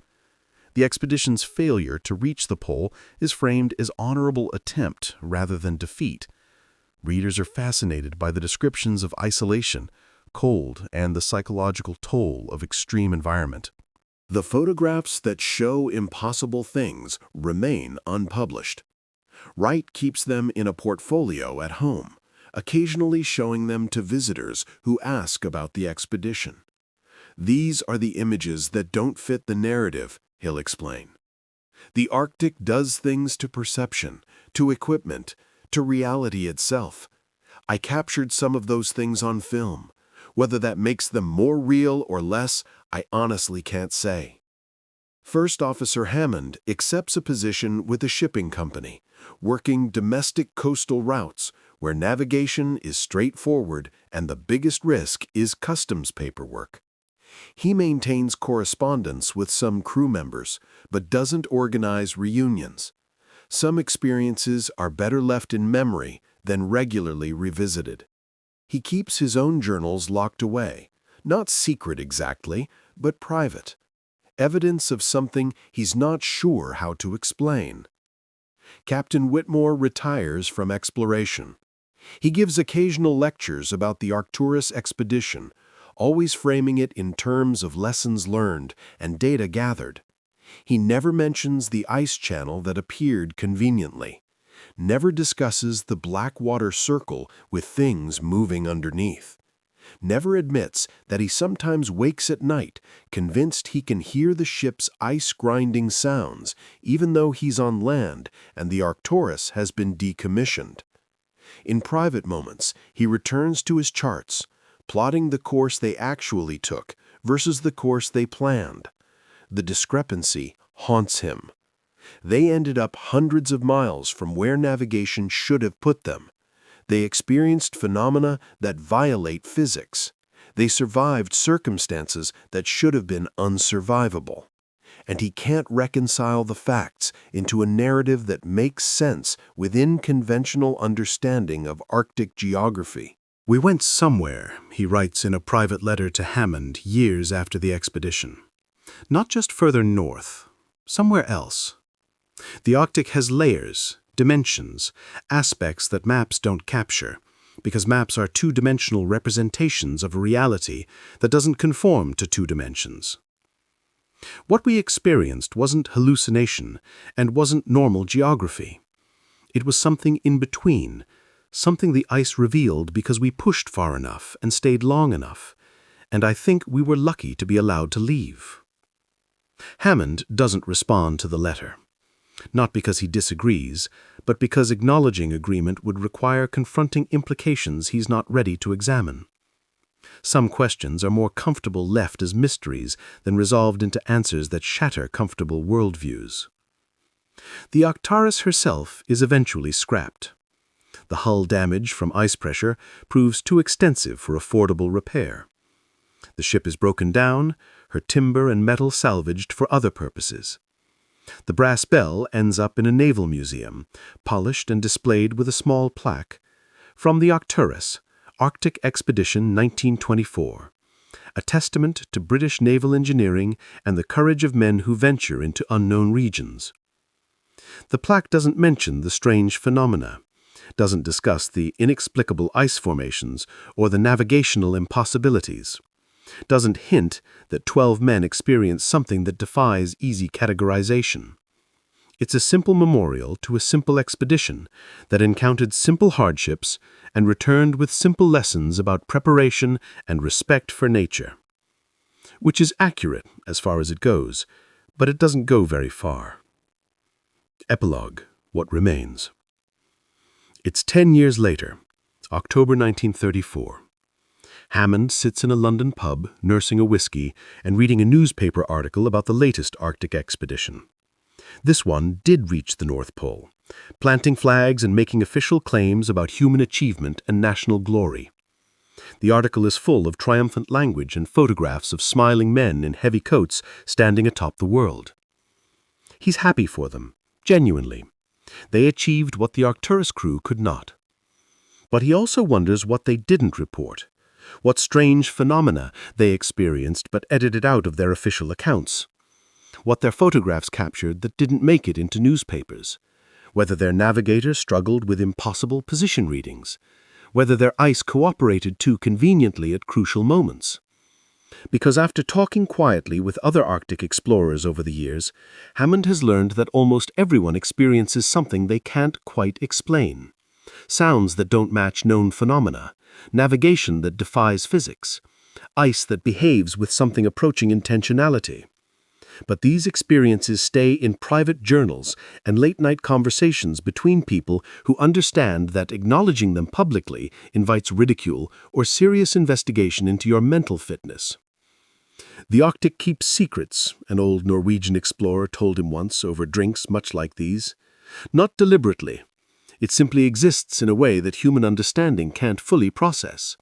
The expedition's failure to reach the pole is framed as honorable attempt rather than defeat. Readers are fascinated by the descriptions of isolation, cold, and the psychological toll of extreme environment. The photographs that show impossible things remain unpublished. Wright keeps them in a portfolio at home, occasionally showing them to visitors who ask about the expedition. These are the images that don't fit the narrative, he'll explain. The Arctic does things to perception, to equipment, to reality itself. I captured some of those things on film. Whether that makes them more real or less, I honestly can't say. First Officer Hammond accepts a position with a shipping company, working domestic coastal routes where navigation is straightforward and the biggest risk is customs paperwork. He maintains correspondence with some crew members, but doesn't organize reunions. Some experiences are better left in memory than regularly revisited. He keeps his own journals locked away, not secret exactly, but private. Evidence of something he's not sure how to explain. Captain Whitmore retires from exploration. He gives occasional lectures about the Arcturus expedition, always framing it in terms of lessons learned and data gathered. He never mentions the ice channel that appeared conveniently, never discusses the black water circle with things moving underneath, never admits that he sometimes wakes at night convinced he can hear the ship's ice-grinding sounds even though he's on land and the Arcturus has been decommissioned. In private moments, he returns to his charts, plotting the course they actually took versus the course they planned. The discrepancy haunts him. They ended up hundreds of miles from where navigation should have put them. They experienced phenomena that violate physics. They survived circumstances that should have been unsurvivable. And he can't reconcile the facts into a narrative that makes sense within conventional understanding of Arctic geography. We went somewhere, he writes in a private letter to Hammond years after the expedition. Not just further north, somewhere else. The Arctic has layers, dimensions, aspects that maps don't capture, because maps are two-dimensional representations of a reality that doesn't conform to two dimensions. What we experienced wasn't hallucination and wasn't normal geography. It was something in between, something the ice revealed because we pushed far enough and stayed long enough, and I think we were lucky to be allowed to leave. Hammond doesn't respond to the letter. Not because he disagrees, but because acknowledging agreement would require confronting implications he's not ready to examine. Some questions are more comfortable left as mysteries than resolved into answers that shatter comfortable worldviews. The Arcturus herself is eventually scrapped. The hull damage from ice pressure proves too extensive for affordable repair. The ship is broken down, her timber and metal salvaged for other purposes. The brass bell ends up in a naval museum, polished and displayed with a small plaque, "From the Arcturus, Arctic Expedition 1924, a testament to British naval engineering and the courage of men who venture into unknown regions." The plaque doesn't mention the strange phenomena, doesn't discuss the inexplicable ice formations or the navigational impossibilities, doesn't hint that 12 men experienced something that defies easy categorization. It's a simple memorial to a simple expedition that encountered simple hardships and returned with simple lessons about preparation and respect for nature. Which is accurate as far as it goes, but it doesn't go very far. Epilogue: What Remains. It's 10 years later, October 1934. Hammond sits in a London pub, nursing a whiskey and reading a newspaper article about the latest Arctic expedition. This one did reach the North Pole, planting flags and making official claims about human achievement and national glory. The article is full of triumphant language and photographs of smiling men in heavy coats standing atop the world. He's happy for them, genuinely. They achieved what the Arcturus crew could not. But he also wonders what they didn't report, what strange phenomena they experienced but edited out of their official accounts, what their photographs captured that didn't make it into newspapers, whether their navigator struggled with impossible position readings, whether their ice cooperated too conveniently at crucial moments. Because after talking quietly with other Arctic explorers over the years, Hammond has learned that almost everyone experiences something they can't quite explain. Sounds that don't match known phenomena, navigation that defies physics, ice that behaves with something approaching intentionality. But these experiences stay in private journals and late-night conversations between people who understand that acknowledging them publicly invites ridicule or serious investigation into your mental fitness. The Arctic keeps secrets, an old Norwegian explorer told him once over drinks much like these. Not deliberately. It simply exists in a way that human understanding can't fully process.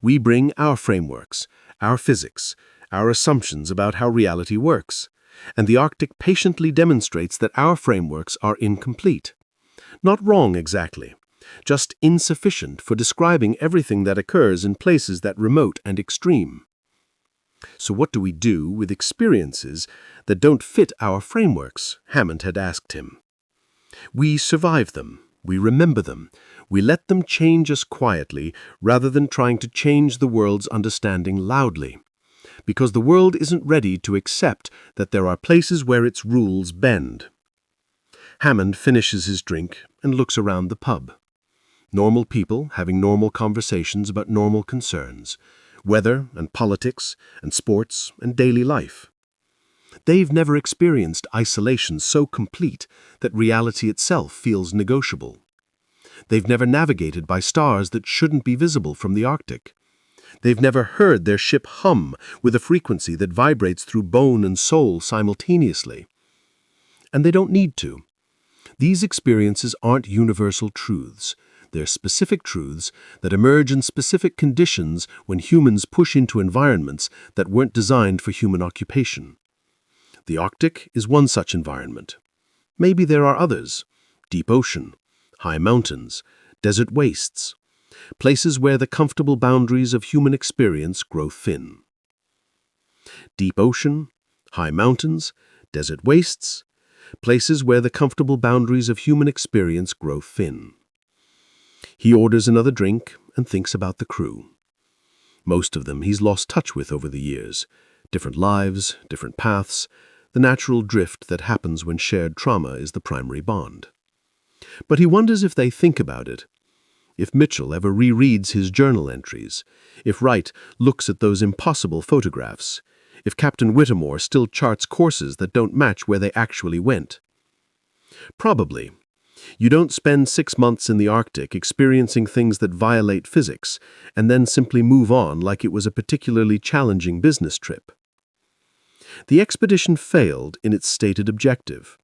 We bring our frameworks, our physics, our assumptions about how reality works, and the Arctic patiently demonstrates that our frameworks are incomplete. Not wrong exactly, just insufficient for describing everything that occurs in places that remote and extreme. So what do we do with experiences that don't fit our frameworks? Hammond had asked him. We survive them, we remember them, we let them change us quietly rather than trying to change the world's understanding loudly. Because the world isn't ready to accept that there are places where its rules bend. Hammond finishes his drink and looks around the pub. Normal people having normal conversations about normal concerns, weather and politics and sports and daily life. They've never experienced isolation so complete that reality itself feels negotiable. They've never navigated by stars that shouldn't be visible from the Arctic. They've never heard their ship hum with a frequency that vibrates through bone and soul simultaneously. And they don't need to. These experiences aren't universal truths. They're specific truths that emerge in specific conditions when humans push into environments that weren't designed for human occupation. The Arctic is one such environment. Maybe there are others: deep ocean, high mountains, desert wastes, places where the comfortable boundaries of human experience grow thin. Deep ocean, high mountains, desert wastes, places where the comfortable boundaries of human experience grow thin. He orders another drink and thinks about the crew. Most of them he's lost touch with over the years. Different lives, different paths, the natural drift that happens when shared trauma is the primary bond. But he wonders if they think about it. If Mitchell ever rereads his journal entries, if Wright looks at those impossible photographs, if Captain Whitmore still charts courses that don't match where they actually went. Probably. You don't spend 6 months in the Arctic experiencing things that violate physics and then simply move on like it was a particularly challenging business trip. The expedition failed in its stated objective.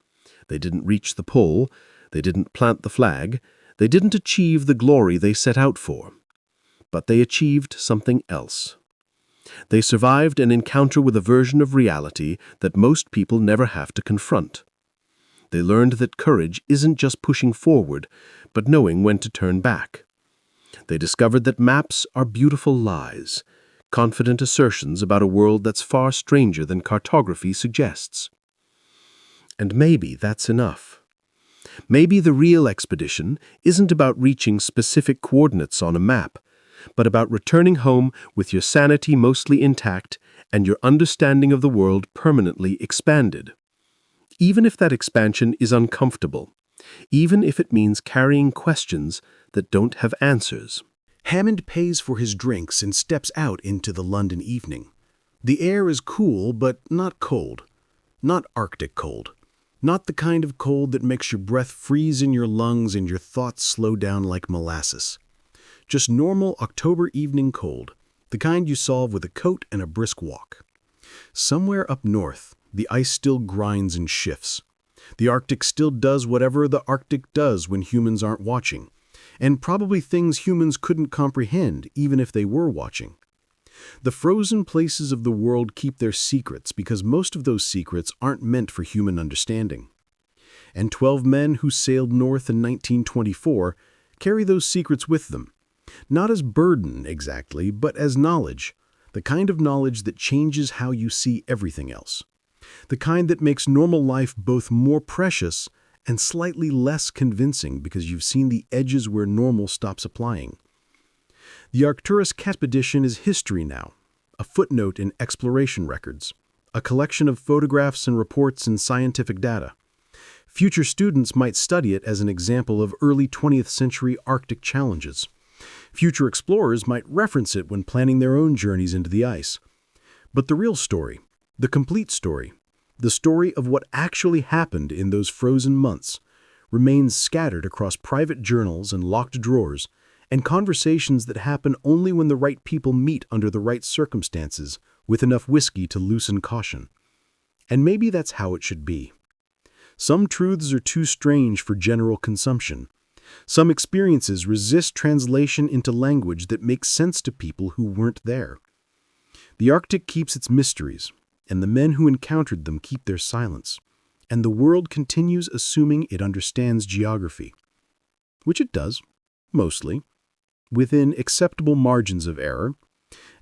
They didn't reach the pole, they didn't plant the flag, they didn't achieve the glory they set out for. But they achieved something else. They survived an encounter with a version of reality that most people never have to confront. They learned that courage isn't just pushing forward, but knowing when to turn back. They discovered that maps are beautiful lies, confident assertions about a world that's far stranger than cartography suggests. And maybe that's enough. Maybe the real expedition isn't about reaching specific coordinates on a map, but about returning home with your sanity mostly intact and your understanding of the world permanently expanded. Even if that expansion is uncomfortable, even if it means carrying questions that don't have answers. Hammond pays for his drinks and steps out into the London evening. The air is cool, but not cold. Not Arctic cold. Not the kind of cold that makes your breath freeze in your lungs and your thoughts slow down like molasses. Just normal October evening cold, the kind you solve with a coat and a brisk walk. Somewhere up north, the ice still grinds and shifts. The Arctic still does whatever the Arctic does when humans aren't watching, and probably things humans couldn't comprehend even if they were watching. The frozen places of the world keep their secrets because most of those secrets aren't meant for human understanding. And 12 men who sailed north in 1924 carry those secrets with them, not as burden exactly, but as knowledge, the kind of knowledge that changes how you see everything else. The kind that makes normal life both more precious and slightly less convincing because you've seen the edges where normal stops applying. The Arcturus expedition is history now, a footnote in exploration records, a collection of photographs and reports and scientific data. Future students might study it as an example of early 20th century Arctic challenges. Future explorers might reference it when planning their own journeys into the ice. But the real story, the complete story, the story of what actually happened in those frozen months, remains scattered across private journals and locked drawers, and conversations that happen only when the right people meet under the right circumstances with enough whiskey to loosen caution. And maybe that's how it should be. Some truths are too strange for general consumption. Some experiences resist translation into language that makes sense to people who weren't there. The Arctic keeps its mysteries, and the men who encountered them keep their silence, and the world continues assuming it understands geography. Which it does, mostly, within acceptable margins of error,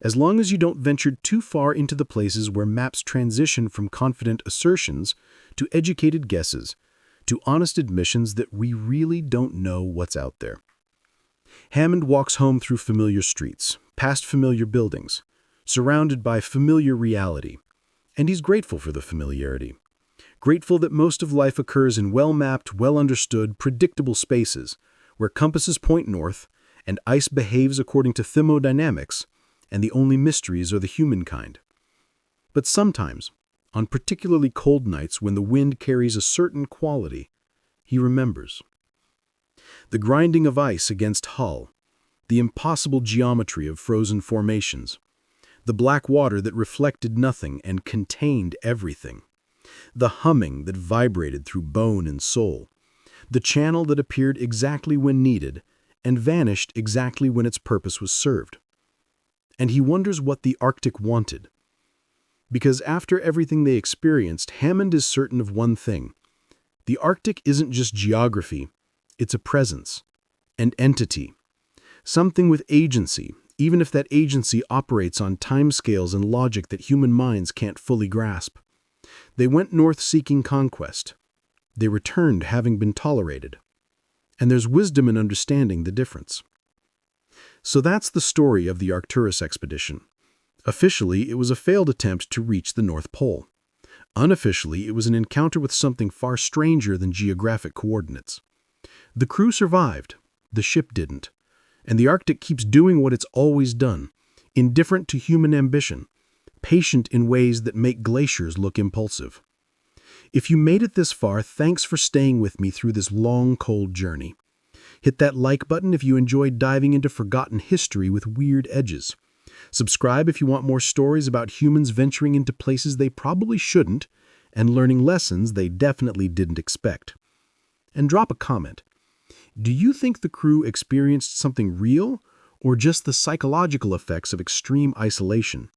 as long as you don't venture too far into the places where maps transition from confident assertions to educated guesses, to honest admissions that we really don't know what's out there. Hammond walks home through familiar streets, past familiar buildings, surrounded by familiar reality, and he's grateful for the familiarity. Grateful that most of life occurs in well-mapped, well-understood, predictable spaces, where compasses point north, and ice behaves according to thermodynamics, and the only mysteries are the humankind. But sometimes, on particularly cold nights when the wind carries a certain quality, he remembers. The grinding of ice against hull, the impossible geometry of frozen formations, the black water that reflected nothing and contained everything, the humming that vibrated through bone and soul, the channel that appeared exactly when needed and vanished exactly when its purpose was served. And he wonders what the Arctic wanted. Because after everything they experienced, Hammond is certain of one thing. The Arctic isn't just geography, it's a presence, an entity, something with agency, even if that agency operates on timescales and logic that human minds can't fully grasp. They went north seeking conquest. They returned having been tolerated. And there's wisdom in understanding the difference. So that's the story of the Arcturus expedition. Officially, it was a failed attempt to reach the North Pole. Unofficially, it was an encounter with something far stranger than geographic coordinates. The crew survived, the ship didn't, and the Arctic keeps doing what it's always done, indifferent to human ambition, patient in ways that make glaciers look impulsive. If you made it this far, thanks for staying with me through this long, cold journey. Hit that like button if you enjoyed diving into forgotten history with weird edges. Subscribe if you want more stories about humans venturing into places they probably shouldn't and learning lessons they definitely didn't expect. And drop a comment. Do you think the crew experienced something real or just the psychological effects of extreme isolation?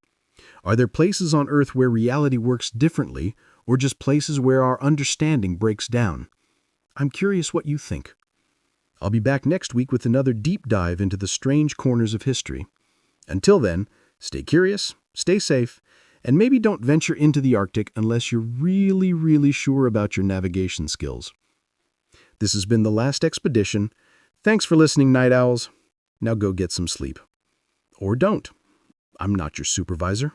Are there places on Earth where reality works differently or just places where our understanding breaks down? I'm curious what you think. I'll be back next week with another deep dive into the strange corners of history. Until then, stay curious, stay safe, and maybe don't venture into the Arctic unless you're really, really sure about your navigation skills. This has been The Last Expedition. Thanks for listening, Night Owls. Now go get some sleep. Or don't. I'm not your supervisor.